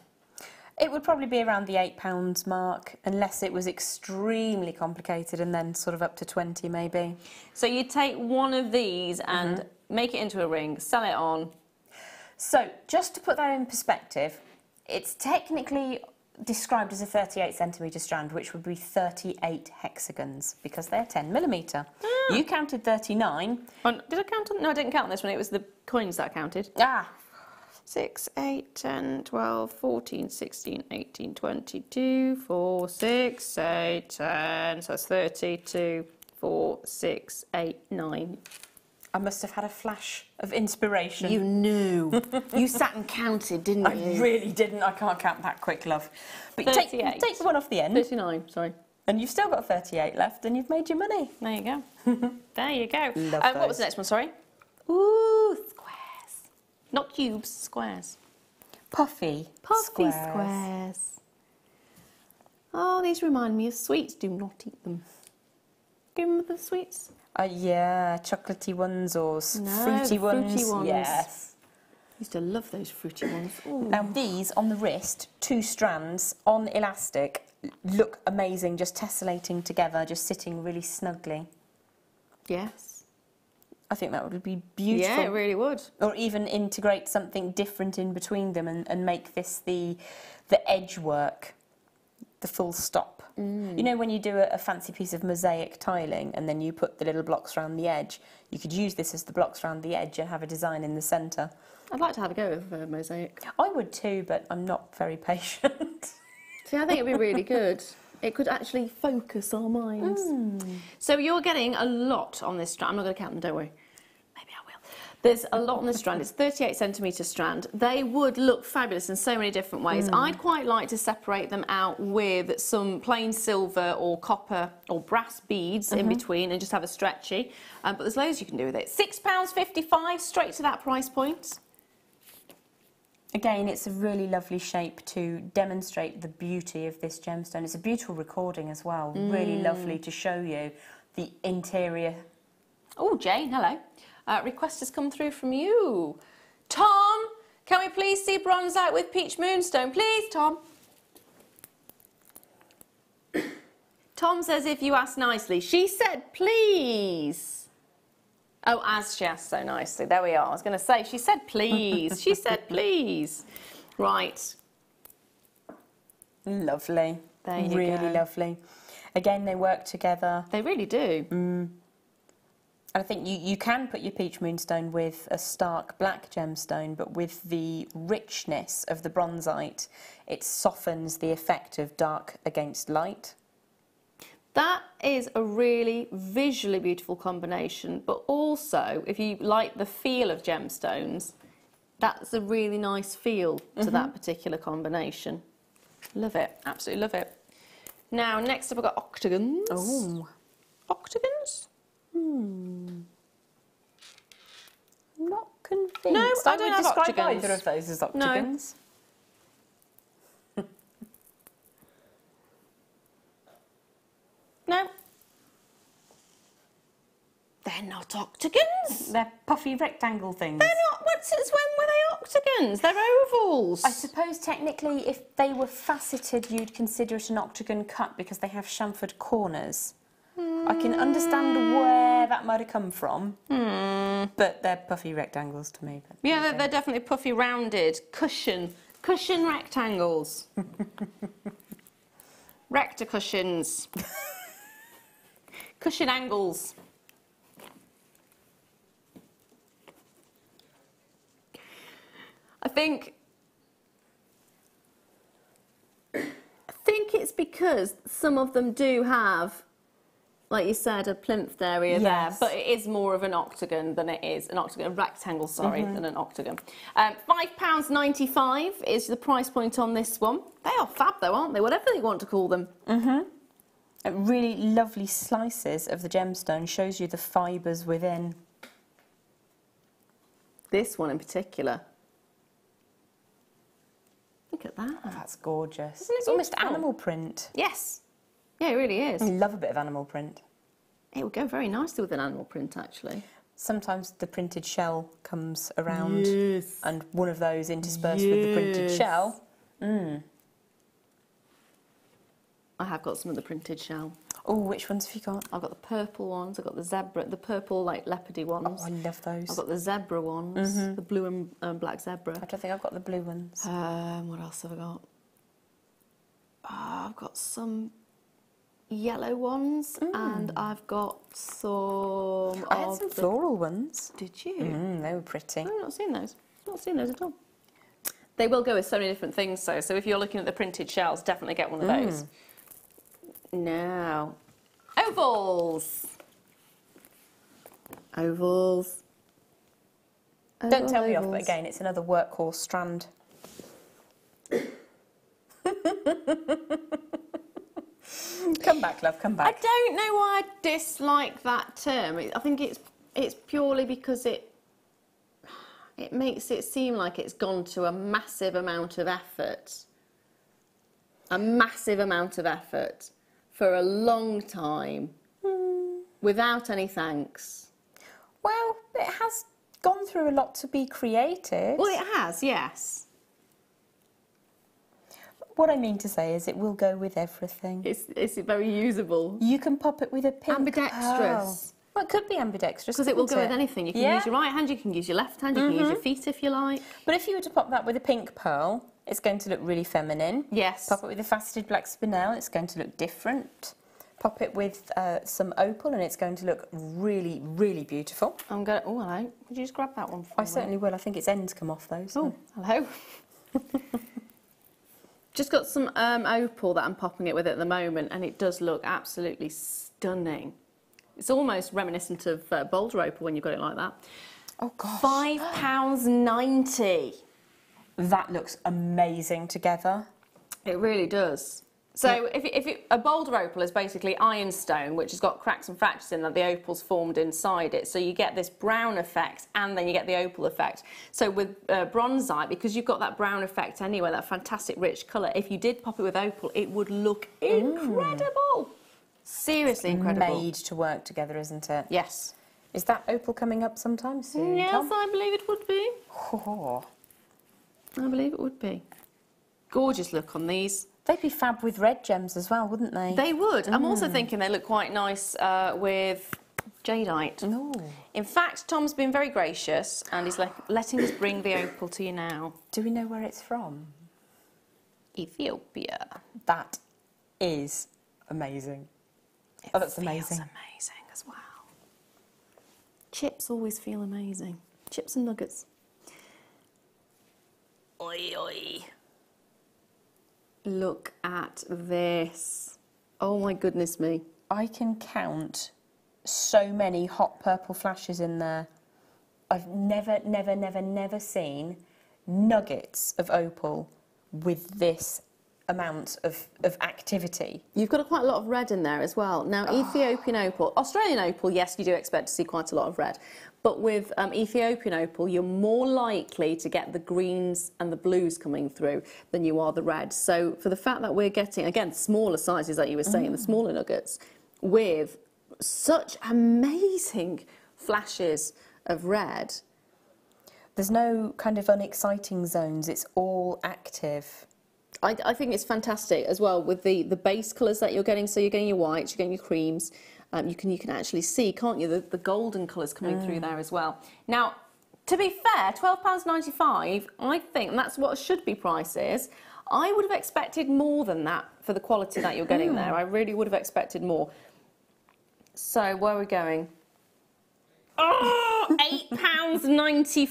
It would probably be around the £8 mark, unless it was extremely complicated, and then sort of up to 20 maybe. So you'd take one of these and make it into a ring, sell it on. So just to put that in perspective, it's technically described as a 38 centimetre strand, which would be 38 hexagons, because they're 10mm. You counted 39. Did I count on? No, I didn't count this one. It was the coins that I counted. 6, 8, 10, 12, 14, 16, 18, 22, 4, 6, 8, 10. So that's 30, 2, 4, 6, 8, 9. I must have had a flash of inspiration. You knew. You sat and counted, didn't you? I really didn't. I can't count that quick, love. But take the one off the end. 39, sorry. And you've still got 38 left, and you've made your money. There you go. There you go. Love What was the next one, sorry? Ooh, squares. Not cubes, squares. Puffy squares. Oh, these remind me of sweets. Do not eat them. Give them the sweets. Yeah, chocolatey ones or fruity ones. I Yes. used to love those fruity ones. Ooh. Now these on the wrist, 2 strands on elastic, look amazing, just tessellating together, just sitting really snugly. Yes. I think that would be beautiful. Yeah, it really would. Or even integrate something different in between them and make this the edge work, the full stop. You know, when you do a fancy piece of mosaic tiling and then you put the little blocks around the edge, you could use this as the blocks around the edge and have a design in the centre. I'd like to have a go with mosaic. I would too, but I'm not very patient. See, I think it'd be really good. It could actually focus our minds. So you're getting a lot on this strand. I'm not going to count them, don't worry. Maybe I will. There's a lot on this strand. It's 38cm strand. They would look fabulous in so many different ways. I'd quite like to separate them out with some plain silver or copper or brass beads in between and just have a stretchy. But there's loads you can do with it. £6.55, straight to that price point. Again, it's a really lovely shape to demonstrate the beauty of this gemstone. It's a beautiful recording as well. Really lovely to show you the interior. Oh, Jane, hello. Request has come through from you. Tom, can we please see bronzite with peach moonstone? Please, Tom. Tom says if you ask nicely. She said please. Oh, as she asked so nicely. There we are. I was going to say, she said please. She said please. Right. Lovely. There you go. Really lovely. Again, they work together. They really do. And I think you can put your peach moonstone with a stark black gemstone, but with the richness of the bronzite, it softens the effect of dark against light. That is a really visually beautiful combination, but also, if you like the feel of gemstones, that's a really nice feel to that particular combination. Love it, absolutely love it. Now, next up I've got octagons. Oh. Octagons? Not convinced. No, I don't have describe octagons. either of those as octagons. No. They're not octagons. They're puffy rectangle things. They're not. Since when were they octagons? They're ovals. I suppose technically if they were faceted you'd consider it an octagon cut because they have chamfered corners. I can understand where that might have come from, but they're puffy rectangles to me. But yeah, they're definitely puffy rounded cushion rectangles. Recta cushions. Cushion angles. I think it's because some of them do have, like you said, a plinth area there, but it is more of an octagon than it is a rectangle, sorry, than an octagon. £5.95 is the price point on this one. They are fab though, aren't they? Whatever you want to call them. Really lovely slices of the gemstone, shows you the fibres within. This one in particular. Look at that. Oh, that's gorgeous. Isn't it It's almost beautiful? animal print. Yes. Yeah, it really is. I love a bit of animal print. It would go very nicely with an animal print, actually. Sometimes the printed shell comes around and one of those interspersed with the printed shell. I have got some of the printed shell. Oh, which ones have you got? I've got the purple ones, I've got the zebra, the purple, like, leopardy ones. Oh, I love those. I've got the zebra ones, the blue and black zebra. I don't think I've got the blue ones. What else have I got? I've got some yellow ones, and I've got some I had some floral ones. Did you? They were pretty. I've not seen those. Not seen those at all. They will go with so many different things, though. So if you're looking at the printed shells, definitely get one of those. Now, ovals. Ovals. Don't tell me off, but again, it's another workhorse strand. Come back, love, come back. I don't know why I dislike that term. I think it's purely because it makes it seem like it's gone to a massive amount of effort. A massive amount of effort for a long time without any thanks. Well, it has gone through a lot to be created. Well, it has, yes. What I mean to say is it will go with everything. It's very usable. You can pop it with a pink Ambidextrous. pearl. Well, it could be ambidextrous, Because it will go couldn't with anything. You can Yeah. use your right hand, you can use your left hand, you can use your feet if you like. But if you were to pop that with a pink pearl, it's going to look really feminine. Yes. Pop it with a faceted black spinel, it's going to look different. Pop it with some opal and it's going to look really, really beautiful. I'm going to... Oh, hello. Would you just grab that one for me? I certainly will. I think its ends come off those. Oh, hello. Just got some opal that I'm popping it with at the moment, and it does look absolutely stunning. It's almost reminiscent of boulder opal when you've got it like that. Oh, gosh. £5.90. That looks amazing together. It really does. So a boulder opal is basically ironstone, which has got cracks and fractures in that the opal's formed inside it. So you get this brown effect and then you get the opal effect. So with bronzite, because you've got that brown effect anyway, that fantastic rich colour, if you did pop it with opal, it would look incredible. Seriously incredible. Made to work together, isn't it? Yes. Is that opal coming up sometime soon, Yes, Tom? I believe it would be. Oh. I believe it would be. Gorgeous look on these. They'd be fab with red gems as well, wouldn't they? They would. I'm also thinking they look quite nice with jadeite. Ooh. In fact, Tom's been very gracious and he's letting us bring the opal to you now. Do we know where it's from? Ethiopia. That is amazing. Oh, that's amazing. Feels amazing as well. Chips always feel amazing. Chips and nuggets. Oi, oi. Look at this. Oh my goodness me. I can count so many hot purple flashes in there. I've never seen nuggets of opal with this amount of activity. You've got quite a lot of red in there as well. Now, Ethiopian opal, Australian opal, yes, you do expect to see quite a lot of red. But with Ethiopian opal, you're more likely to get the greens and the blues coming through than you are the reds. So for the fact that we're getting, again, smaller sizes, like you were saying, the smaller nuggets, with such amazing flashes of red. There's no kind of unexciting zones. It's all active. I think it's fantastic as well with the base colours that you're getting. So you're getting your whites, you're getting your creams. You can actually see, can't you, the golden colours coming through there as well. Now, to be fair, £12.95, I think that's what should be prices. I would have expected more than that for the quality that you're getting there. I really would have expected more. So, where are we going? Oh, £8.95.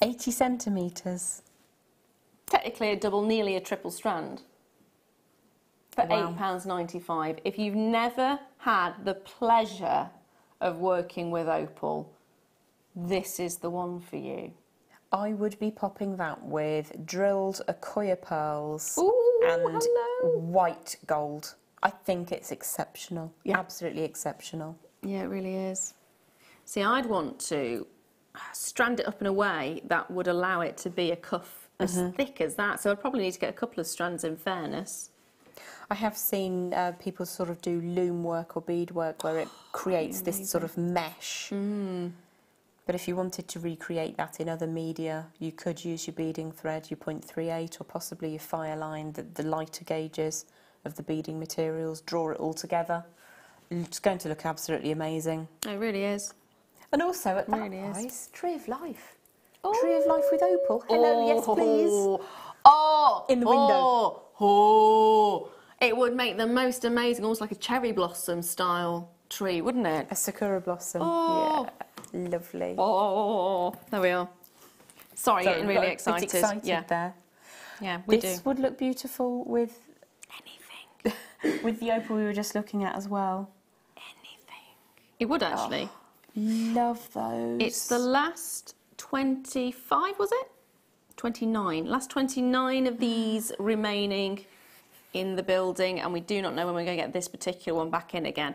80 centimetres. Technically a double, nearly a triple strand. For £8.95. If you've never had the pleasure of working with opal, this is the one for you. I would be popping that with drilled Akoya pearls and white gold. I think it's exceptional. Yeah. Absolutely exceptional. Yeah, it really is. See, I'd want to strand it up in a way that would allow it to be a cuff as thick as that. So I'd probably need to get a couple of strands in fairness. I have seen people sort of do loom work or bead work where it creates this sort of mesh. But if you wanted to recreate that in other media, you could use your beading thread, your 0.38 or possibly your fire line, the lighter gauges of the beading materials, draw it all together. It's going to look absolutely amazing. It really is. And also at that really price, Tree of Life. Oh. Tree of Life with opal. Hello, yes please. Oh! In the window. Oh! It would make the most amazing, almost like a cherry blossom style tree, wouldn't it? A sakura blossom. Oh. Yeah, lovely. Oh, there we are. Sorry, getting really excited. Excited there. Yeah, we do. This would look beautiful with anything. With the opal we were just looking at as well. Anything. It would actually. Oh, love those. It's the last 25, was it? 29. Last 29 of these remaining in the building, and we do not know when we're going to get this particular one back in again.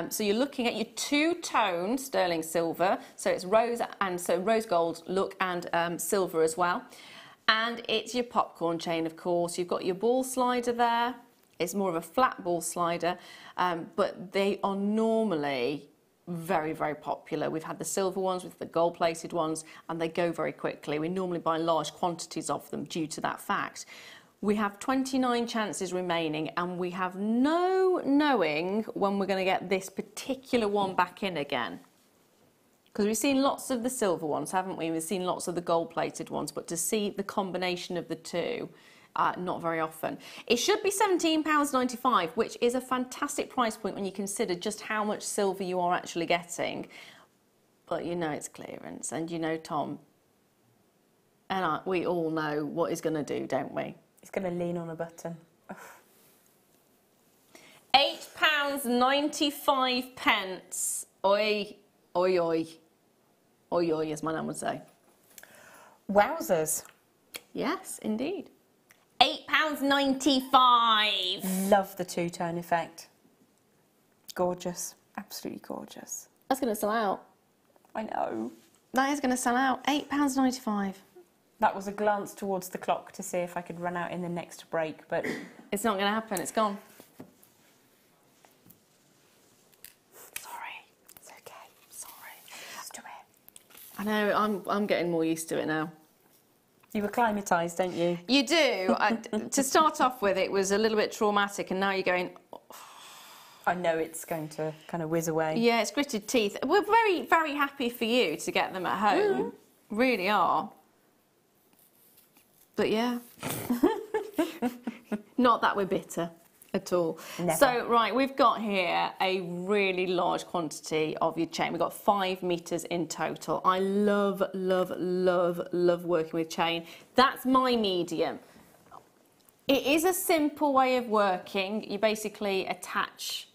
So you're looking at your two-tone sterling silver, so it's rose and so rose gold look and silver as well. And it's your popcorn chain, of course. You've got your ball slider there. It's more of a flat ball slider, but they are normally very, very popular. We've had the silver ones, with the gold-plated ones, and they go very quickly. We normally buy large quantities of them due to that fact. We have 29 chances remaining, and we have no knowing when we're going to get this particular one back in again. Because we've seen lots of the silver ones, haven't we? We've seen lots of the gold-plated ones, but to see the combination of the two, not very often. It should be £17.95, which is a fantastic price point when you consider just how much silver you are actually getting. But you know it's clearance, and you know Tom, and we all know what he's going to do, don't we? He's going to lean on a button. £8.95. Oi, oi, oi. Oi, oi, as my nan would say. Wowzers. Yes, indeed. £8.95. Love the two-tone effect. Gorgeous. Absolutely gorgeous. That's going to sell out. I know. That is going to sell out. £8.95. That was a glance towards the clock to see if I could run out in the next break, but... It's not going to happen. It's gone. It's okay. Sorry. Used to it. I know. I'm getting more used to it now. You acclimatised, don't you? You do. To start off with, it was a little bit traumatic, and now you're going... I know it's going to kind of whiz away. Yeah, it's gritted teeth. We're very, very happy for you to get them at home. Really are. But yeah. Not that we're bitter at all. Never. So, right, we've got here a really large quantity of your chain. We've got 5 metres in total. I love, love, love, love working with chain. That's my medium. It is a simple way of working. You basically attach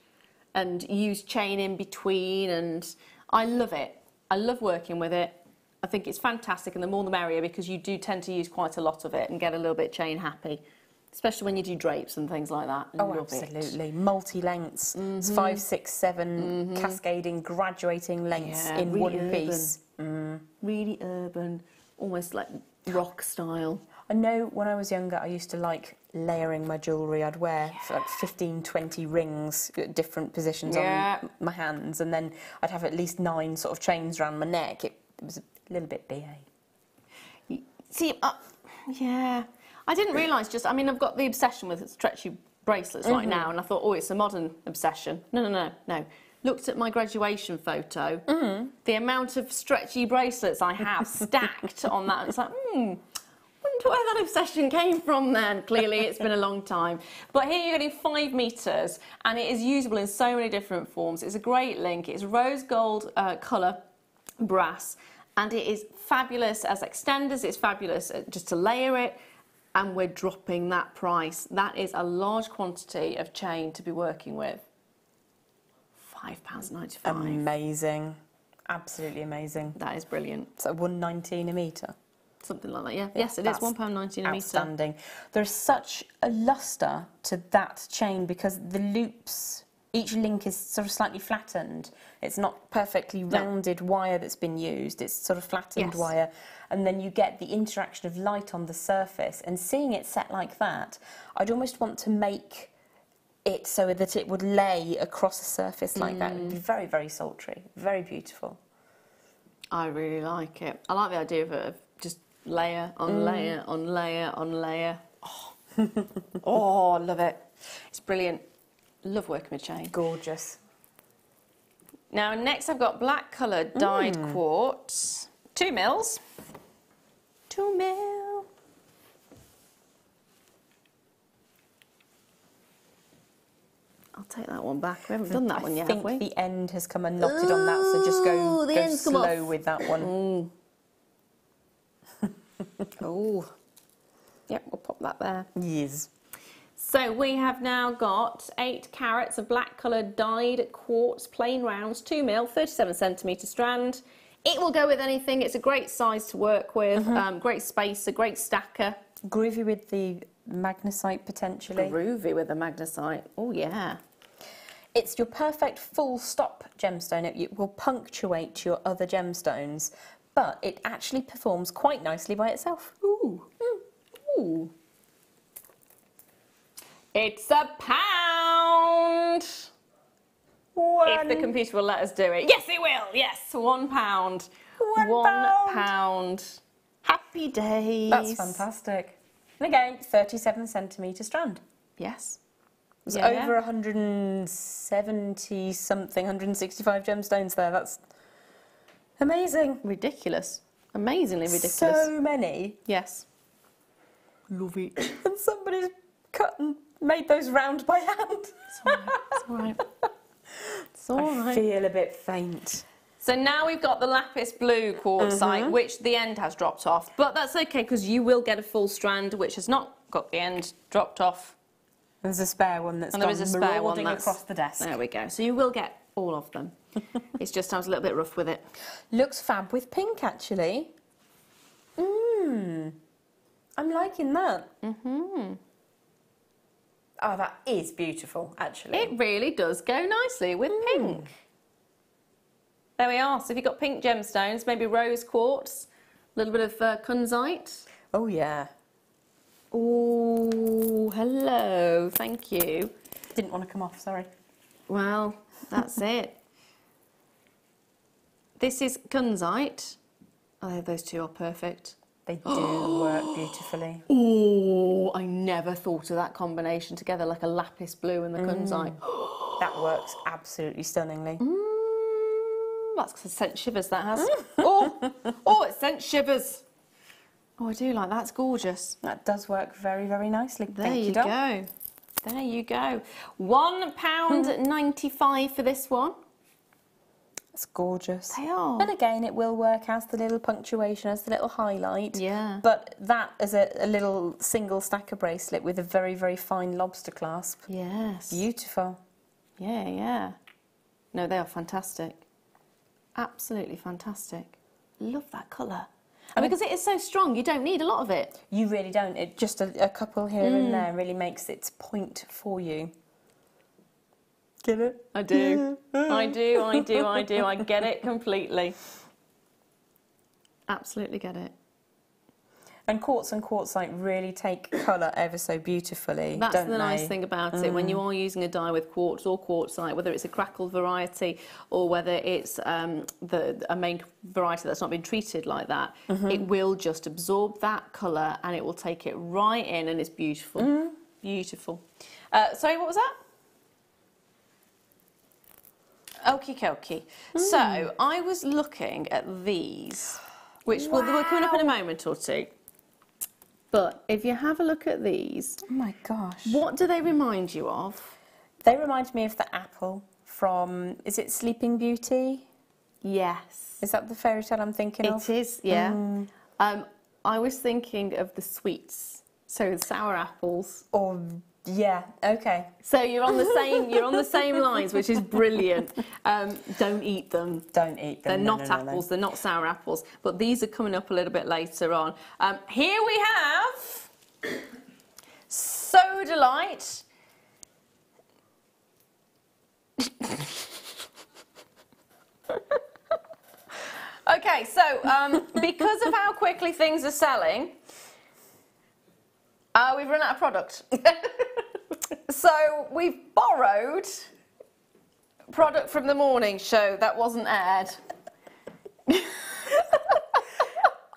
and use chain in between, and I love it. I love working with it. I think it's fantastic, and the more the merrier, because you do tend to use quite a lot of it and get a little bit chain happy, especially when you do drapes and things like that. Oh, absolutely. Multi-lengths. It's 5, 6, 7 cascading, graduating lengths in really one urban. piece. Really urban, almost like rock style. I know when I was younger, I used to like layering my jewellery. I'd wear like 15, 20 rings at different positions on my hands, and then I'd have at least 9 sort of chains around my neck. It was a little bit BA. See, yeah. I didn't realise I mean, I've got the obsession with stretchy bracelets right now, and I thought, oh, it's a modern obsession. No. Looked at my graduation photo, the amount of stretchy bracelets I have stacked on that. It's like, wonder where that obsession came from then. Clearly, it's been a long time. But here you're getting 5 metres, and it is usable in so many different forms. It's a great link. It's rose gold colour brass, and it is fabulous as extenders. It's fabulous just to layer it, and we're dropping that price. That is a large quantity of chain to be working with. £5.95. Amazing. Absolutely amazing. That is brilliant. So £1.19 a metre. Something like that, yeah. Yes, it is £1.19 a metre. Outstanding. There's such a lustre to that chain because the loops, each link is sort of slightly flattened. It's not perfectly rounded wire that's been used. It's sort of flattened wire. And then you get the interaction of light on the surface. And seeing it set like that, I'd almost want to make it so that it would lay across a surface like that. It would be very, very sultry. Very beautiful. I really like it. I like the idea of just layer on layer on layer on layer. Oh, I love it. It's brilliant. Love working with chain. Gorgeous. Now, next I've got black coloured dyed quartz. 2 mils. 2 mil. I'll take that one back. We haven't done that one yet, have we? I think the end has come unknotted on that, so just go slow with that one. Oh. Yep, we'll pop that there. Yes. So we have now got 8 carats of black coloured dyed quartz, plain rounds, 2 mil, 37 centimetre strand. It will go with anything. It's a great size to work with, great spacer, great stacker. Groovy with the magnesite potentially. Groovy with the magnesite. Oh, yeah. It's your perfect full stop gemstone. It will punctuate your other gemstones, but it actually performs quite nicely by itself. Ooh. Ooh. It's £1. If the computer will let us do it. Yes, it will. Yes, £1. £1. Happy days. That's fantastic. And again, 37 centimetre strand. Yes. There's over 170 something, 165 gemstones there. That's Amazing. Ridiculous. Amazingly ridiculous. So many. Yes. Love it. And somebody's cut and made those round by hand. It's all right. It's all right. It's all I right. feel a bit faint. So now we've got the lapis blue quartzite, which the end has dropped off. But that's okay, because you will get a full strand, which has not got the end dropped off. There's a spare one that's And there is a spare one that's across the desk. There we go. So you will get all of them. It's just I was a little bit rough with it. Looks fab with pink, actually. I'm liking that. Oh, that is beautiful, actually. It really does go nicely with pink. There we are. So if you've got pink gemstones, maybe rose quartz, a little bit of kunzite. Oh, yeah. Oh, hello. Thank you. Didn't want to come off, sorry. Well, that's it. This is kunzite. Oh, those two are perfect. They do work beautifully. Oh, I never thought of that combination together, like a lapis blue and the kunzite. That works absolutely stunningly. That's sent shivers, that has. Oh, it sent shivers. Oh, I do like that. It's gorgeous. That does work very, very nicely. There Thank you Doc. go. There you go. £1.95 for this one. That's gorgeous. They are. And again, it will work as the little punctuation, as the little highlight. Yeah. But that is a little single stacker bracelet with a very, very fine lobster clasp. Yes. Beautiful. Yeah, yeah. No, they are fantastic. Absolutely fantastic. Love that colour. And because it is so strong, you don't need a lot of it. You really don't. It just a couple here and there really makes its point for you. Get it? I do. I do. I get it completely. Absolutely get it. And quartz and quartzite really take colour ever so beautifully. That's don't the nice they? thing about it. When you are using a dye with quartz or quartzite, whether it's a crackled variety or whether it's a main variety that's not been treated like that, it will just absorb that colour and it will take it right in, and it's beautiful. Beautiful. Sorry, what was that? Okie dokie. So I was looking at these, which we're coming up in a moment or two. But if you have a look at these, Oh my gosh. what do they remind you of? They remind me of the apple from, is it Sleeping Beauty? Yes. Is that the fairy tale I'm thinking of? It is, yeah. I was thinking of the sweets, so the sour apples. Or, yeah, okay. So you're on the same lines, which is brilliant. Don't eat them. Don't eat them. They're No, not no, no, no. apples, they're not sour apples, but these are coming up a little bit later on. Here we have Sodalite. Okay, so because of how quickly things are selling, we've run out of product. So we've borrowed product from the morning show that wasn't aired.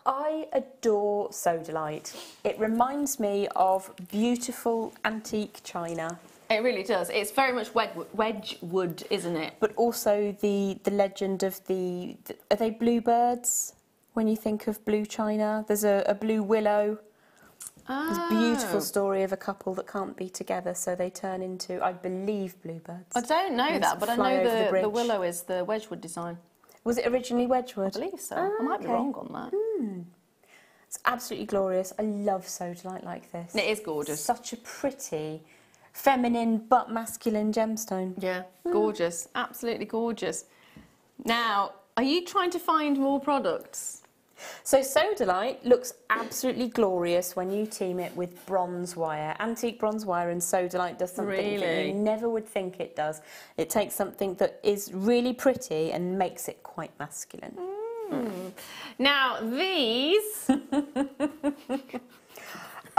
I adore Sodalite. It reminds me of beautiful antique china. It really does. It's very much Wedgwood, isn't it? But also the legend of are they bluebirds? When you think of blue china, there's a blue willow. There's a beautiful story of a couple that can't be together, so they turn into, I believe, bluebirds. I don't know And that, but I fly over know the bridge. willow is the Wedgwood design. Was it originally Wedgwood? I believe so. I might be wrong on that. It's absolutely glorious. I love Sodalite like this. It is gorgeous. Such a pretty, feminine but masculine gemstone. Yeah, gorgeous. Absolutely gorgeous. Now, are you trying to find more products? So Sodalite looks absolutely glorious when you team it with bronze wire. Antique bronze wire and Sodalite does something that you never would think it does. It takes something that is really pretty and makes it quite masculine. Now, these...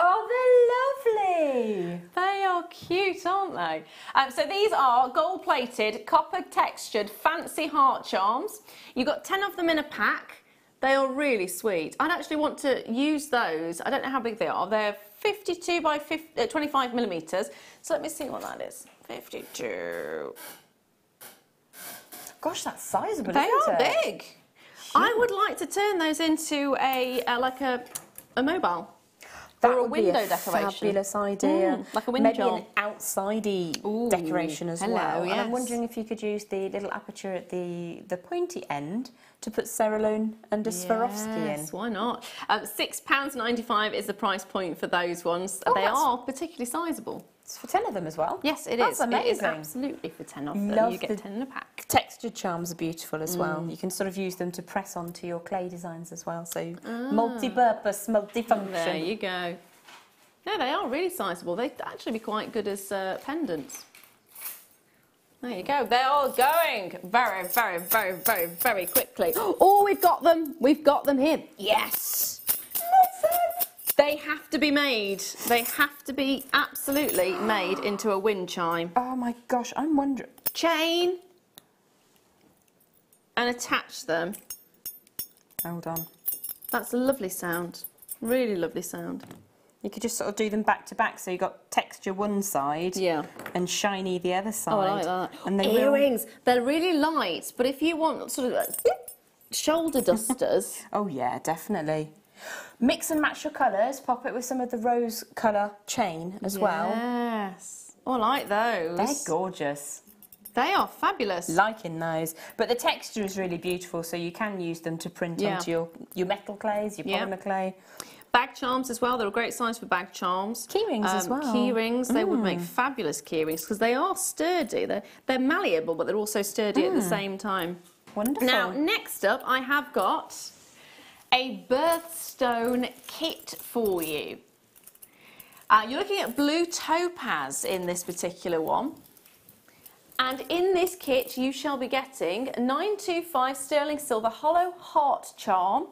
Oh, they're lovely! They are cute, aren't they? So these are gold-plated, copper-textured, fancy heart charms. You've got 10 of them in a pack. They are really sweet. I'd actually want to use those. I don't know how big they are. They're 52 by 25 millimetres. So let me see what that is. 52. Gosh, that's sizable, They isn't are it? big. I would like to turn those into like a mobile. That or a would window be a decoration. Fabulous idea. Like a window. Maybe an outsidey decoration as well. Yes. And I'm wondering if you could use the little aperture at the pointy end to put Cerulean and a Swarovski in. Yes, why not? £6.95 is the price point for those ones. Oh, they are particularly sizable. It's for 10 of them as well. Yes, it That's is. amazing. It is absolutely for 10 of them. Love You get the 10 in a pack. Textured charms are beautiful as well. You can sort of use them to press onto your clay designs as well. So multi-purpose, multifunction. There you go. No, they are really sizable. They'd actually be quite good as pendants. There you go. They're all going very, very, very, very, very quickly. Oh, we've got them. We've got them here. Yes. Listen. They have to be made. They have to be absolutely made into a wind chime. Oh my gosh, I'm wondering. Chain and attach them. Hold on. That's a lovely sound. Really lovely sound. You could just sort of do them back to back, so you got texture one side, and shiny the other side. Oh, I like that. And they earrings. They're really light, but if you want sort of like shoulder dusters. Oh yeah, definitely. Mix and match your colours. Pop it with some of the rose colour chain as well. Yes. Oh, I like those. They're gorgeous. They are fabulous. Liking those. But the texture is really beautiful, so you can use them to print onto your metal clays, your polymer clay. Bag charms as well. They're a great size for bag charms. Key rings as well. Key rings. They would make fabulous key rings because they are sturdy. They're malleable, but they're also sturdy at the same time. Wonderful. Now, next up, I have got a birthstone kit for you. You're looking at blue topaz in this particular one. And in this kit, you shall be getting 925 sterling silver hollow heart charm,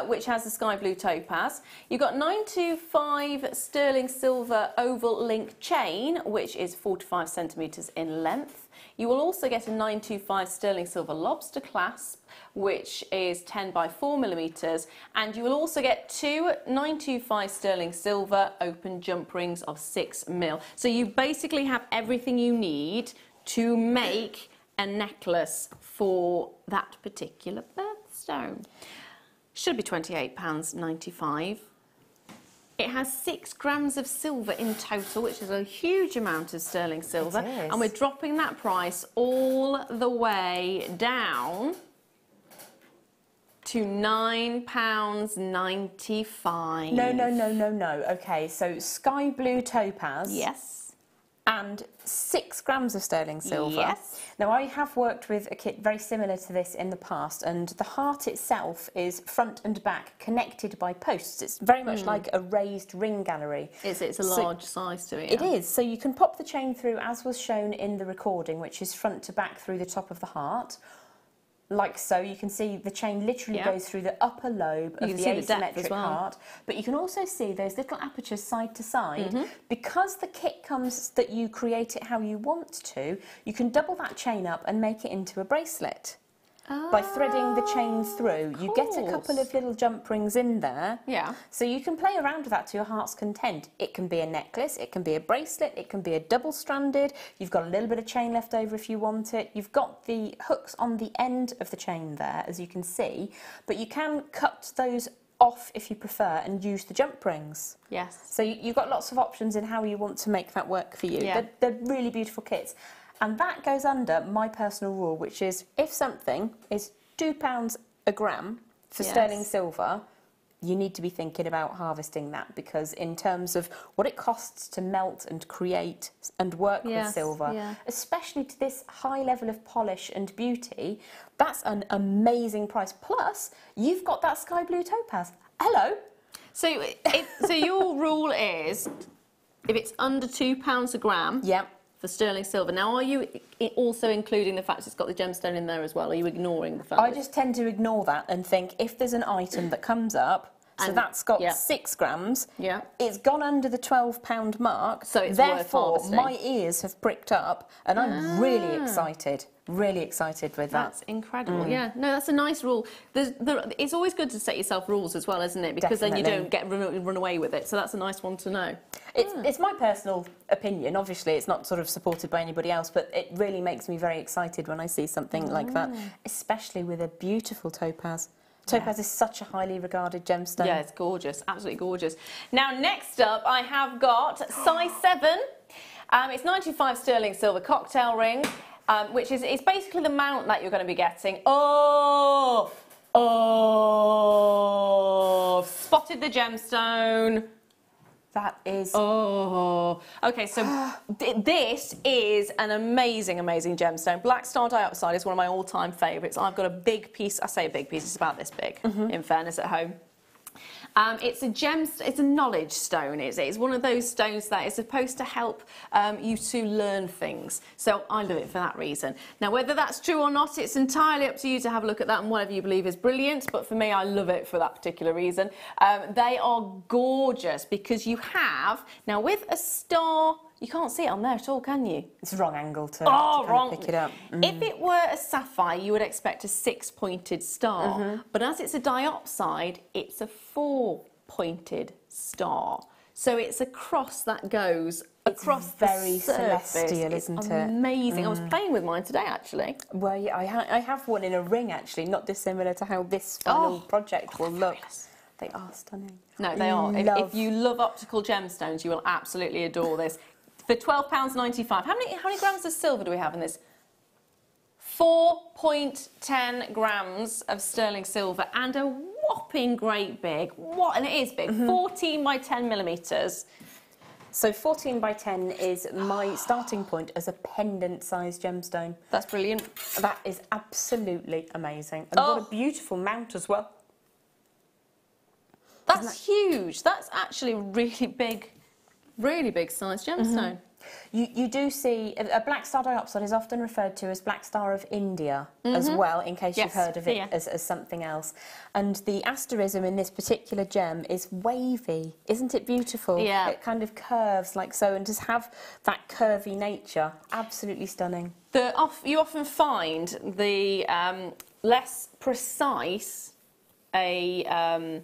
which has the sky blue topaz. You've got 925 sterling silver oval link chain, which is 45 centimetres in length. You will also get a 925 sterling silver lobster clasp, which is 10 by 4 millimetres, and you will also get two 925 sterling silver open jump rings of 6 mil. So you basically have everything you need to make a necklace for that particular birthstone. Should be £28.95. It has 6 grams of silver in total, which is a huge amount of sterling silver. And we're dropping that price all the way down to £9.95. No. Okay, so sky blue topaz. Yes. And 6 grams of sterling silver. Yes. Now, I have worked with a kit very similar to this in the past, and the heart itself is front and back connected by posts. It's very much like a raised ring gallery. It's a large size to it. It is. So you can pop the chain through, as was shown in the recording, which is front to back through the top of the heart. Like so, you can see the chain literally goes through the upper lobe of the asymmetric heart, but you can also see those little apertures side to side. Because the kit comes that you create it how you want to, you can double that chain up and make it into a bracelet. By threading the chain through, you get a couple of little jump rings in there. Yeah. So you can play around with that to your heart's content. It can be a necklace, it can be a bracelet, it can be a double-stranded. You've got a little bit of chain left over if you want it. You've got the hooks on the end of the chain there, as you can see, but you can cut those off if you prefer and use the jump rings. Yes. So you've got lots of options in how you want to make that work for you. Yeah. They're really beautiful kits. And that goes under my personal rule, which is if something is £2 a gram for sterling silver, you need to be thinking about harvesting that, because in terms of what it costs to melt and create and work with silver, especially to this high level of polish and beauty, that's an amazing price. Plus, you've got that sky blue topaz. Hello. So your rule is, if it's under £2 a gram, for sterling silver. Now, are you also including the fact it's got the gemstone in there as well? Are you ignoring the fact? I just tend to ignore that and think if there's an item that comes up, so that's got 6 grams, it's gone under the £12 mark, so it's therefore worth harvesting. my ears have pricked up and I'm really excited with that. That's incredible. Yeah, no, that's a nice rule. It's always good to set yourself rules as well, isn't it? Because then you don't get run away with it. So that's a nice one to know. It's my personal opinion. Obviously, it's not sort of supported by anybody else, but it really makes me very excited when I see something like that, especially with a beautiful topaz. Topaz is such a highly regarded gemstone. Yeah, it's gorgeous, absolutely gorgeous. Now, next up, I have got size 7. It's 95 sterling silver cocktail ring, which is it's basically the mount that you're going to be getting. Oh, spotted the gemstone. That is... Oh, okay, so this is an amazing, amazing gemstone. Black star dioxide is one of my all-time favourites. I've got a big piece, I say a big piece, it's about this big, in fairness, at home. It's a knowledge stone. It's one of those stones that is supposed to help you to learn things. So I love it for that reason. Now, whether that's true or not, it's entirely up to you to have a look at that and whatever you believe is brilliant. But for me, I love it for that particular reason. They are gorgeous because you have, now with a star, you can't see it on there at all, can you? It's the wrong angle to, wrong. pick it up. If it were a sapphire, you would expect a 6-pointed star. But as it's a diopside, it's a 4-pointed star. So it's a cross that goes across very the surface. celestial, isn't it? Amazing. I was playing with mine today, actually. Well, yeah, I have one in a ring, actually, not dissimilar to how this final project will look. They are stunning. No, they are. If you love optical gemstones, you will absolutely adore this. For £12.95. How many grams of silver do we have in this? 4.10 grams of sterling silver and a whopping great big, and it is big, 14 by 10 millimetres. So 14 by 10 is my starting point as a pendant-sized gemstone. That's brilliant. That is absolutely amazing. And what a beautiful mount as well. That's huge. That's actually really big sized gemstone. You do see a black star diopside is often referred to as black star of India as well, in case you've heard of it as something else. And the asterism in this particular gem is wavy. Isn't it beautiful? Yeah. It kind of curves like so, and just have that curvy nature. Absolutely stunning. You often find the less precise a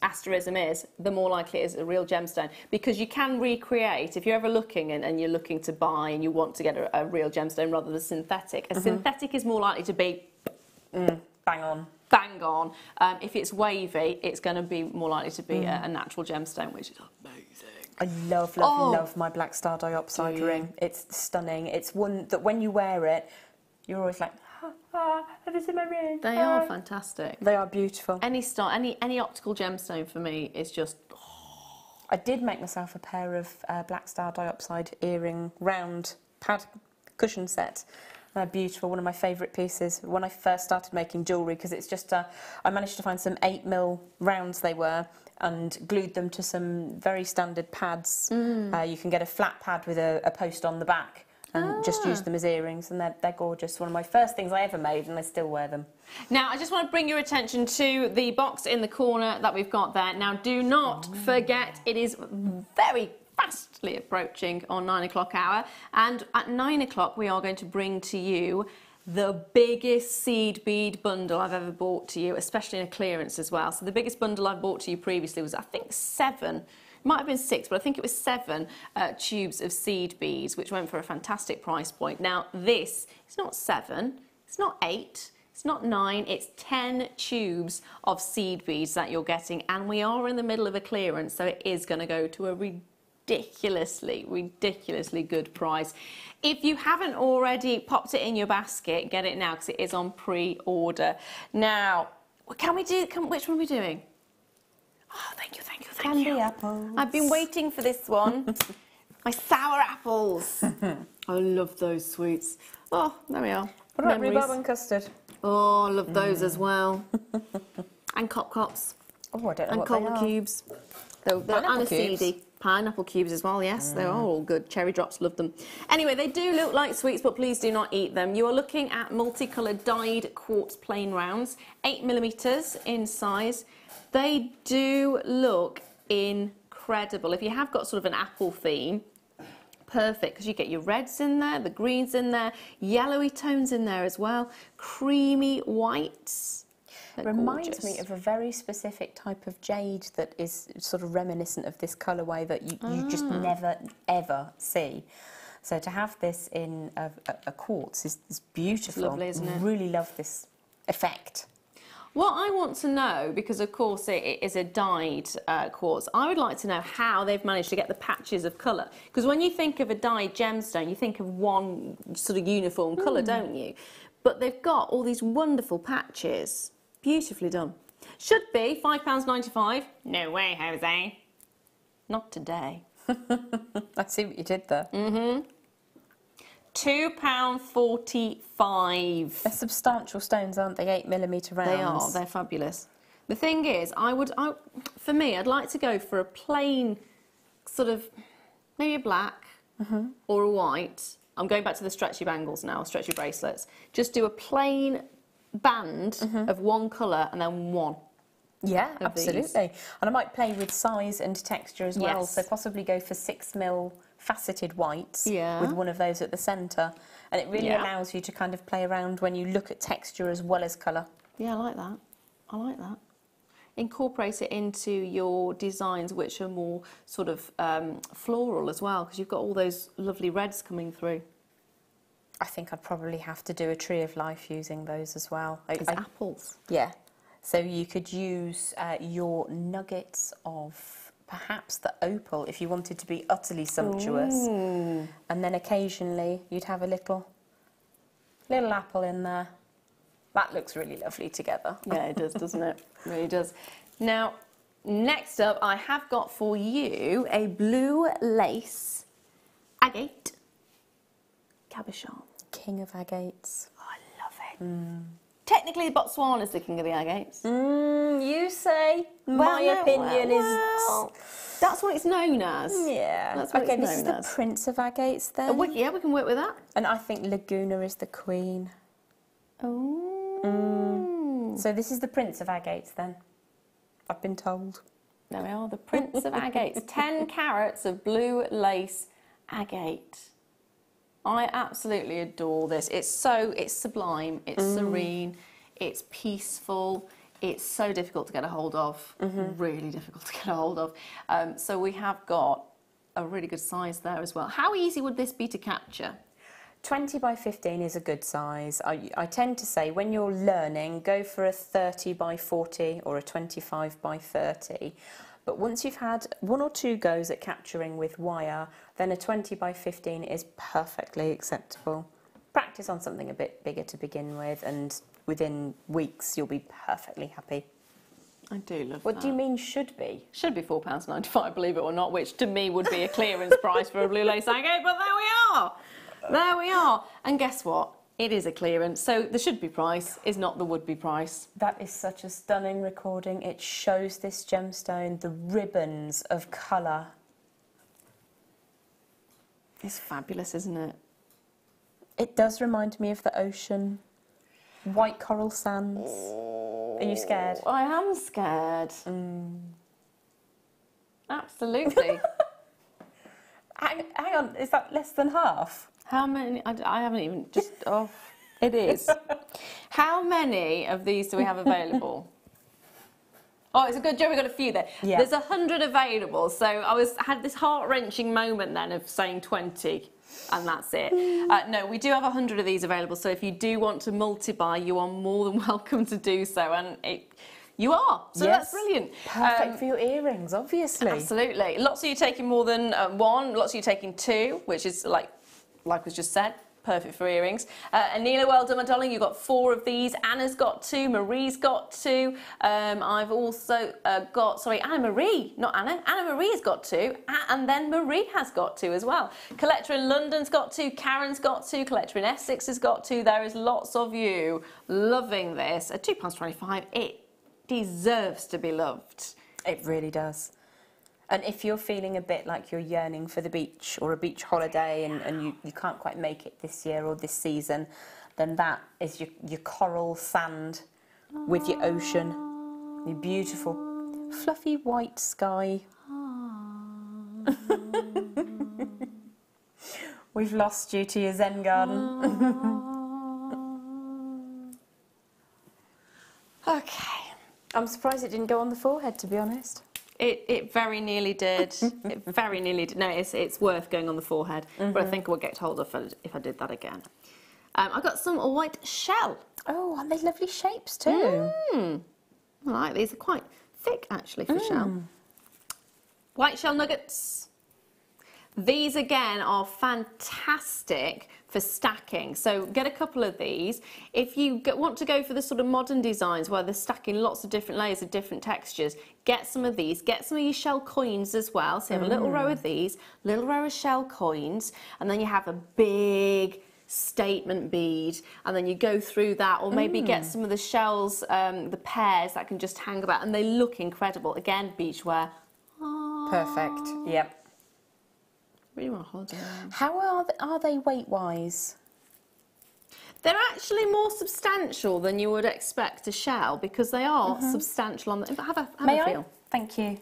asterism is, the more likely it is a real gemstone, because you can recreate, if you're ever looking and you're looking to buy and you want to get a real gemstone rather than synthetic, a synthetic is more likely to be bang on. Bang on. If it's wavy, it's going to be more likely to be a natural gemstone, which is amazing. I love my black star diopside ring. It's stunning. It's one that when you wear it, you're always like, this is my ring. They are fantastic. They are beautiful. Any optical gemstone for me is just... I did make myself a pair of black star diopside earring round pad cushion set. They're beautiful, one of my favourite pieces when I first started making jewellery, because it's just, I managed to find some 8mm rounds they were and glued them to some very standard pads. You can get a flat pad with a post on the back and just use them as earrings, and they're gorgeous. One of my first things I ever made, and I still wear them. Now, I just want to bring your attention to the box in the corner that we've got there. Now, do not forget, it is very fastly approaching our 9 o'clock hour, and at 9 o'clock we are going to bring to you the biggest seed bead bundle I've ever bought to you, especially in a clearance as well. So the biggest bundle I've bought to you previously was, I think, 7. Might have been 6, but I think it was 7 tubes of seed beads, which went for a fantastic price point. Now, this is not 7, it's not 8, it's not 9, it's 10 tubes of seed beads that you're getting, and we are in the middle of a clearance, so it is going to go to a ridiculously good price. If you haven't already popped it in your basket, get it now, because it is on pre-order. Now, which one are we doing? Oh, thank you. Candy apples. I've been waiting for this one. My sour apples. I love those sweets. Oh, there we are. What about rhubarb and custard? Oh, I love those as well. And cop-cops. Oh, I don't know and what cobbler they are. cubes. They're Pineapple cubes. aniseedy. Pineapple cubes as well, yes. They're all good. Cherry drops, love them. Anyway, they do look like sweets, but please do not eat them. You are looking at multicoloured dyed quartz plain rounds, 8mm in size. They do look incredible. If you have got sort of an apple theme, perfect, because you get your reds in there, the greens in there, yellowy tones in there as well, creamy whites. Reminds me of a very specific type of jade that is sort of reminiscent of this colourway that you just never, ever see. So to have this in a quartz is beautiful. It's lovely, isn't it? Really love this effect. What I want to know, because of course it is a dyed quartz, I would like to know how they've managed to get the patches of colour. Because when you think of a dyed gemstone, you think of one sort of uniform colour, don't you? But they've got all these wonderful patches. Beautifully done. Should be £5.95. No way, Jose. Not today. I see what you did there. £2.45. They're substantial stones, aren't they? 8mm rounds. They are. They're fabulous. The thing is, for me, I'd like to go for a plain sort of, maybe a black or a white. I'm going back to the stretchy bangles now, stretchy bracelets. Just do a plain band of one colour and then one. Yeah, absolutely. And I might play with size and texture as well. Yes. So possibly go for 6mm faceted whites Yeah. with one of those at the centre. And it really allows you to kind of play around when you look at texture as well as colour. Yeah, I like that. I like that. Incorporate it into your designs, which are more sort of floral as well, because you've got all those lovely reds coming through. I think I'd probably have to do a tree of life using those as well. It's apples. Yeah. So you could use your nuggets of perhaps the opal if you wanted to be utterly sumptuous. Ooh. And then occasionally you'd have a little apple in there. That looks really lovely together. Yeah, it does, doesn't it? It really does. Now, next up, I have got for you a blue lace agate cabochon. King of agates. Oh, I love it. Technically, Botswana is the king of the agates. You say. My opinion is... That's what it's known as. Yeah. That's what okay, it's this is known the as. Prince of Agates then. Yeah, we can work with that. And I think Laguna is the queen. Oh. So this is the Prince of Agates then. I've been told. There we are, the Prince of Agates. 10 carats of blue lace agate. I absolutely adore this. It's sublime, it's serene, it's peaceful, it's so difficult to get a hold of, really difficult to get a hold of. So we have got a really good size there as well. How easy would this be to capture? 20 by 15 is a good size. I tend to say when you're learning, go for a 30 by 40 or a 25 by 30. But once you've had one or two goes at capturing with wire, then a 20 by 15 is perfectly acceptable. Practice on something a bit bigger to begin with, and within weeks you'll be perfectly happy. I do love that. What do you mean should be? Should be £4.95, believe it or not, which to me would be a clearance price for a blue lace agate, but there we are. There we are. And guess what? It is a clearance, so the should-be price is not the would-be price. That is such a stunning recording. It shows this gemstone, the ribbons of colour. It's fabulous, isn't it? It does remind me of the ocean. White coral sands. Are you scared? I am scared. Absolutely. Hang on, is that less than half? How many? I haven't even just. Oh, it is. How many of these do we have available? Oh, it's a good job we got a few there. Yeah. There's 100 available, so I had this heart-wrenching moment then of saying 20, and that's it. No, we do have 100 of these available, so if you do want to multi-buy, you are more than welcome to do so, and you are. So that's brilliant. Perfect for your earrings, obviously. Absolutely. Lots of you taking more than one. Lots of you taking two, which is like was just said, perfect for earrings. Anila, well done, my darling. You got 4 of these. Anna's got 2. Marie's got 2. I've also got, sorry, Anna Marie, not Anna. Anna Marie's got 2, and then Marie has got 2 as well. Collector in London's got 2. Karen's got 2. Collector in Essex has got 2. There is lots of you loving this. At £2.25, it deserves to be loved. It really does. And if you're feeling a bit like you're yearning for the beach or a beach holiday and you can't quite make it this year or this season, then that is your coral sand with your ocean, your beautiful fluffy white sky. We've lost you to your Zen garden. Okay. I'm surprised it didn't go on the forehead, to be honest. It very nearly did. It very nearly did. No, it's worth going on the forehead, but I think I would get told off if I did that again. I've got some white shell. Oh, aren't they lovely shapes too? I like these. Are quite thick actually for shell. White shell nuggets. These again are fantastic for stacking, so get a couple of these. If you want to go for the sort of modern designs where they're stacking lots of different layers of different textures, get some of these. Get some of your shell coins as well. So you have a little row of these, little row of shell coins, and then you have a big statement bead, and then you go through that, or maybe get some of the shells, the pairs that can just hang about, and they look incredible. Again, beachwear. Perfect. Yep. Really want to hold them. How are they weight-wise? They're actually more substantial than you would expect a shell, because they are substantial on the... Have a feel. Thank you.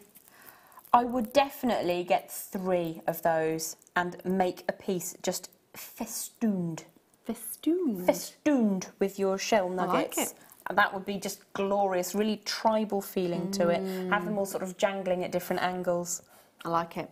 I would definitely get 3 of those and make a piece just festooned. Festooned? Festooned with your shell nuggets. I like it. And that would be just glorious, really tribal feeling to it. Have them all sort of jangling at different angles. I like it.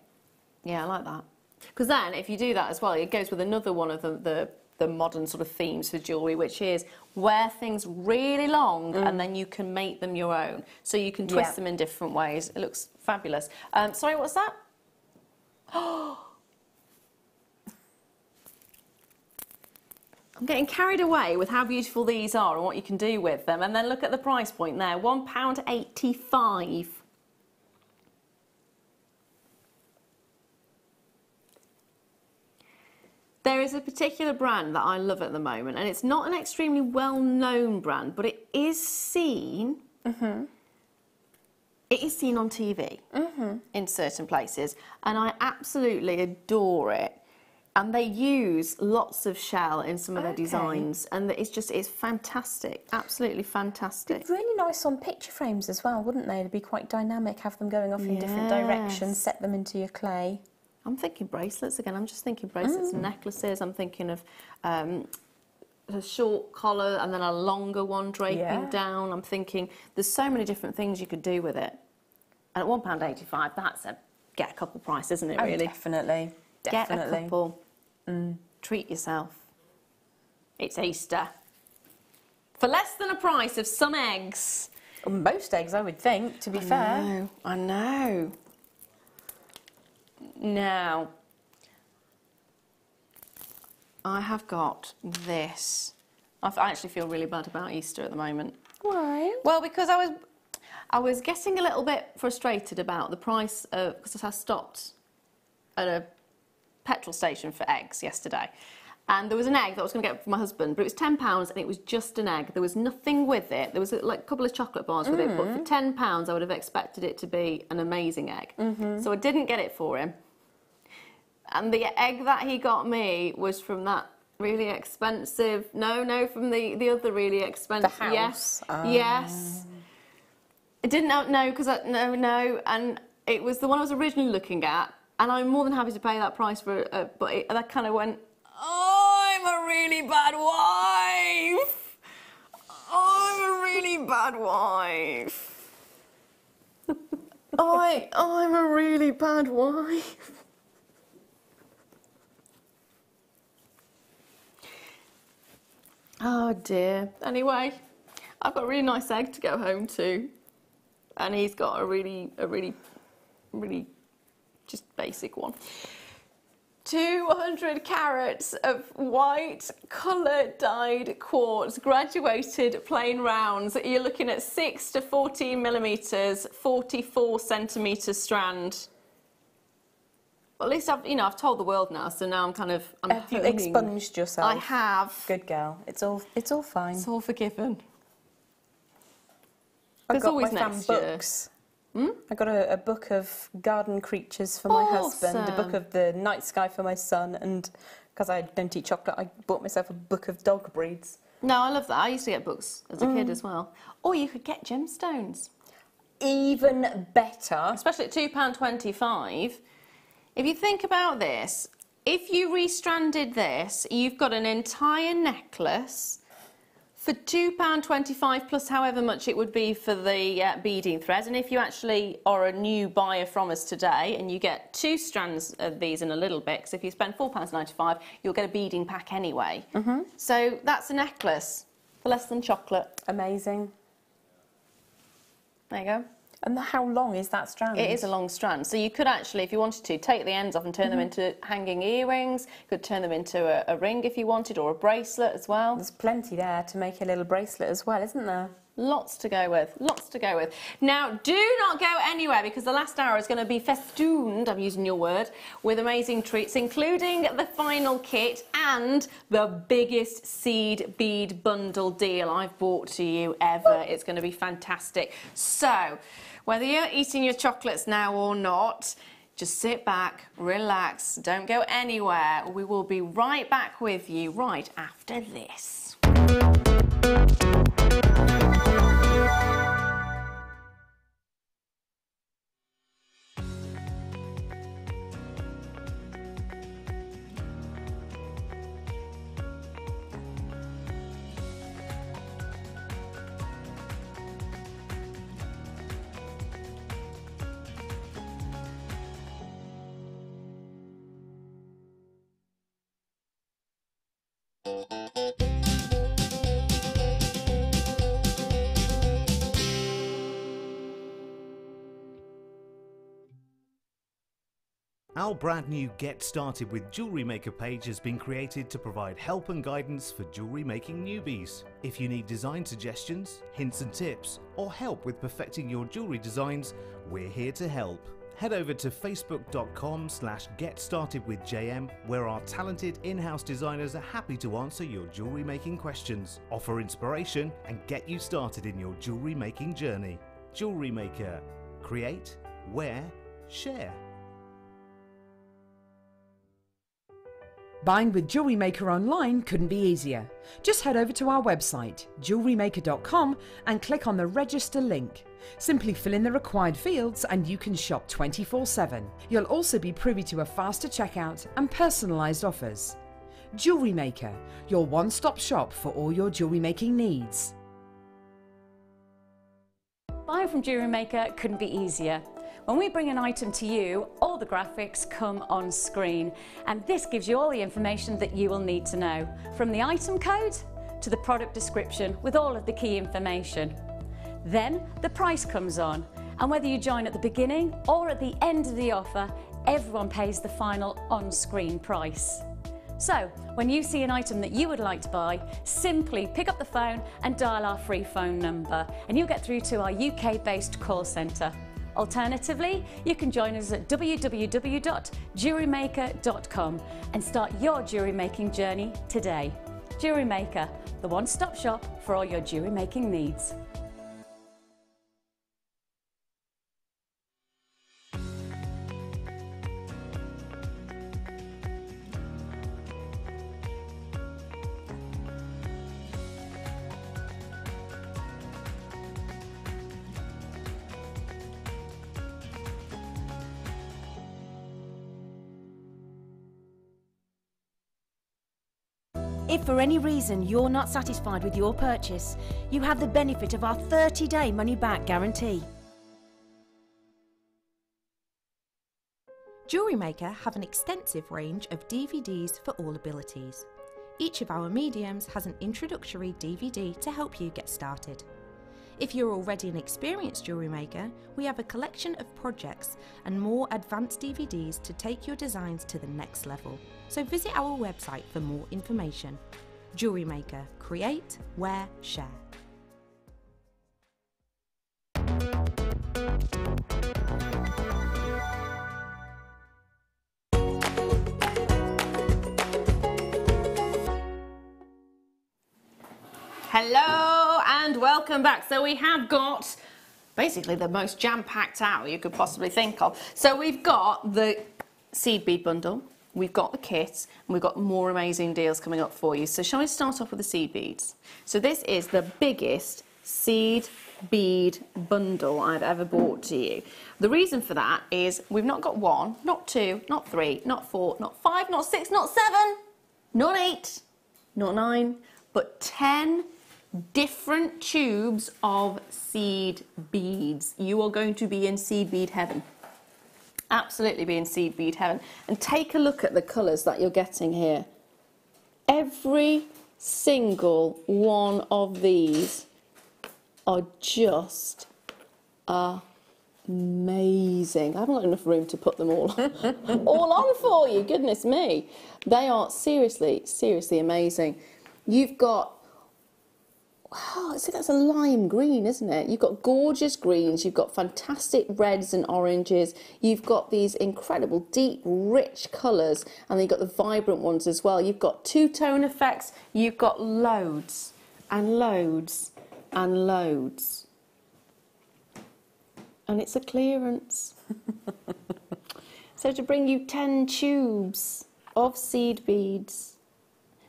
Yeah, I like that. Because then, if you do that as well, it goes with another one of the modern sort of themes for jewellery, which is wear things really long and then you can make them your own. So you can twist them in different ways. It looks fabulous. Sorry, what's that? I'm getting carried away with how beautiful these are and what you can do with them. And then look at the price point there, £1.85. There is a particular brand that I love at the moment, and it's not an extremely well-known brand, but it is seen. It is seen on TV in certain places, and I absolutely adore it. And they use lots of shell in some of their designs, and it's fantastic, absolutely fantastic. It'd be really nice on picture frames as well, wouldn't they? They'd be quite dynamic, have them going off in different directions, set them into your clay. I'm thinking bracelets again. I'm just thinking bracelets and necklaces. I'm thinking of a short collar and then a longer one draping down. I'm thinking there's so many different things you could do with it. And at £1.85, that's a get a couple price, isn't it, really? Definitely. Get a couple. Treat yourself. It's Easter. For less than a price of some eggs. Most eggs, I would think, to be fair. I know. Now, I have got this. I actually feel really bad about Easter at the moment. Why? Well, because I was getting a little bit frustrated about the price of, because I stopped at a petrol station for eggs yesterday, and there was an egg that I was going to get for my husband, but it was £10 and it was just an egg. There was nothing with it. There was like a couple of chocolate bars with it, but for £10 I would have expected it to be an amazing egg. So I didn't get it for him. And the egg that he got me was from that really expensive... No, from the other really expensive... The house? Yes. I didn't know, because no, and it was the one I was originally looking at, and I'm more than happy to pay that price for it, but that kind of went, oh, I'm a really bad wife. Oh, I'm a really bad wife. I'm a really bad wife. Oh dear. Anyway, I've got a really nice egg to go home to, and he's got a really just basic one. 200 carats of white colour dyed quartz, graduated plain rounds. You're looking at 6 to 14 millimetres, 44 centimetre strand. Well, at least I've told the world now, so now Have you expunged yourself? I have. Good girl. It's all fine. It's all forgiven. I've got always my next books. I got a book of garden creatures for my husband, a book of the night sky for my son, and because I don't eat chocolate, I bought myself a book of dog breeds. No, I love that. I used to get books as a kid as well. Or you could get gemstones. Even better. Especially at £2.25. If you think about this, if you restranded this, you've got an entire necklace For £2.25 plus however much it would be for the beading thread. And if you actually are a new buyer from us today and you get 2 strands of these in a little bit, because if you spend £4.95, you'll get a beading pack anyway. So that's a necklace for less than chocolate. Amazing. There you go. And how long is that strand? It is a long strand. So you could actually, if you wanted to, take the ends off and turn them into hanging earrings. You could turn them into a ring if you wanted, or a bracelet as well. There's plenty there to make a little bracelet as well, isn't there? Lots to go with, lots to go with. Now, do not go anywhere, because the last hour is going to be festooned, I'm using your word, with amazing treats, including the final kit and the biggest seed bead bundle deal I've brought to you ever. It's going to be fantastic. So, whether you're eating your chocolates now or not, just sit back, relax, don't go anywhere. We will be right back with you right after this. Our brand new Get Started with Jewellery Maker page has been created to provide help and guidance for jewellery making newbies. If you need design suggestions, hints and tips, or help with perfecting your jewellery designs, we're here to help. Head over to facebook.com/getstartedwithjm, where our talented in-house designers are happy to answer your jewellery making questions, offer inspiration, and get you started in your jewellery making journey. Jewellery Maker. Create, wear, share. Buying with Jewellery Maker online couldn't be easier. Just head over to our website, JewelleryMaker.com, and click on the register link. Simply fill in the required fields and you can shop 24/7. You'll also be privy to a faster checkout and personalised offers. Jewellery Maker, your one-stop shop for all your jewellery making needs. Buying from Jewellery Maker couldn't be easier. When we bring an item to you, all the graphics come on screen, and this gives you all the information that you will need to know, from the item code to the product description with all of the key information. Then the price comes on, and whether you join at the beginning or at the end of the offer, everyone pays the final on-screen price. So, when you see an item that you would like to buy, simply pick up the phone and dial our free phone number, and you'll get through to our UK-based call centre. Alternatively, you can join us at www.jewellerymaker.com and start your jewellery making journey today. Jewellery Maker, the one-stop shop for all your jewellery making needs. If for any reason you're not satisfied with your purchase, you have the benefit of our 30-day money-back guarantee. Jewellery Maker have an extensive range of DVDs for all abilities. Each of our mediums has an introductory DVD to help you get started. If you're already an experienced jewellery maker, we have a collection of projects and more advanced DVDs to take your designs to the next level. So visit our website for more information. Jewellery Maker. Create, wear, share. Hello and welcome back. So we have got basically the most jam-packed hour you could possibly think of. So we've got the seed bead bundle, we've got the kit, and we've got more amazing deals coming up for you. So shall I start off with the seed beads? So this is the biggest seed bead bundle I've ever brought to you. The reason for that is we've not got 1, not 2, not 3, not 4, not 5, not 6, not 7, not 8, not 9, but 10 different tubes of seed beads. You are going to be in seed bead heaven. Absolutely be in seed bead heaven. And take a look at the colours that you're getting here. Every single one of these are just amazing. I haven't got enough room to put them all on for you, goodness me. They are seriously, seriously amazing. You've got, oh, see, that's a lime green, isn't it? You've got gorgeous greens, you've got fantastic reds and oranges, you've got these incredible deep, rich colours, and then you've got the vibrant ones as well. You've got two-tone effects, you've got loads and loads and loads. And it's a clearance. So to bring you 10 tubes of seed beads.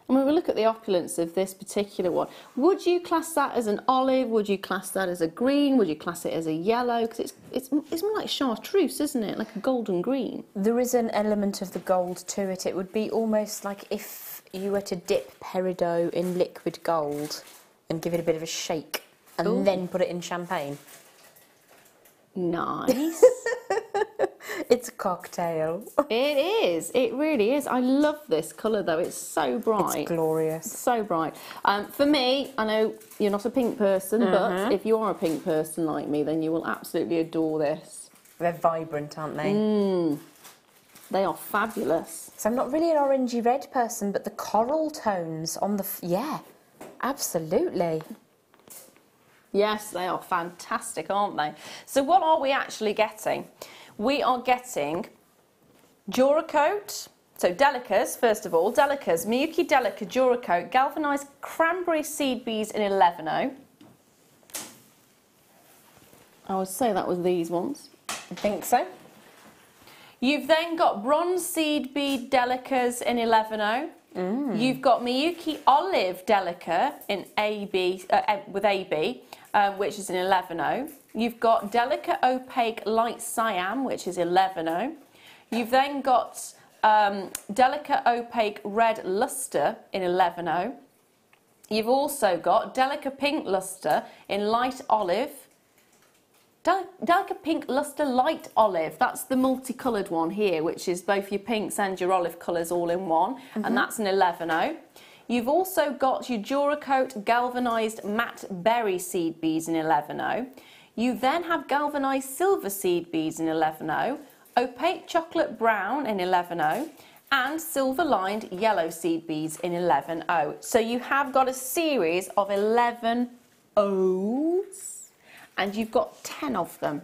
And when we look at the opulence of this particular one, would you class that as an olive? Would you class that as a green? Would you class it as a yellow? Because it's more like chartreuse, isn't it? Like a golden green. There is an element of the gold to it. It would be almost like if you were to dip peridot in liquid gold and give it a bit of a shake and then put it in champagne. Nice. It's a cocktail. It is. It really is. I love this colour though. It's so bright. It's glorious. So bright. For me, I know you're not a pink person, but if you are a pink person like me, then you will absolutely adore this. They're vibrant, aren't they? They are fabulous. So I'm not really an orangey red person, but the coral tones on the... yeah, absolutely. Yes, they are fantastic, aren't they? So what are we actually getting? We are getting Duracoat, so Delicas, first of all. Delicas, Miyuki Delica Duracoat, galvanised cranberry seed beads in 11.0. I would say that was these ones. I think so. You've then got bronze seed bead Delicas in 11.0. You've got Miyuki Olive Delica in AB, with AB, which is in 11.0. You've got Delica Opaque Light Cyan, which is 11.0. You've then got Delica Opaque Red Luster in 11.0. You've also got Delica Pink Luster in Light Olive. Delica Pink Luster Light Olive, that's the multicoloured one here, which is both your pinks and your olive colours all in one, and that's an 11.0. You've also got your Duracoat galvanised matte berry seed beads in 11.0. You then have galvanised silver seed beads in 11.0, opaque chocolate brown in 11.0, and silver lined yellow seed beads in 11.0. So you have got a series of 11.0s. And you've got 10 of them.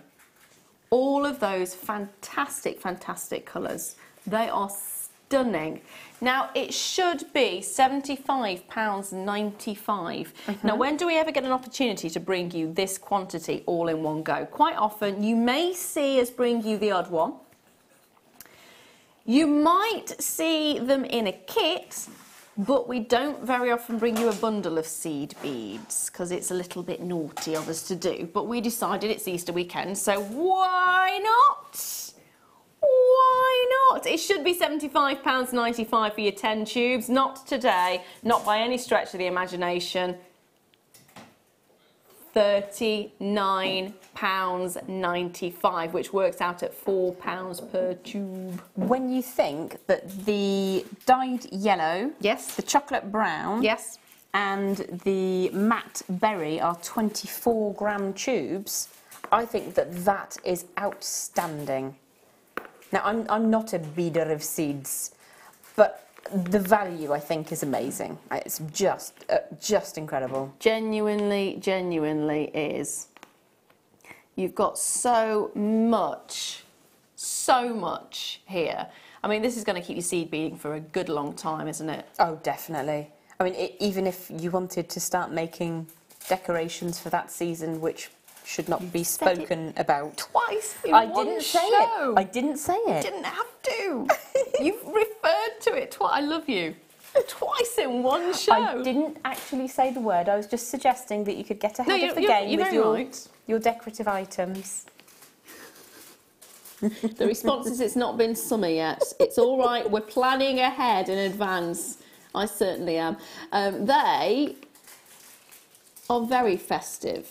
All of those fantastic, fantastic colours. They are stunning. Now, it should be £75.95. Now, when do we ever get an opportunity to bring you this quantity all in one go? Quite often, you may see us bring you the odd one. You might see them in a kit, but we don't very often bring you a bundle of seed beads because it's a little bit naughty of us to do. But we decided it's Easter weekend, so why not? Why not? It should be £75.95 for your 10 tubes. Not today, not by any stretch of the imagination. £39.95, which works out at £4 per tube. When you think that the dyed yellow, yes, the chocolate brown, yes, and the matte berry are 24-gram tubes, I think that that is outstanding. Now, I'm not a beader of seeds, but the value, I think, is amazing. It's just incredible. Genuinely, genuinely is. You've got so much here. I mean, this is going to keep you seed beading for a good long time, isn't it? Oh, definitely. I mean, even if you wanted to start making decorations for that season, which should not be spoken about. Twice in I one didn't show. say it. I didn't say it. You didn't have to. You've referred to it twice. I love you. Twice in one show. I didn't actually say the word. I was just suggesting that you could get ahead of the game with your decorative items. The response is it's not been summer yet. It's all right. We're planning ahead in advance. I certainly am. are very festive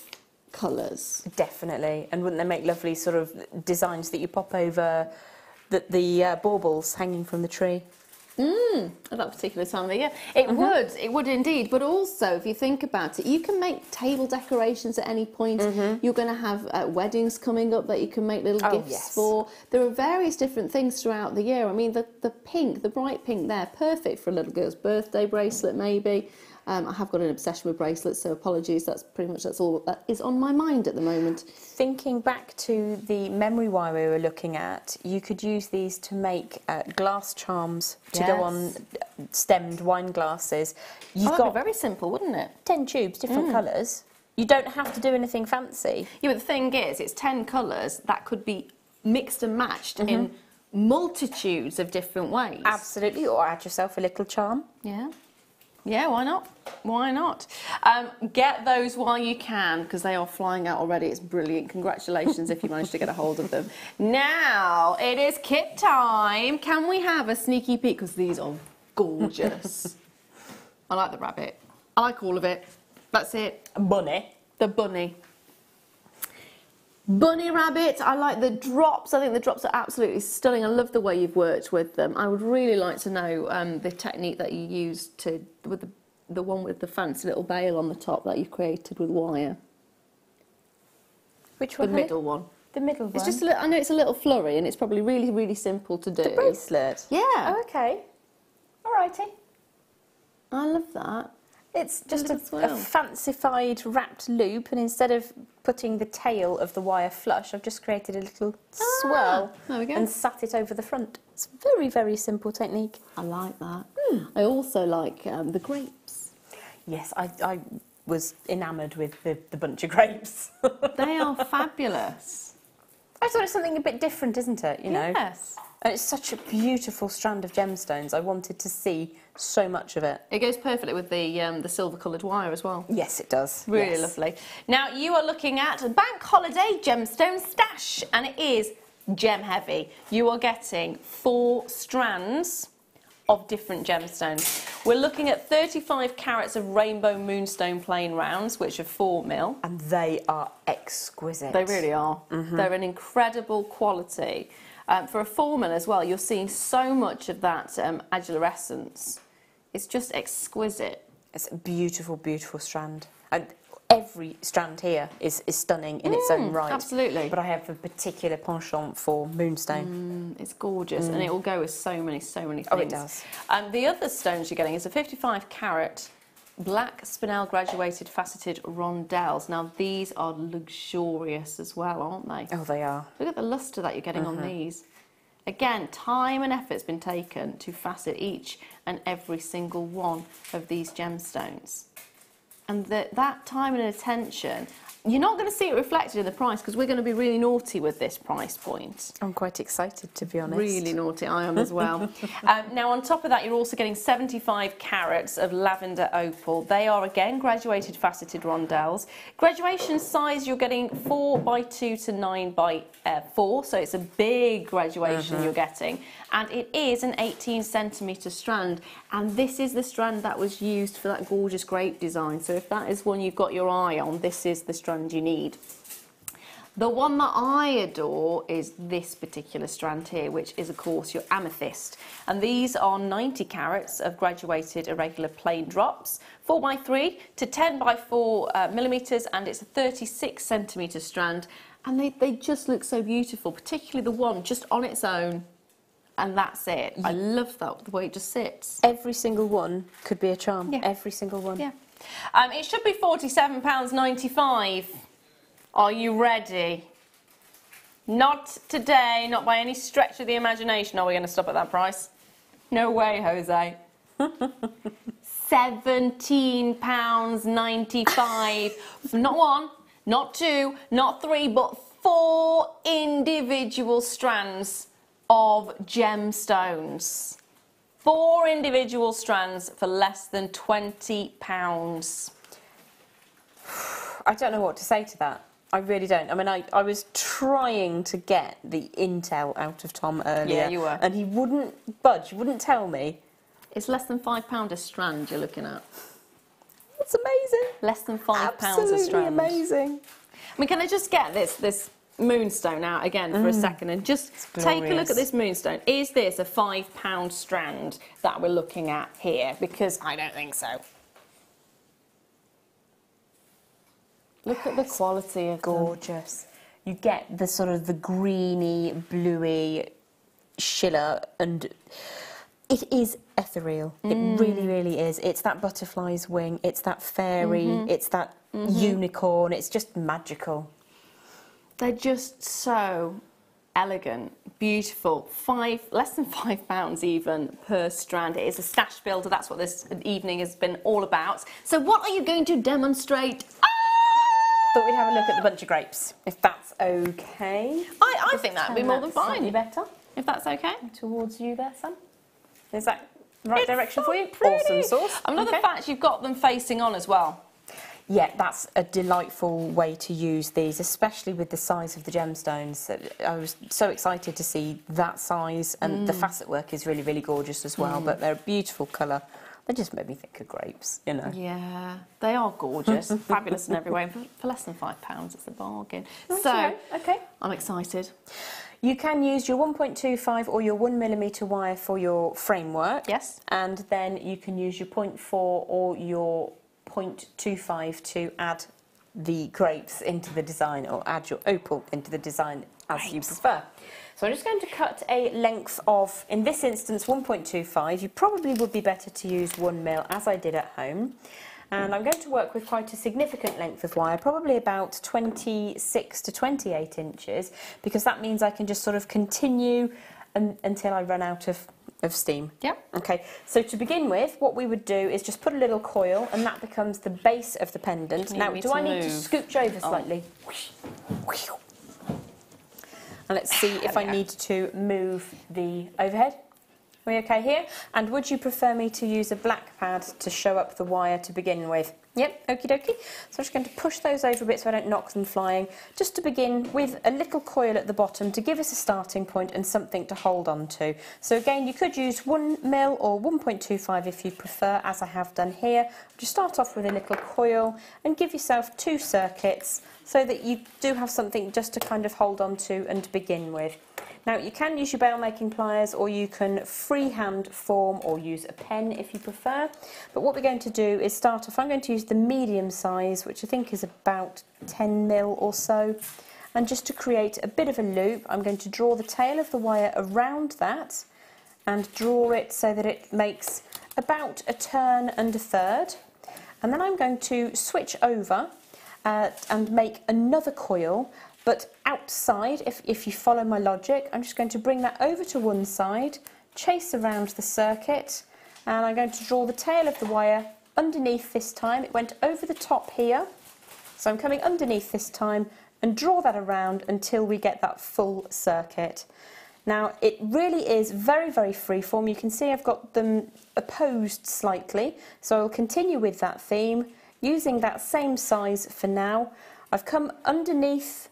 colours. Definitely. And wouldn't they make lovely sort of designs that you pop over the baubles hanging from the tree? At that particular time of the year. It would indeed. But also, if you think about it, you can make table decorations at any point. You're going to have weddings coming up that you can make little gifts for. There are various different things throughout the year. I mean, the pink, the bright pink there, perfect for a little girl's birthday bracelet maybe. I have got an obsession with bracelets, so apologies, that's all that is on my mind at the moment. Thinking back to the memory wire we were looking at, you could use these to make glass charms to go on stemmed wine glasses. You've got very simple, wouldn't it? 10 tubes, different colours. You don't have to do anything fancy. Yeah, but the thing is, it's 10 colours that could be mixed and matched in multitudes of different ways. Absolutely, or add yourself a little charm. Yeah. Yeah, why not? Why not? Get those while you can, because they are flying out already. It's brilliant. Congratulations if you managed to get a hold of them. Now, it is kit time. Can we have a sneaky peek? Because these are gorgeous. I like the rabbit. I like all of it. That's it. Bunny. The bunny. Bunny rabbit, I like the drops. I think the drops are absolutely stunning. I love the way you've worked with them. I would really like to know the technique that you used with the one with the fancy little bail on the top that you've created with wire. Which one? The middle one. The middle one? It's just I know it's a little flurry and it's probably really, really simple to do. The bracelet? Yeah. Oh, okay. Alrighty. I love that. It's just a fancified wrapped loop, and instead of putting the tail of the wire flush, I've just created a little swirl there we go. and sat it over the front. It's a very, very simple technique. I like that. I also like the grapes. Yes, I was enamoured with the bunch of grapes. They are fabulous. I thought it's something a bit different, isn't it? You know? Yes. And it's such a beautiful strand of gemstones. I wanted to see so much of it. It goes perfectly with the silver-coloured wire as well. Yes, it does. Really lovely. Now, you are looking at a Bank Holiday Gemstone Stash, and it is gem heavy. You are getting 4 strands of different gemstones. We're looking at 35 carats of rainbow moonstone plain rounds, which are 4mm. And they are exquisite. They really are. They're an incredible quality. For a 4mm as well, you're seeing so much of that adularescence. It's just exquisite. It's a beautiful, beautiful strand. And every strand here is stunning in its own right. Absolutely. But I have a particular penchant for moonstone. It's gorgeous, and it will go with so many things. Oh, it does. The other stones you're getting is a 55 carat black spinel graduated faceted rondelles. Now, these are luxurious as well, aren't they? Oh, they are. Look at the lustre that you're getting on these. Again, time and effort's been taken to facet each and every single one of these gemstones. And that time and attention, you're not going to see it reflected in the price, because we're going to be really naughty with this price point. I'm quite excited, to be honest. Really naughty, I am as well. Now, on top of that, you're also getting 75 carats of lavender opal. They are, again, graduated faceted rondelles. Graduation size, you're getting 4x2 to 9x4, so it's a big graduation you're getting. And it is an 18cm strand, and this is the strand that was used for that gorgeous grape design. So if that is one you've got your eye on, this is the strand you need. The one that I adore is this particular strand here, which is, of course, your amethyst. And these are 90 carats of graduated irregular plain drops, 4x3 to 10x4 millimetres, and it's a 36cm strand. And they just look so beautiful, particularly the one just on its own. And that's it. I love that, the way it just sits. Every single one could be a charm. Yeah. Every single one. Yeah. It should be £47.95. Are you ready? Not today, not by any stretch of the imagination. Are we going to stop at that price? No way, Jose. £17.95. Not 1, not 2, not 3, but 4 individual strands of gemstones. 4 individual strands for less than £20. I don't know what to say to that. I really don't. I mean, I was trying to get the intel out of Tom earlier. Yeah, you were. And he wouldn't budge, he wouldn't tell me. It's less than £5 a strand you're looking at. That's amazing. Less than £5 a Absolutely strand. amazing. I mean, can I just get this moonstone out again for a second and just take a look at this moonstone? Is this a £5 strand that we're looking at here? Because I don't think so. Look at the quality of Gorgeous. You get the sort of the greeny, bluey schiller, and it is ethereal. It really, really is. It's that butterfly's wing, it's that fairy, it's that unicorn, it's just magical. They're just so elegant, beautiful. Less than £5 even per strand. It is a stash builder. That's what this evening has been all about. So what are you going to demonstrate? Thought we'd have a look at the bunch of grapes, if that's okay. I think that'd be more than fine. Slightly better. If that's okay. Towards you there, Sam. Is that the right direction for you? Pretty. Awesome sauce. I love the fact you've got them facing on as well. Yeah, that's a delightful way to use these, especially with the size of the gemstones. I was so excited to see that size, and the facet work is really, really gorgeous as well, but they're a beautiful colour. They just made me think of grapes, you know. Yeah, they are gorgeous, fabulous in every way. For less than £5, it's a bargain. That's so, right. Okay. I'm excited. You can use your 1.25 or your 1mm wire for your framework. Yes. And then you can use your 0.4 or your 0.25 to add the grapes into the design, or add your opal into the design as you prefer. So I'm just going to cut a length of, in this instance, 1.25. You probably would be better to use 1mm, as I did at home. And I'm going to work with quite a significant length of wire, probably about 26 to 28 inches, because that means I can just sort of continue until I run out of steam. Yep. Okay, so to begin with, what we would do is just put a little coil, and that becomes the base of the pendant. Now, do I need to scooch over slightly? And let's see if I need to move the overhead. Are we okay here? And would you prefer me to use a black pad to show up the wire to begin with? Yep, okie dokie. So I'm just going to push those over a bit so I don't knock them flying. Just to begin with a little coil at the bottom to give us a starting point and something to hold on to. So again, you could use 1mm or 1.25 if you prefer, as I have done here. Just start off with a little coil and give yourself 2 circuits so that you do have something just to kind of hold on to and begin with. Now, you can use your bail making pliers, or you can freehand form or use a pen if you prefer. But what we're going to do is start off, I'm going to use the medium size, which I think is about 10mm or so. And just to create a bit of a loop, I'm going to draw the tail of the wire around that and draw it so that it makes about a turn and a third. And then I'm going to switch over and make another coil, but outside, if you follow my logic, I'm just going to bring that over to one side, chase around the circuit, and I'm going to draw the tail of the wire underneath this time. It went over the top here, so I'm coming underneath this time and draw that around until we get that full circuit. Now, it really is very, very freeform. You can see I've got them opposed slightly, so I'll continue with that theme, using that same size for now. I've come underneath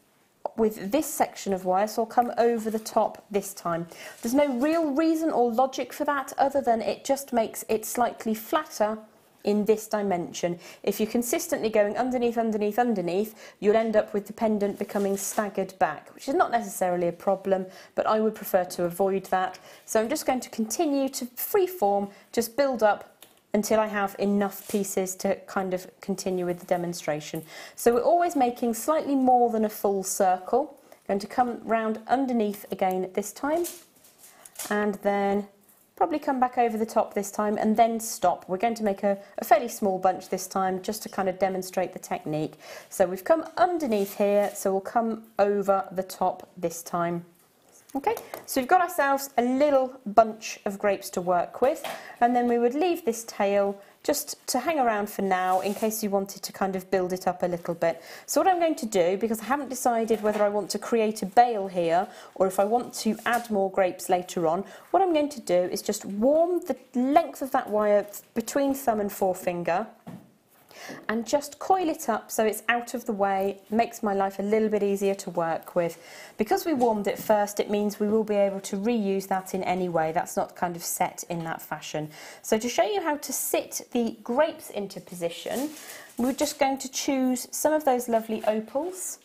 with this section of wire, so I'll come over the top this time. There's no real reason or logic for that other than it just makes it slightly flatter in this dimension. If you're consistently going underneath, underneath, underneath, you'll end up with the pendant becoming staggered back, which is not necessarily a problem, but I would prefer to avoid that. So I'm just going to continue to freeform, just build up until I have enough pieces to kind of continue with the demonstration. So we're always making slightly more than a full circle. Going to come round underneath again at this time, and then probably come back over the top this time and then stop. We're going to make a fairly small bunch this time just to kind of demonstrate the technique. So we've come underneath here, so we'll come over the top this time. Okay, so we've got ourselves a little bunch of grapes to work with, and then we would leave this tail just to hang around for now in case you wanted to kind of build it up a little bit. So what I'm going to do, because I haven't decided whether I want to create a bail here or if I want to add more grapes later on, what I'm going to do is just warm the length of that wire between thumb and forefinger. and just coil it up so it's out of the way, makes my life a little bit easier to work with. Because we warmed it first, it means we will be able to reuse that in any way. That's not kind of set in that fashion. So to show you how to sit the grapes into position, we're just going to choose some of those lovely opals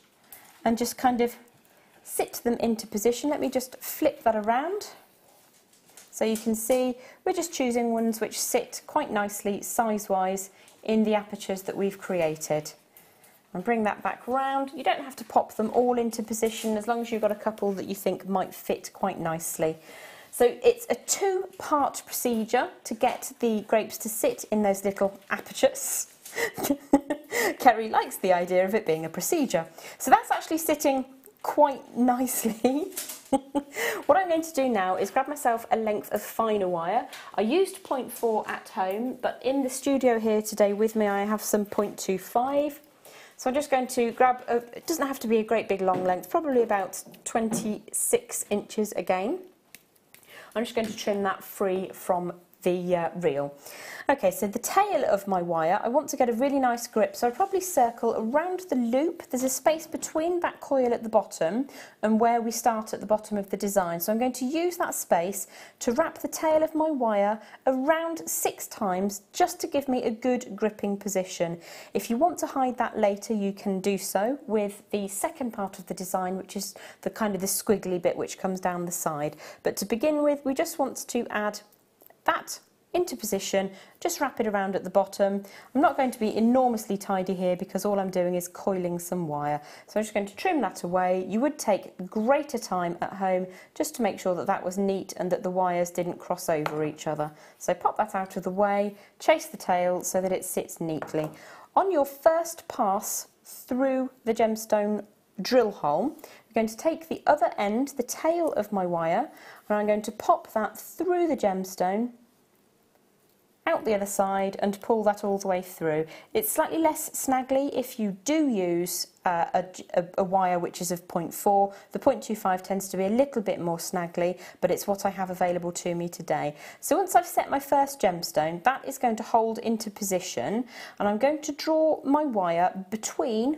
and just kind of sit them into position. Let me just flip that around. So you can see we're just choosing ones which sit quite nicely size-wise in the apertures that we've created. And bring that back round. You don't have to pop them all into position as long as you've got a couple that you think might fit quite nicely. So it's a two-part procedure to get the grapes to sit in those little apertures. Kerry likes the idea of it being a procedure. So that's actually sitting quite nicely. What I'm going to do now is grab myself a length of finer wire. I used 0.4 at home, but in the studio here today with me I have some 0.25. So I'm just going to grab, it doesn't have to be a great big long length, probably about 26 inches again. I'm just going to trim that free from the reel. Okay, so the tail of my wire, I want to get a really nice grip, so I'll probably circle around the loop. There's a space between that coil at the bottom and where we start at the bottom of the design. So I'm going to use that space to wrap the tail of my wire around 6 times just to give me a good gripping position. If you want to hide that later, you can do so with the second part of the design, which is the kind of the squiggly bit which comes down the side. But to begin with, we just want to add that into position, just wrap it around at the bottom. I'm not going to be enormously tidy here because all I'm doing is coiling some wire. So I'm just going to trim that away. You would take greater time at home just to make sure that that was neat and that the wires didn't cross over each other. So pop that out of the way, chase the tail so that it sits neatly. On your first pass through the gemstone drill hole, I'm going to take the other end, the tail of my wire, and I'm going to pop that through the gemstone, out the other side, and pull that all the way through. It's slightly less snaggly if you do use a wire which is of 0.4. The 0.25 tends to be a little bit more snaggly, but it's what I have available to me today. So once I've set my first gemstone, that is going to hold into position, and I'm going to draw my wire between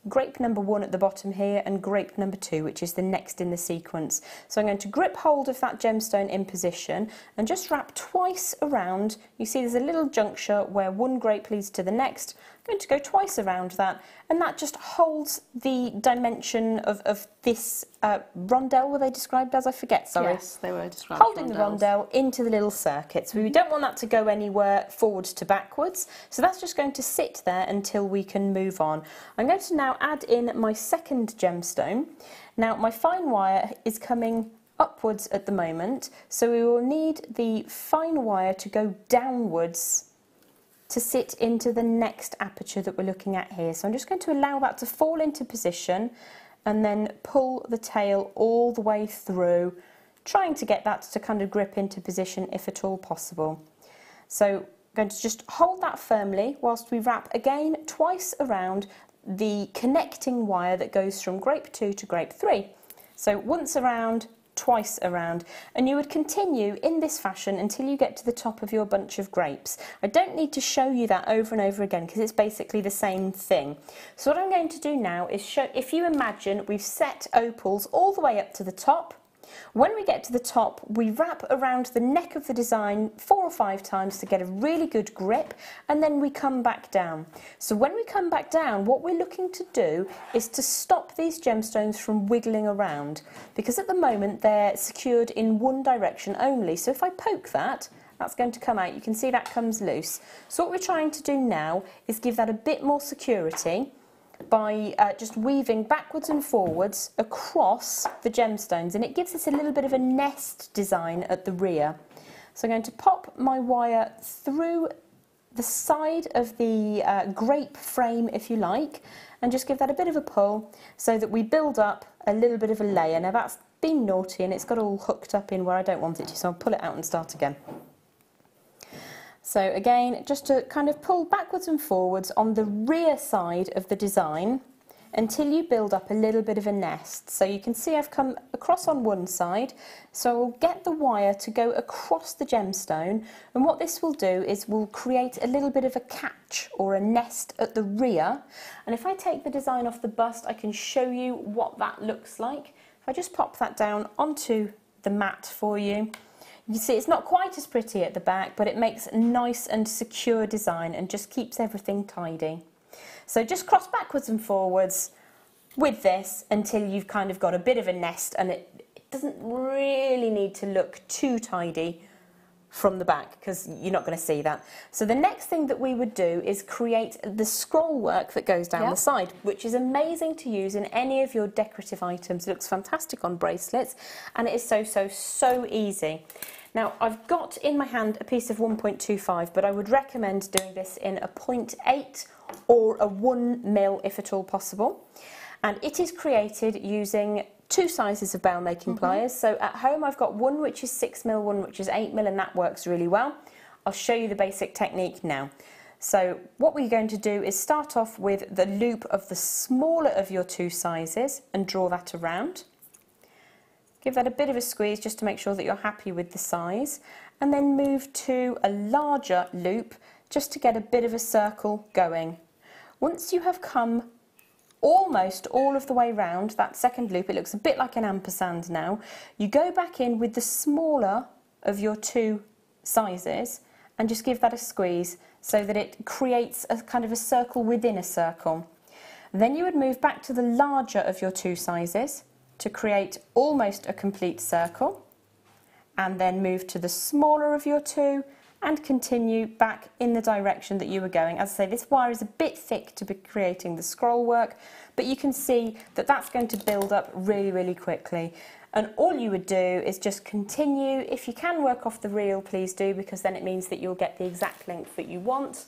grape number 1 at the bottom here and grape number 2, which is the next in the sequence. So I'm going to grip hold of that gemstone in position and just wrap twice around. You see there's a little juncture where one grape leads to the next. I'm going to go twice around that, and that just holds the dimension of this rondelle. Were they described as? I forget, sorry. Yes, they were described. Holding the rondelle into the little circuit. So we don't want that to go anywhere forwards to backwards. So that's just going to sit there until we can move on. I'm going to now add in my second gemstone. Now my fine wire is coming upwards at the moment, so we will need the fine wire to go downwards to sit into the next aperture that we're looking at here. So I'm just going to allow that to fall into position and then pull the tail all the way through, trying to get that to kind of grip into position if at all possible. So I'm going to just hold that firmly whilst we wrap again twice around the connecting wire that goes from grape 2 to grape 3. So once around, twice around, and you would continue in this fashion until you get to the top of your bunch of grapes. I don't need to show you that over and over again because it's basically the same thing. So what I'm going to do now is show, if you imagine we've set opals all the way up to the top. When we get to the top, we wrap around the neck of the design 4 or 5 times to get a really good grip, and then we come back down. So when we come back down, what we're looking to do is to stop these gemstones from wiggling around, because at the moment they're secured in one direction only. So if I poke that, that's going to come out. You can see that comes loose. So what we're trying to do now is give that a bit more security by just weaving backwards and forwards across the gemstones, and it gives us a little bit of a nest design at the rear. So I'm going to pop my wire through the side of the grape frame, if you like, and just give that a bit of a pull so that we build up a little bit of a layer. Now that's been naughty and it's got all hooked up in where I don't want it to, so I'll pull it out and start again. So again, just to kind of pull backwards and forwards on the rear side of the design, until you build up a little bit of a nest. So you can see I've come across on one side, so I'll get the wire to go across the gemstone, and what this will do is we'll create a little bit of a catch or a nest at the rear. And if I take the design off the bust, I can show you what that looks like. If I just pop that down onto the mat for you, you can see it's not quite as pretty at the back, but it makes a nice and secure design and just keeps everything tidy. So just cross backwards and forwards with this until you've kind of got a bit of a nest, and it doesn't really need to look too tidy from the back because you're not going to see that. So the next thing that we would do is create the scroll work that goes down the side, which is amazing to use in any of your decorative items. It looks fantastic on bracelets, and it is so easy. Now, I've got in my hand a piece of 1.25, but I would recommend doing this in a 0.8 or a 1 mil if at all possible. And it is created using 2 sizes of bail making pliers. So at home I've got one which is 6 mil, one which is 8 mil, and that works really well. I'll show you the basic technique now. So what we're going to do is start off with the loop of the smaller of your 2 sizes and draw that around. Give that a bit of a squeeze just to make sure that you're happy with the size, and then move to a larger loop just to get a bit of a circle going. Once you have come almost all of the way round that second loop, it looks a bit like an ampersand now, you go back in with the smaller of your 2 sizes and just give that a squeeze so that it creates a kind of a circle within a circle. Then you would move back to the larger of your 2 sizes to create almost a complete circle, and then move to the smaller of your 2 and continue back in the direction that you were going. As I say, this wire is a bit thick to be creating the scroll work, but you can see that that's going to build up really quickly. And all you would do is just continue. If you can work off the reel, please do, because then it means that you'll get the exact length that you want.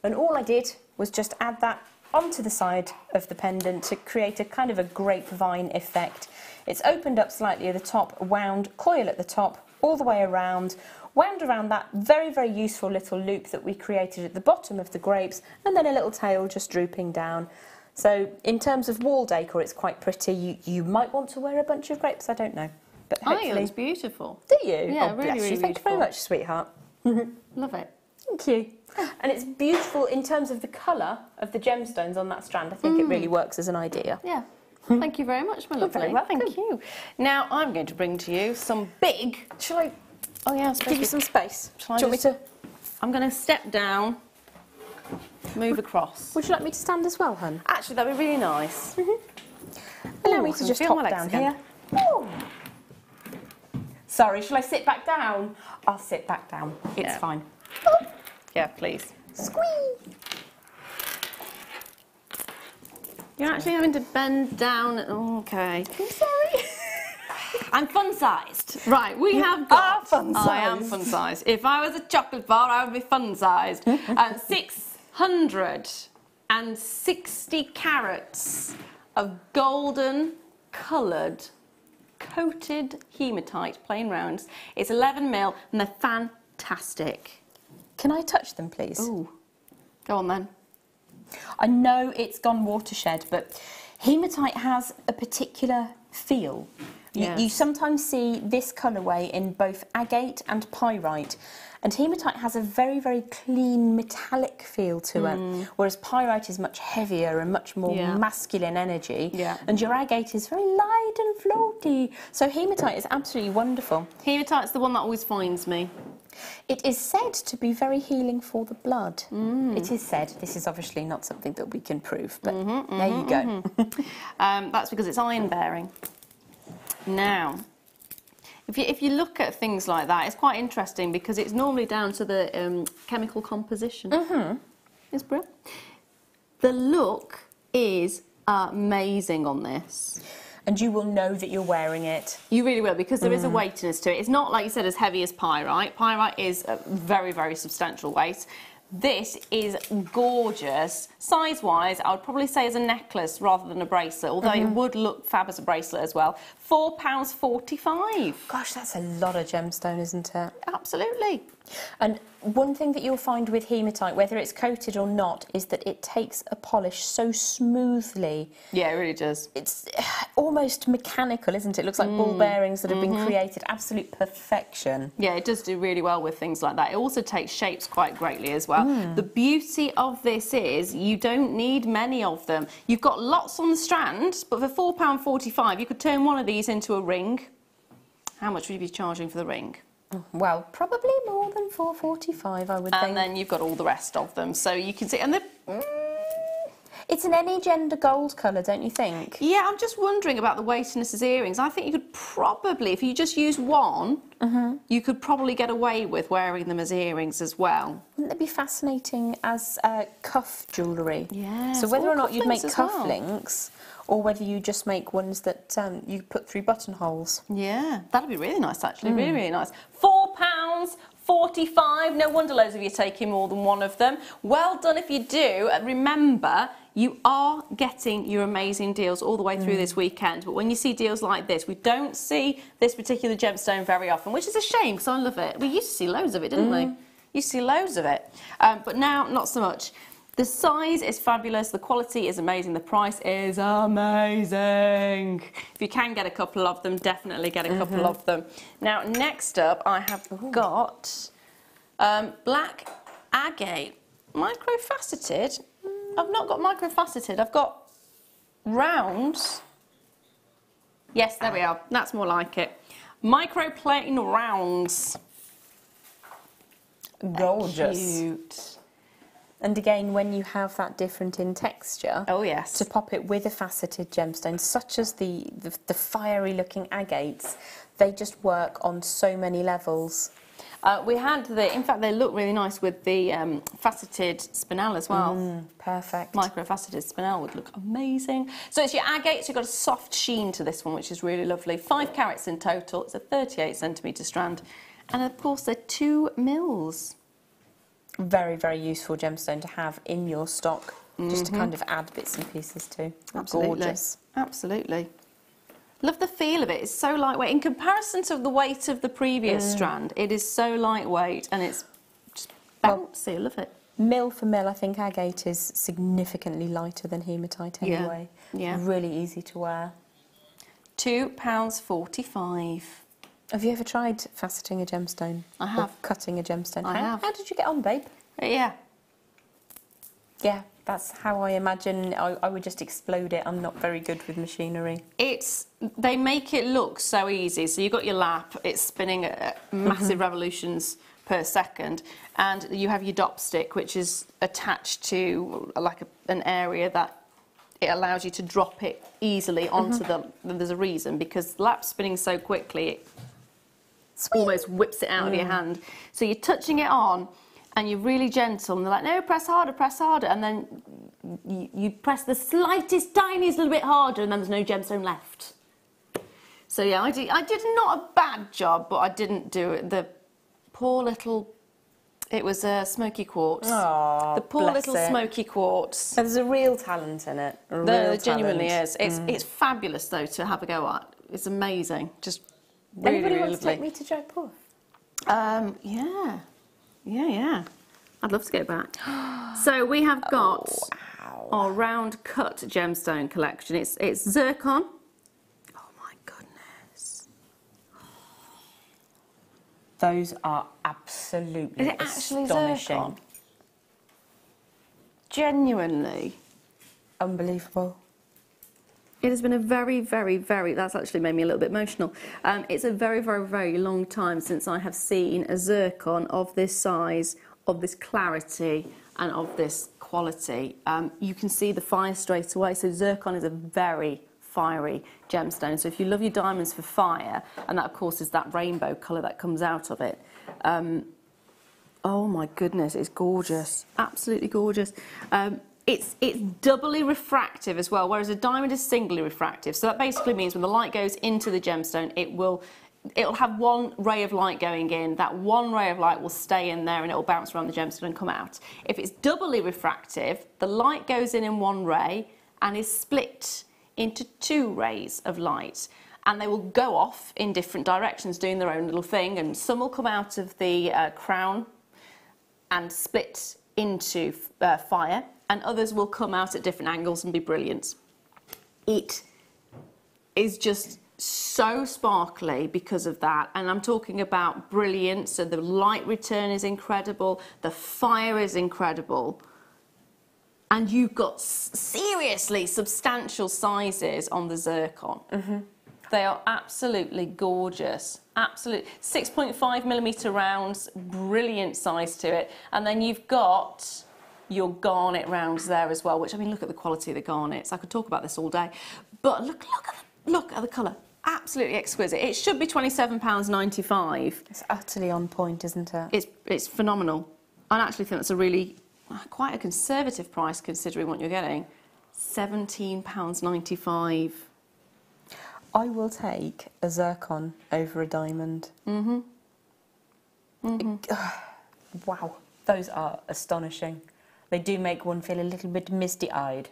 And all I did was just add that onto the side of the pendant to create a kind of a grapevine effect. It's opened up slightly at the top, wound coil at the top, all the way around, wound around that very useful little loop that we created at the bottom of the grapes, and then a little tail just drooping down. So in terms of wall decor, it's quite pretty. You might want to wear a bunch of grapes, I don't know. But hopefully... I think it's beautiful. Do you? Yeah, oh, really bless you. Thank you very much, sweetheart. Love it. Thank you. And it's beautiful in terms of the colour of the gemstones on that strand. I think it really works as an idea. Yeah. Thank you very much, my lovely. Very welcome. Thank you. Now I'm going to bring to you some big... Shall I Oh yeah, give you some space? Shall Do you want me to... I'm going to step down, move across. Would you like me to stand as well, hun? Actually, that'd be really nice. Allow me to just hop down here. Ooh. Sorry, shall I sit back down? I'll sit back down. It's fine. Oh. Yeah, please. Squeeze. You're actually having to bend down. Okay. I'm sorry. I'm fun-sized. Right, we have are got... fun-sized. I am fun-sized. If I was a chocolate bar, I would be fun-sized. 660 carats of golden coloured coated hematite plain rounds. It's 11 mil and they're fantastic. Can I touch them, please? Ooh. Go on then. I know it's gone watershed, but hematite has a particular feel. Yes. You sometimes see this colourway in both agate and pyrite, and hematite has a very clean metallic feel to it, whereas pyrite is much heavier and much more masculine energy, and your agate is very light and floaty. So hematite is absolutely wonderful. Hematite's the one that always finds me. It is said to be very healing for the blood. It is said. This is obviously not something that we can prove, but there you go. That's because it's iron-bearing. Now, if you look at things like that, it's quite interesting because it's normally down to the chemical composition. It's brilliant. The look is amazing on this. And you will know that you're wearing it. You really will, because there is a weightiness to it. It's not, like you said, as heavy as pyrite. Pyrite is a very substantial weight. This is gorgeous. Size-wise, I would probably say as a necklace rather than a bracelet, although it would look fab as a bracelet as well. £4.45. Gosh, that's a lot of gemstone, isn't it? Absolutely. And one thing that you'll find with hematite, whether it's coated or not, is that it takes a polish so smoothly. Yeah, it really does. It's almost mechanical, isn't it? It looks like ball bearings that have been created. Absolute perfection. Yeah, it does do really well with things like that. It also takes shapes quite greatly as well. The beauty of this is you don't need many of them. You've got lots on the strand, but for £4.45, you could turn one of these into a ring. How much would you be charging for the ring? Well, probably more than £4.45, I would think. And then you've got all the rest of them, so you can see. And they're... It's an any gender gold colour, don't you think? Yeah, I'm just wondering about the weightiness of earrings. I think you could probably, if you just use one, you could probably get away with wearing them as earrings as well. Wouldn't it be fascinating as cuff jewellery? Yeah. So whether or not you'd make cufflinks as well. cufflinks, or whether you just make ones that you put through buttonholes. Yeah, that'd be really nice, actually. Really, really nice. £4.45. No wonder loads of you are taking more than one of them. Well done if you do. Remember, you are getting your amazing deals all the way through this weekend. But when you see deals like this, we don't see this particular gemstone very often, which is a shame because I love it. We used to see loads of it, didn't we? Used to see loads of it. But now, not so much. The size is fabulous, the quality is amazing, the price is amazing. If you can get a couple of them, definitely get a couple of them. Now, next up, I have got black agate, microfaceted. I've not got microfaceted, I've got rounds. Yes, there we are, that's more like it. Microplane rounds. Gorgeous. Cute. And again, when you have that different in texture, Oh yes. to pop it with a faceted gemstone, such as the fiery looking agates, they just work on so many levels. We had in fact they look really nice with the faceted spinel as well. Perfect. Micro-faceted spinel would look amazing. So it's your agates, you've got a soft sheen to this one, which is really lovely. 5 carats in total, it's a 38cm strand. And of course they're 2 mils. Very, very useful gemstone to have in your stock, just to kind of add bits and pieces to. Absolutely. Gorgeous. Absolutely. Love the feel of it. It's so lightweight. In comparison to the weight of the previous strand, it is so lightweight and it's just bouncy. I love it. Mil for mil, I think agate is significantly lighter than hematite anyway. Yeah. Really easy to wear. £2.45. Have you ever tried faceting a gemstone? I have. Or cutting a gemstone? I have. How did you get on, babe? Yeah. Yeah, that's how I imagine I would just explode it. I'm not very good with machinery. They make it look so easy. So you've got your lap, it's spinning at massive revolutions per second, and you have your dop stick, which is attached to like an area that it allows you to drop it easily onto there's a reason, because the lap's spinning so quickly, it almost whips it out of your hand. So you're touching it on, and you're really gentle, and they're like, no, press harder, and then you press the slightest, tiniest little bit harder, and then there's no gemstone left. So yeah, I did not a bad job, but I didn't do it. The poor little, it was a smoky quartz. Oh, the poor little smoky quartz. There's a real talent in it. There genuinely is. It's fabulous though to have a go at. It's amazing. Just really, Anybody really wants lovely. to take me to Jaipur? Yeah. I'd love to go back. So we have got our round cut gemstone collection. It's zircon. Oh my goodness. Those are absolutely Is it actually astonishing. zircon? Genuinely. Unbelievable. It has been a very, very, very, that's actually made me a little bit emotional. It's a very, very, very long time since I have seen a zircon of this size, of this clarity, and of this quality. You can see the fire straight away. So zircon is a very fiery gemstone. So if you love your diamonds for fire, and that of course is that rainbow colour that comes out of it, oh my goodness, it's gorgeous, absolutely gorgeous. It's doubly refractive as well, whereas a diamond is singly refractive. So that basically means when the light goes into the gemstone, it will it'll have one ray of light going in. That one ray of light will stay in there and it'll bounce around the gemstone and come out. If it's doubly refractive, the light goes in one ray and is split into 2 rays of light. And they will go off in different directions doing their own little thing, and some will come out of the crown and split into fire, and others will come out at different angles and be brilliant. It is just so sparkly because of that, and I'm talking about brilliant. So the light return is incredible, the fire is incredible, and you've got seriously substantial sizes on the zircon. They are absolutely gorgeous. Absolute 6.5mm rounds, brilliant size to it. And then you've got your garnet rounds there as well, which, I mean, look at the quality of the garnets. I could talk about this all day. But look at the colour. Absolutely exquisite. It should be £27.95. It's utterly on point, isn't it? It's phenomenal. I actually think that's a really, quite a conservative price considering what you're getting. £17.95. I will take a zircon over a diamond. Wow, those are astonishing. They do make one feel a little bit misty-eyed.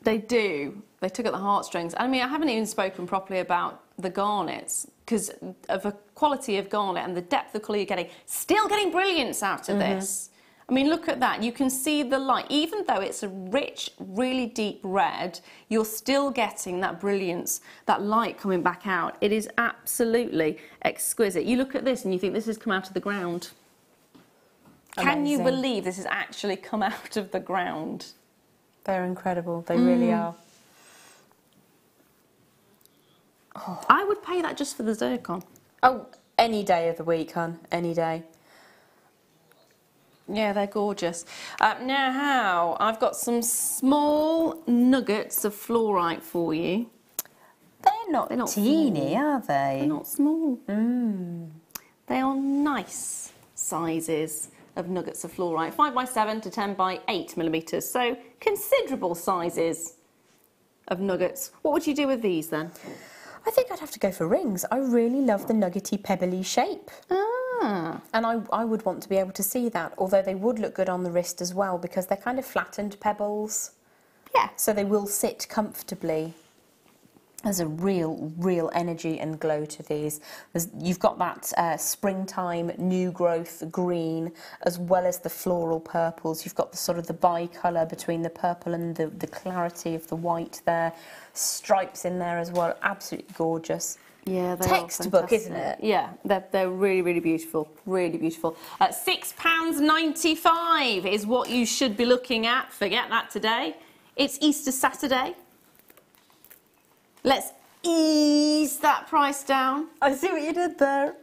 They do. They tug at the heartstrings. I mean, I haven't even spoken properly about the garnets because of the quality of garnet and the depth of colour you're getting. Still getting brilliance out of this. I mean, look at that. You can see the light. Even though it's a rich, really deep red, you're still getting that brilliance, that light coming back out. It is absolutely exquisite. You look at this and you think this has come out of the ground. Amazing. Can you believe this has actually come out of the ground? They're incredible. They really are. Oh. I would pay that just for the zircon. Oh, any day of the week, hon. Any day. Yeah, they're gorgeous. Now, I've got some small nuggets of fluorite for you. They're not teeny, small. are they? They're not small. They are nice sizes of nuggets of fluorite. 5x7 to 10x8mm. So considerable sizes of nuggets. What would you do with these then? I think I'd have to go for rings. I really love the nuggety, pebbly shape. And I would want to be able to see that, although they would look good on the wrist as well because they're kind of flattened pebbles. Yeah. So they will sit comfortably. There's a real energy and glow to these. You've got that springtime new growth green as well as the floral purples. You've got the sort of the bi-colour between the purple and the clarity of the white there. Stripes in there as well. Absolutely gorgeous. Yeah, they textbook, are isn't it? Yeah, they're really beautiful, really beautiful. £6.95 is what you should be looking at. Forget that today. It's Easter Saturday. Let's ease that price down. I see what you did there.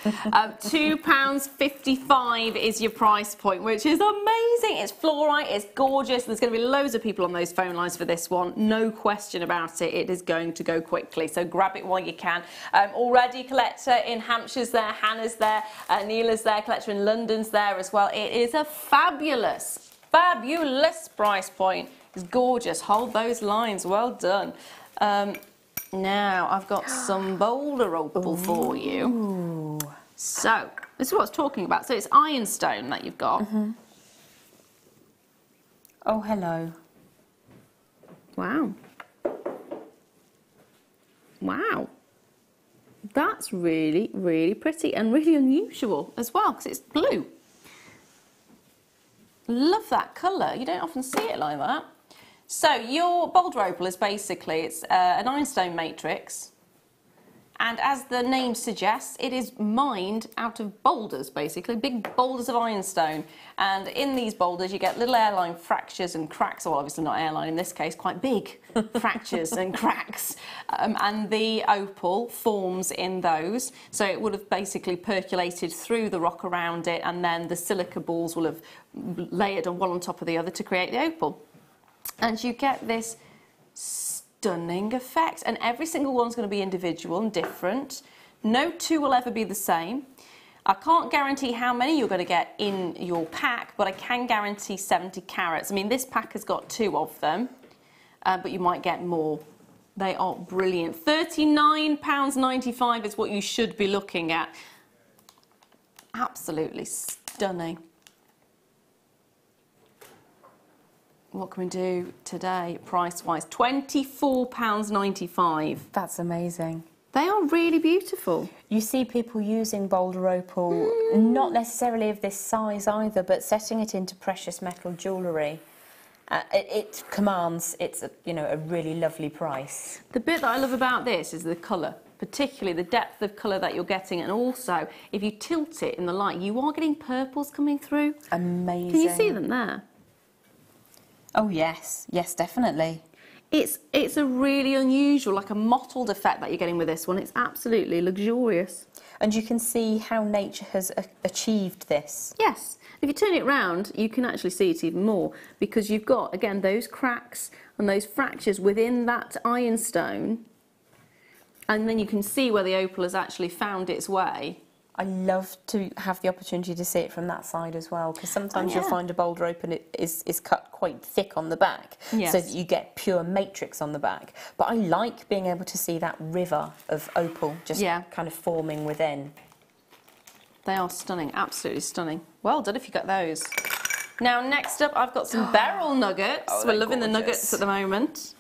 £2.55 is your price point, which is amazing. It's fluorite, it's gorgeous. There's going to be loads of people on those phone lines for this one. No question about it. It is going to go quickly, so grab it while you can. Already collector in Hampshire's there, Hannah's there, Neela's there, collector in London's there as well. It is a fabulous price point. It's gorgeous. Hold those lines. Well done. Now, I've got some boulder opal for you. So, this is what I was talking about. So, it's ironstone that you've got. Oh, hello. Wow. Wow. That's really pretty and really unusual as well because it's blue. Love that colour. You don't often see it like that. So your boulder opal is basically, it's an ironstone matrix, and as the name suggests, it is mined out of boulders, basically, big boulders of ironstone. And in these boulders you get little airline fractures and cracks, well obviously not airline in this case, quite big fractures and cracks. And the opal forms in those, so it would have basically percolated through the rock around it, and then the silica balls will have layered one on top of the other to create the opal. And you get this stunning effect, and every single one's going to be individual and different. No two will ever be the same. I can't guarantee how many you're going to get in your pack, but I can guarantee 70 carats. I mean, this pack has got 2 of them, but you might get more. They are brilliant. £39.95 is what you should be looking at. Absolutely stunning. What can we do today, price-wise? £24.95. That's amazing. They are really beautiful. You see people using boulder opal, not necessarily of this size either, but setting it into precious metal jewellery. It commands, it's a really lovely price. The bit that I love about this is the colour, particularly the depth of colour that you're getting, and also if you tilt it in the light, you are getting purples coming through. Amazing. Can you see them there? Oh yes, yes, definitely. It's a really unusual, like a mottled effect that you're getting with this one. It's absolutely luxurious. And you can see how nature has achieved this. Yes. If you turn it round, you can actually see it even more, because you've got, again, those cracks and those fractures within that ironstone, and then you can see where the opal has actually found its way. I love to have the opportunity to see it from that side as well, because sometimes you'll find a boulder opal is cut quite thick on the back, yes, so that you get pure matrix on the back. But I like being able to see that river of opal just kind of forming within. They are stunning, absolutely stunning. Well done if you got those. Now, next up, I've got some beryl nuggets. Oh, we're loving the nuggets at the moment.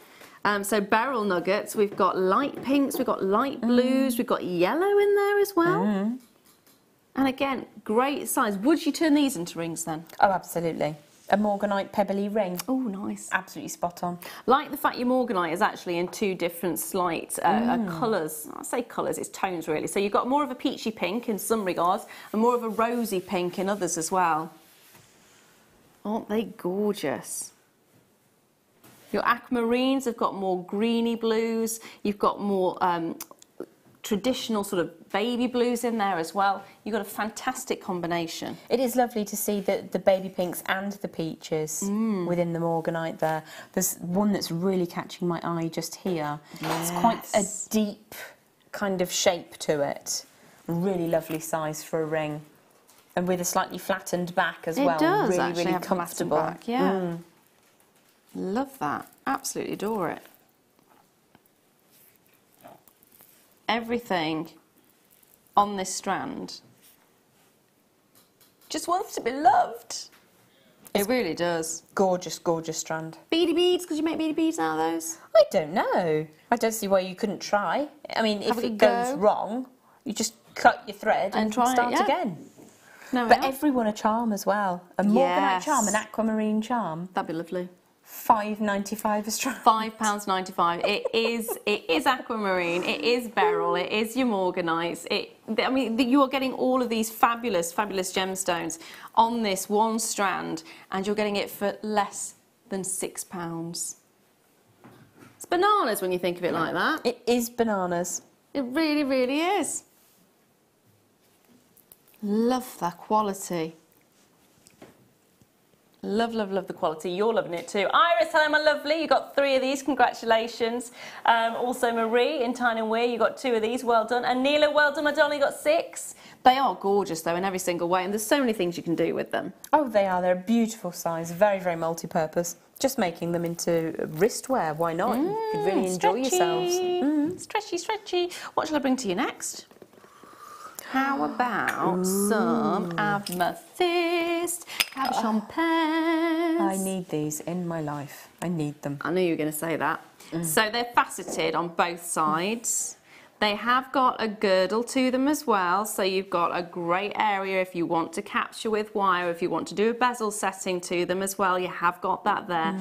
So beryl nuggets, we've got light pinks, we've got light blues, we've got yellow in there as well. And again, great size. Would you turn these into rings then? Oh, absolutely. A morganite pebbly ring. Oh, nice. Absolutely spot on. Like the fact your morganite is actually in two different slight colours. I say colours, it's tones really. So you've got more of a peachy pink in some regards and more of a rosy pink in others as well. Aren't they gorgeous? Your aquamarines have got more greeny blues. You've got more traditional sort of baby blues in there as well. You've got a fantastic combination. It is lovely to see the baby pinks and the peaches within the morganite there. There's one that's really catching my eye just here. Yes. It's quite a deep kind of shape to it. Really lovely size for a ring. And with a slightly flattened back as well. It does really, actually really have comfortable. a flattened back, yeah. Love that. Absolutely adore it. Everything on this strand just wants to be loved. It really does. Gorgeous, gorgeous strand. Beady beads, could you make beady beads out of those? I don't know. I don't see why you couldn't try. I mean, if it goes wrong, you just cut your thread and start again. No, but everyone a charm as well. A morganite charm, an aquamarine charm. That'd be lovely. £5.95 a strand. £5.95. It is aquamarine. It is beryl. It is your morganites. I mean, you are getting all of these fabulous, fabulous gemstones on this one strand, and you're getting it for less than £6. It's bananas when you think of it like that. It is bananas. It really, really is. Love that quality. Love, love, love the quality. You're loving it too. Iris, hello, my lovely. You got 3 of these. Congratulations. Also, Marie in Tyne and Wear, you got 2 of these. Well done. And Neela, well done, my darling. You got 6. They are gorgeous, though, in every single way. And there's so many things you can do with them. Oh, they are. They're a beautiful size. Very, very multi-purpose. Just making them into wristwear. Why not? You could really enjoy yourselves. Stretchy, stretchy. What shall I bring to you next? How about some amethyst, cabochon pears? I need these in my life. I need them. I knew you were going to say that. So they're faceted on both sides. They have got a girdle to them as well, so you've got a great area if you want to capture with wire, if you want to do a bezel setting to them as well, you have got that there.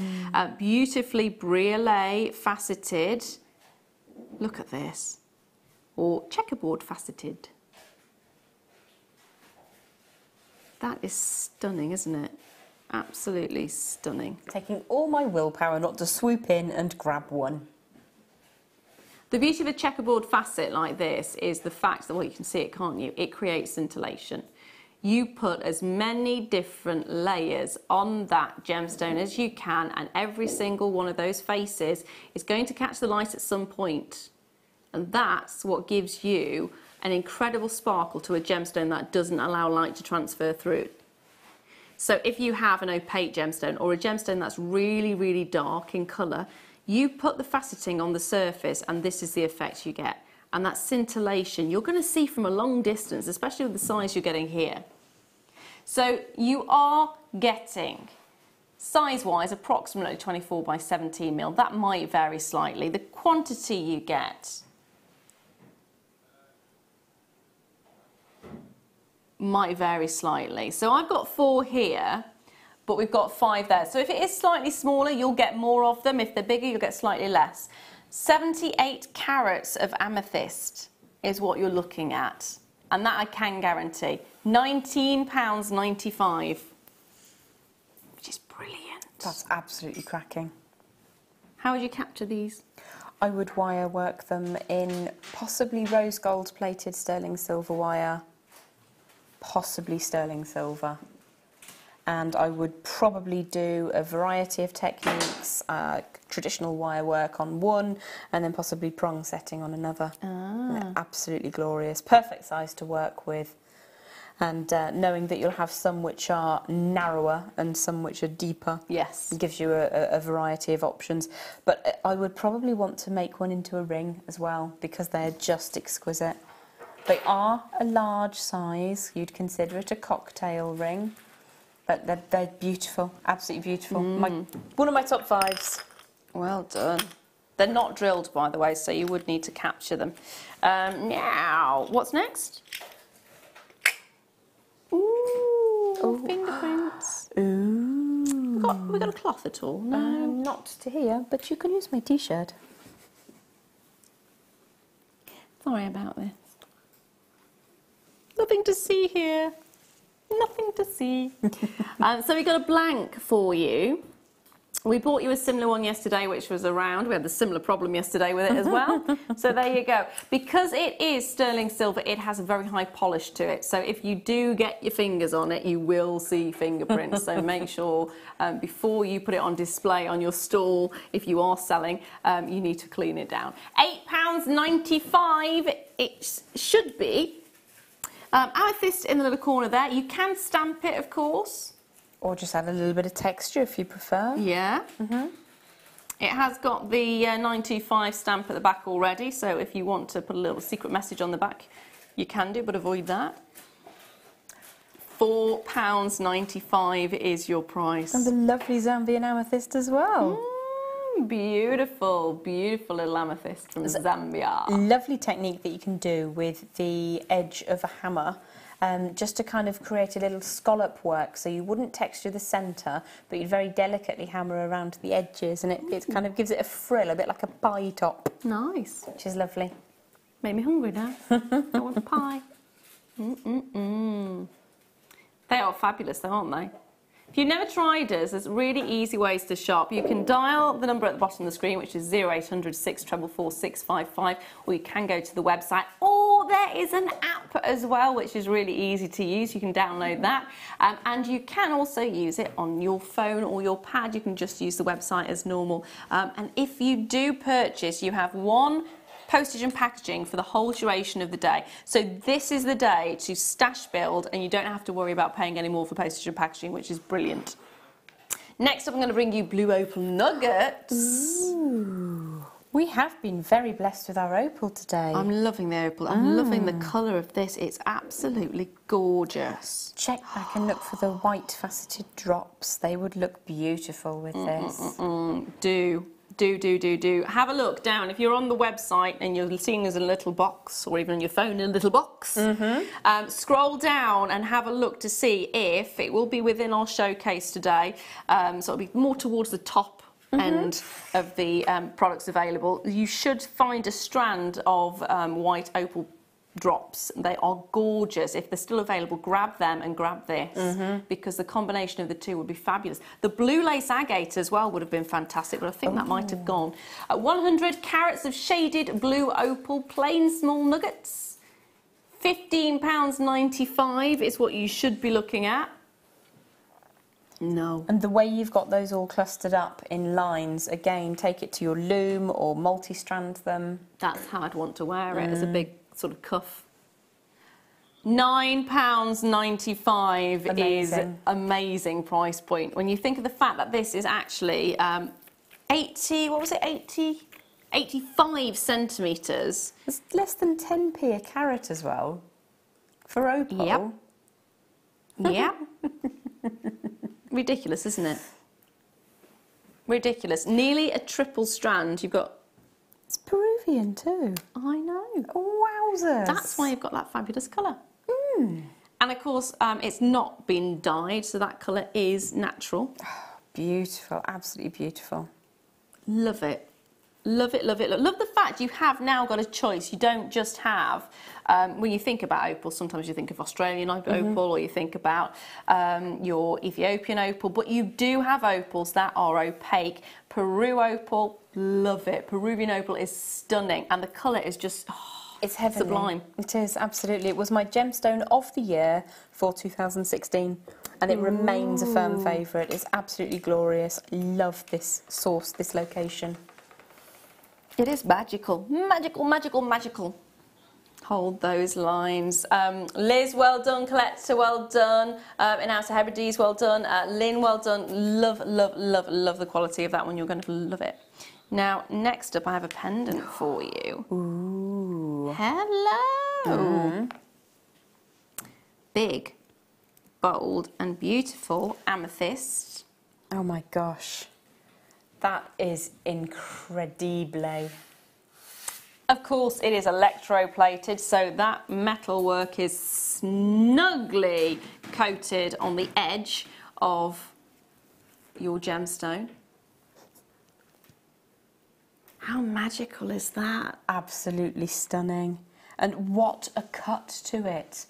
Beautifully briolet faceted. Look at this. Or checkerboard faceted. That is stunning, isn't it? Absolutely stunning. Taking all my willpower not to swoop in and grab one. The beauty of a checkerboard facet like this is the fact that, well, you can see it, can't you? It creates scintillation. You put as many different layers on that gemstone as you can, and every single one of those faces is going to catch the light at some point. And that's what gives you an incredible sparkle to a gemstone that doesn't allow light to transfer through. So if you have an opaque gemstone or a gemstone that's really, really dark in colour, You put the faceting on the surface and this is the effect you get. And that scintillation, you're going to see from a long distance, especially with the size you're getting here. So you are getting, size-wise, approximately 24 by 17 mil. That might vary slightly. The quantity you get might vary slightly. So I've got 4 here, but we've got 5 there. So if it is slightly smaller, you'll get more of them. If they're bigger, you'll get slightly less. 78 carats of amethyst is what you're looking at. And that I can guarantee. £19.95, which is brilliant. That's absolutely cracking. How would you capture these? I would wire work them in possibly rose gold plated sterling silver wire, possibly sterling silver. And I would probably do a variety of techniques, traditional wire work on one, and then possibly prong setting on another. They're absolutely glorious, perfect size to work with. And knowing that you'll have some which are narrower and some which are deeper. Yes. It gives you a variety of options. But I would probably want to make one into a ring as well, because they're just exquisite. They are a large size. You'd consider it a cocktail ring. But they're beautiful, absolutely beautiful. One of my top 5s. Well done. They're not drilled, by the way, so you would need to capture them. Now, what's next? Ooh, fingerprints. Ooh. We got a cloth at all? No. Not to here, but you can use my T-shirt. Sorry about this. Nothing to see here. Nothing to see. So we got a blank for you. We bought you a similar one yesterday, which was around. We had a similar problem yesterday with it as well. So there you go. Because it is sterling silver, it has a very high polish to it. So if you do get your fingers on it, you will see fingerprints. So make sure before you put it on display on your stall, if you are selling, you need to clean it down. £8.95 it should be. Amethyst in the little corner there. You can stamp it, of course. Or just add a little bit of texture if you prefer. Yeah. It has got the 925 stamp at the back already, so if you want to put a little secret message on the back, you can do, but avoid that. £4.95 is your price. And the lovely Zambian amethyst as well. Beautiful, beautiful little amethyst from Zambia. Lovely technique that you can do with the edge of a hammer, just to kind of create a little scallop work. So you wouldn't texture the centre, but you'd very delicately hammer around the edges, and it kind of gives it a frill, a bit like a pie top. Nice. Which is lovely. Made me hungry now. I want a pie. They are fabulous though, aren't they? If you've never tried us, there's really easy ways to shop. You can dial the number at the bottom of the screen, which is 0800 644 655, or you can go to the website, or there is an app as well, which is really easy to use. You can download that, and you can also use it on your phone or your pad. You can just use the website as normal. And if you do purchase, you have one postage and packaging for the whole duration of the day. So this is the day to stash build, and you don't have to worry about paying any more for postage and packaging, which is brilliant. Next up, I'm going to bring you blue opal nuggets. Ooh. We have been very blessed with our opal today. I'm loving the opal. I'm loving the colour of this. It's absolutely gorgeous. Check back and look for the white faceted drops. They would look beautiful with this. Do. Have a look down. If you're on the website and you're seeing as a little box, or even on your phone in a little box, scroll down and have a look to see if it will be within our showcase today. So it'll be more towards the top end of the products available. You should find a strand of white opal drops. They are gorgeous. If they're still available, grab them and grab this, because the combination of the two would be fabulous. The blue lace agate as well would have been fantastic, but I think that might have gone. 100 carats of shaded blue opal plain small nuggets. £15.95 is what you should be looking at. No. And the way you've got those all clustered up in lines, again, take it to your loom or multi-strand them. That's how I'd want to wear it, as a big sort of cuff. £9.95 is amazing price point. When you think of the fact that this is actually 8 80, what was it, 85 centimetres. It's less than 10p a carat as well, for opal. Yep. Yep. Ridiculous, isn't it? Ridiculous. Nearly a triple strand. You've got... It's Peruvian too. I know. Wowzers. That's why you've got that fabulous colour. And of course, it's not been dyed, so that colour is natural. Beautiful, absolutely beautiful. Love it. Love it, love it. Love the fact you have now got a choice. You don't just have, when you think about opal, sometimes you think of Australian opal or you think about your Ethiopian opal, but you do have opals that are opaque. Peru opal, love it. Peruvian opal is stunning and the colour is just it's heavenly. Sublime. It is, absolutely. It was my gemstone of the year for 2016 and it remains a firm favourite. It's absolutely glorious. Love this source, this location. It is magical. Magical, magical, magical. Hold those lines. Liz, well done. Coletta, well done. In Outer Hebrides, well done. Lynn, well done. Love, love, love, love the quality of that one. You're going to love it. Now, next up, I have a pendant for you. Ooh. Hello. Big, bold and beautiful amethyst. Oh my gosh. That is incredible. Of course, it is electroplated, so that metal work is snugly coated on the edge of your gemstone. How magical is that? Absolutely stunning. And what a cut to it.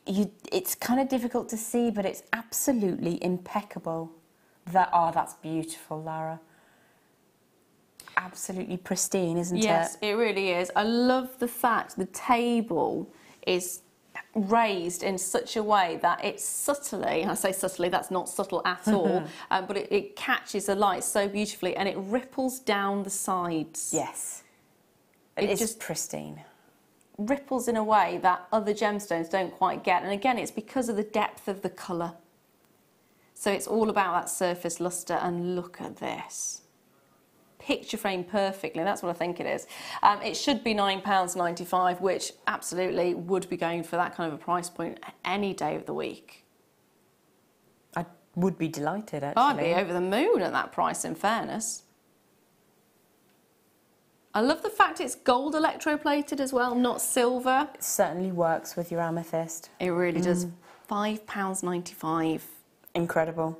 It's kind of difficult to see, but it's absolutely impeccable. That's beautiful, Lara. Absolutely pristine, isn't it? Yes, it really is. I love the fact the table is raised in such a way that it's subtly, and I say subtly, that's not subtle at all, but it catches the light so beautifully and it ripples down the sides. Yes. It just pristine. Ripples in a way that other gemstones don't quite get. And again, it's because of the depth of the colour. So it's all about that surface lustre, and look at this. Picture frame perfectly, that's what I think it is. It should be £9.95, which absolutely would be going for that kind of a price point any day of the week. I would be delighted, actually. I'd be over the moon at that price, in fairness. I love the fact it's gold electroplated as well, not silver. It certainly works with your amethyst. It really does. £5.95. Incredible.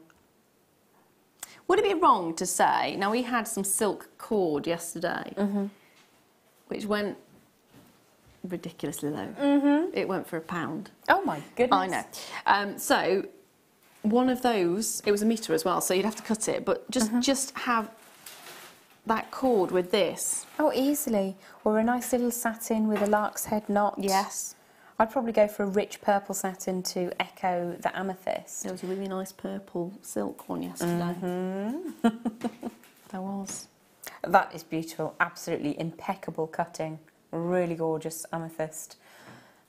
Would it be wrong to say, now we had some silk cord yesterday, which went ridiculously low. It went for £1. Oh my goodness. I know. So one of those, it was a metre as well, so you'd have to cut it, but just have that cord with this. Oh, easily. Or a nice little satin with a lark's head knot. Yes. I'd probably go for a rich purple satin to echo the amethyst. There was a really nice purple silk one yesterday. There was. That is beautiful. Absolutely impeccable cutting. Really gorgeous amethyst.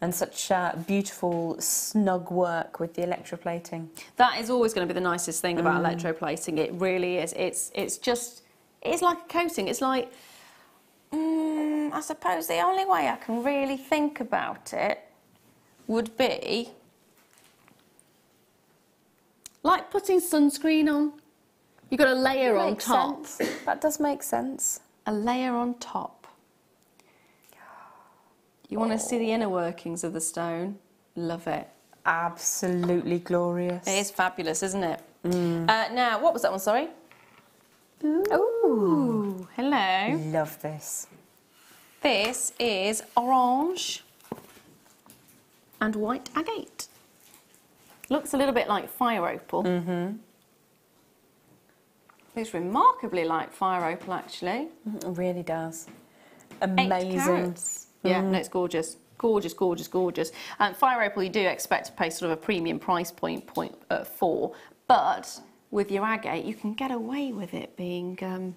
And such beautiful, snug work with the electroplating. That is always going to be the nicest thing about electroplating. It really is. It's like a coating. It's like, I suppose the only way I can really think about it would be like putting sunscreen on. You've got a layer on top. That does make sense. A layer on top. You want to see the inner workings of the stone? Love it. Absolutely glorious. It is fabulous, isn't it? Now, what was that one, sorry? Ooh, hello. Love this. This is orange and white agate. Looks a little bit like fire opal. It's remarkably like fire opal, actually. It really does. 8 Amazing. carats. Yeah, no, it's gorgeous. Gorgeous, gorgeous, gorgeous. Fire opal, you do expect to pay sort of a premium price point for, but with your agate, you can get away with it being more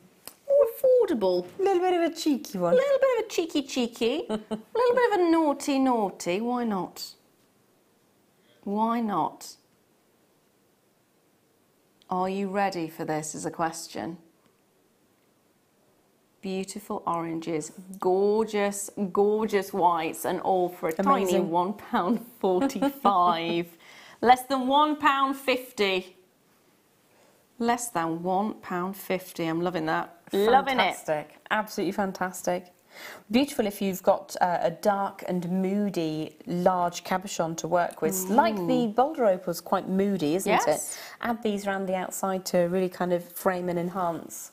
affordable. A little bit of a cheeky one. A little bit of a cheeky, a little bit of a naughty. Why not? Why not? Are you ready for this is a question. beautiful oranges, gorgeous, gorgeous whites, and all for a tiny £1.45. Less than £1.50. Less than £1.50. I'm loving that. Loving it. Fantastic. Absolutely fantastic. Beautiful if you've got a dark and moody large cabochon to work with. Like the boulder opal's quite moody, isn't it? Add these around the outside to really kind of frame and enhance.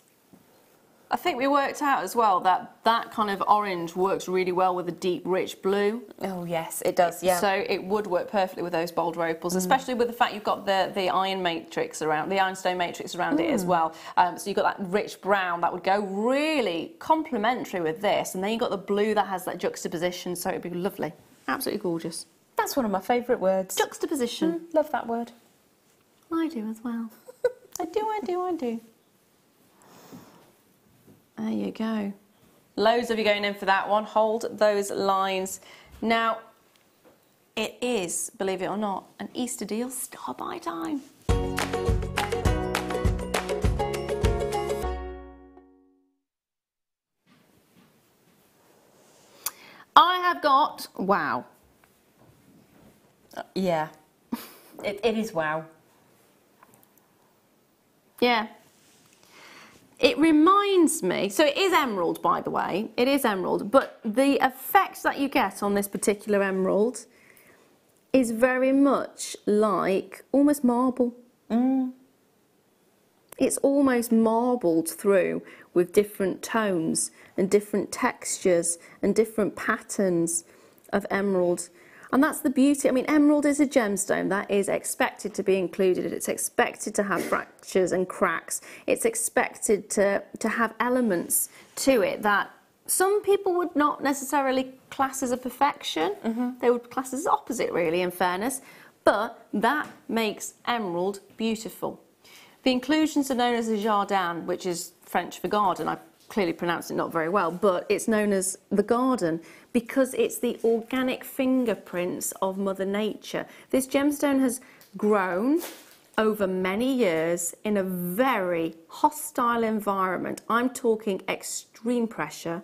I think we worked out as well that that kind of orange works really well with a deep, rich blue. Oh yes, it does. Yeah. So it would work perfectly with those boulder opals, especially with the fact you've got the iron matrix around, the ironstone matrix around it as well. So you've got that rich brown that would go really complementary with this, and then you've got the blue that has that juxtaposition. So it'd be lovely, absolutely gorgeous. That's one of my favourite words. Juxtaposition. Love that word. I do as well. I do. There you go. Loads of you going in for that one. Hold those lines. Now, it is, believe it or not, an Easter deal star buy time. I have got, wow. Yeah. It is wow. Yeah. It reminds me, so it is emerald, by the way, it is emerald, but the effect that you get on this particular emerald is very much like almost marble. It's almost marbled through with different tones and different textures and different patterns of emerald. And that's the beauty. I mean, emerald is a gemstone that is expected to be included. It's expected to have fractures and cracks. It's expected to have elements to it that some people would not necessarily class as a perfection. They would class as opposite, really, in fairness. But that makes emerald beautiful. The inclusions are known as a jardin, which is French for garden. I clearly pronounced it not very well, but it's known as the garden because it's the organic fingerprints of Mother Nature. This gemstone has grown over many years in a very hostile environment. I'm talking extreme pressure,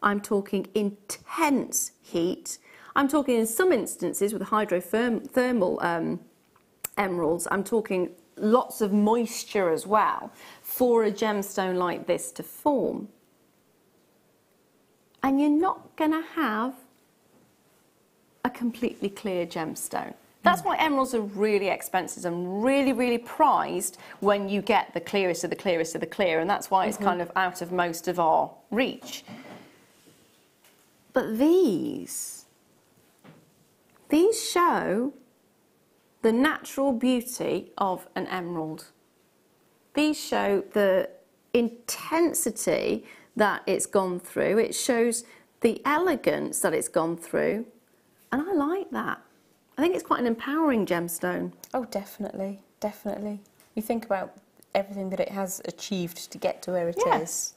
I'm talking intense heat, I'm talking in some instances with hydrothermal emeralds, I'm talking lots of moisture as well for a gemstone like this to form. And you're not going to have a completely clear gemstone. That's why emeralds are really expensive and really, really prized when you get the clearest of the clearest of the clear, and that's why it's kind of out of most of our reach. But these show the natural beauty of an emerald. These show the intensity that it's gone through. It shows the elegance that it's gone through. And I like that. I think it's quite an empowering gemstone. Oh, definitely, definitely. You think about everything that it has achieved to get to where it is.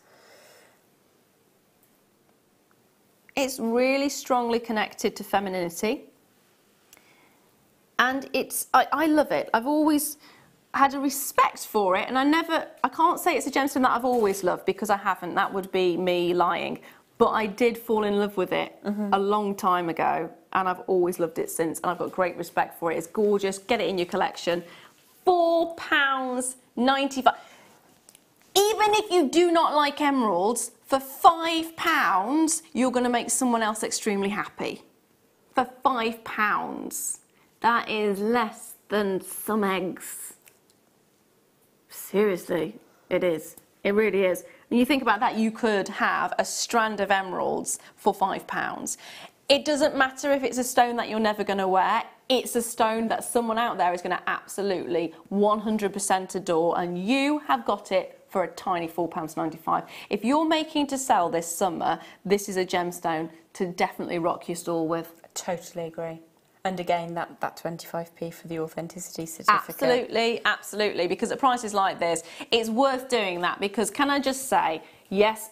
It's really strongly connected to femininity. And I love it. I've always had a respect for it, and I can't say it's a gemstone that I've always loved because I haven't. That would be me lying. But I did fall in love with it a long time ago, and I've always loved it since, and I've got great respect for it. It's gorgeous. Get it in your collection. £4.95. Even if you do not like emeralds, for £5, you're going to make someone else extremely happy. For £5. That is less than some eggs. Seriously, it is. It really is. When you think about that, you could have a strand of emeralds for £5. It doesn't matter if it's a stone that you're never going to wear. It's a stone that someone out there is going to absolutely 100% adore, and you have got it for a tiny £4.95. If you're making to sell this summer, this is a gemstone to definitely rock your stall with. I totally agree. And again, that 25p for the authenticity certificate. Absolutely, absolutely. Because at prices like this, it's worth doing that. Because can I just say, yes,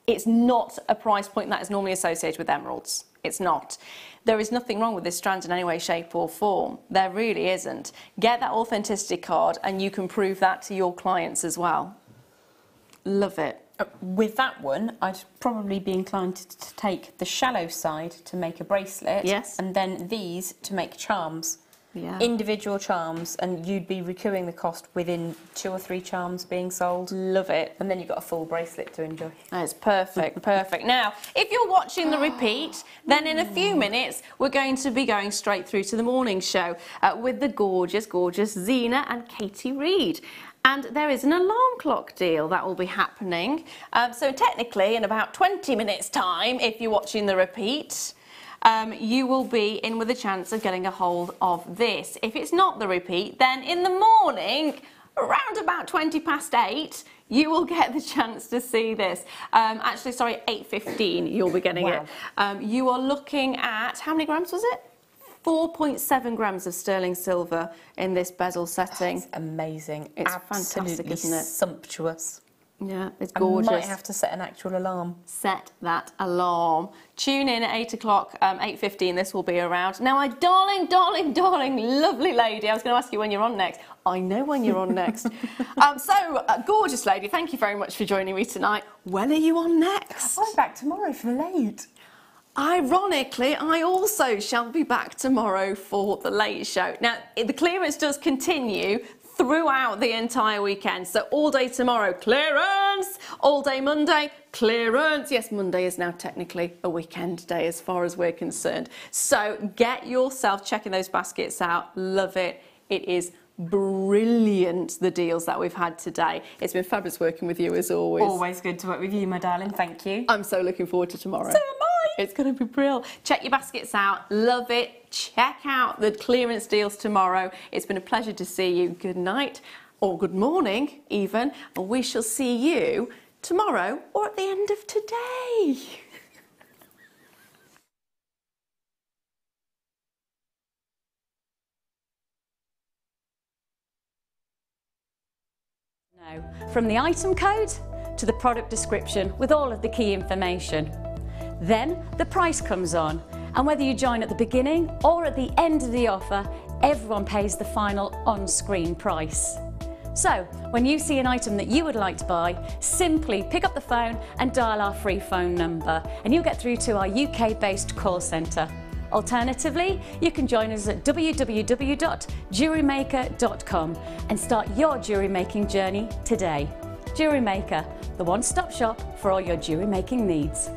it's not a price point that is normally associated with emeralds. It's not. There is nothing wrong with this strand in any way, shape or form. There really isn't. Get that authenticity card and you can prove that to your clients as well. Love it. With that one, I'd probably be inclined to take the shallow side to make a bracelet. Yes. And then these to make charms. Yeah. Individual charms, and you'd be recouping the cost within 2 or 3 charms being sold. Love it. And then you've got a full bracelet to enjoy. That's perfect, perfect. Now, if you're watching the repeat, then in a few minutes, we're going to be going straight through to the morning show with the gorgeous, gorgeous Zena and Katie Reid. And there is an alarm clock deal that will be happening. So technically, in about 20 minutes' time, if you're watching the repeat, you will be in with a chance of getting a hold of this. If it's not the repeat, then in the morning, around about 8:20, you will get the chance to see this. Actually, sorry, 8:15 you'll be getting it. You are looking at, how many grams was it? 4.7 grams of sterling silver in this bezel setting. It's amazing. It's absolutely fantastic, isn't it? Sumptuous. Yeah, it's gorgeous. I might have to set an actual alarm. Set that alarm. Tune in at 8 o'clock, 8:15, this will be around. Now, my darling, darling, darling, lovely lady, I was going to ask you when you're on next. I know when you're on next. Gorgeous lady, thank you very much for joining me tonight. When are you on next? I'm back tomorrow for the late. Ironically, I also shall be back tomorrow for the late show. Now, the clearance does continue throughout the entire weekend. So all day tomorrow, clearance. All day Monday, clearance. Yes, Monday is now technically a weekend day as far as we're concerned. So get yourself checking those baskets out. Love it. It is brilliant, the deals that we've had today. It's been fabulous working with you as always. Always good to work with you, my darling. Thank you. I'm so looking forward to tomorrow. So am I. It's going to be brilliant. Check your baskets out. Love it. Check out the clearance deals tomorrow. It's been a pleasure to see you. Good night, or good morning even, and we shall see you tomorrow or at the end of today. From the item code to the product description with all of the key information. Then the price comes on, and whether you join at the beginning or at the end of the offer, everyone pays the final on-screen price. So, when you see an item that you would like to buy, simply pick up the phone and dial our free phone number, and you'll get through to our UK-based call centre. Alternatively, you can join us at www.JewelleryMaker.com and start your jewellery making journey today. JewelleryMaker, the one-stop shop for all your jewellery making needs.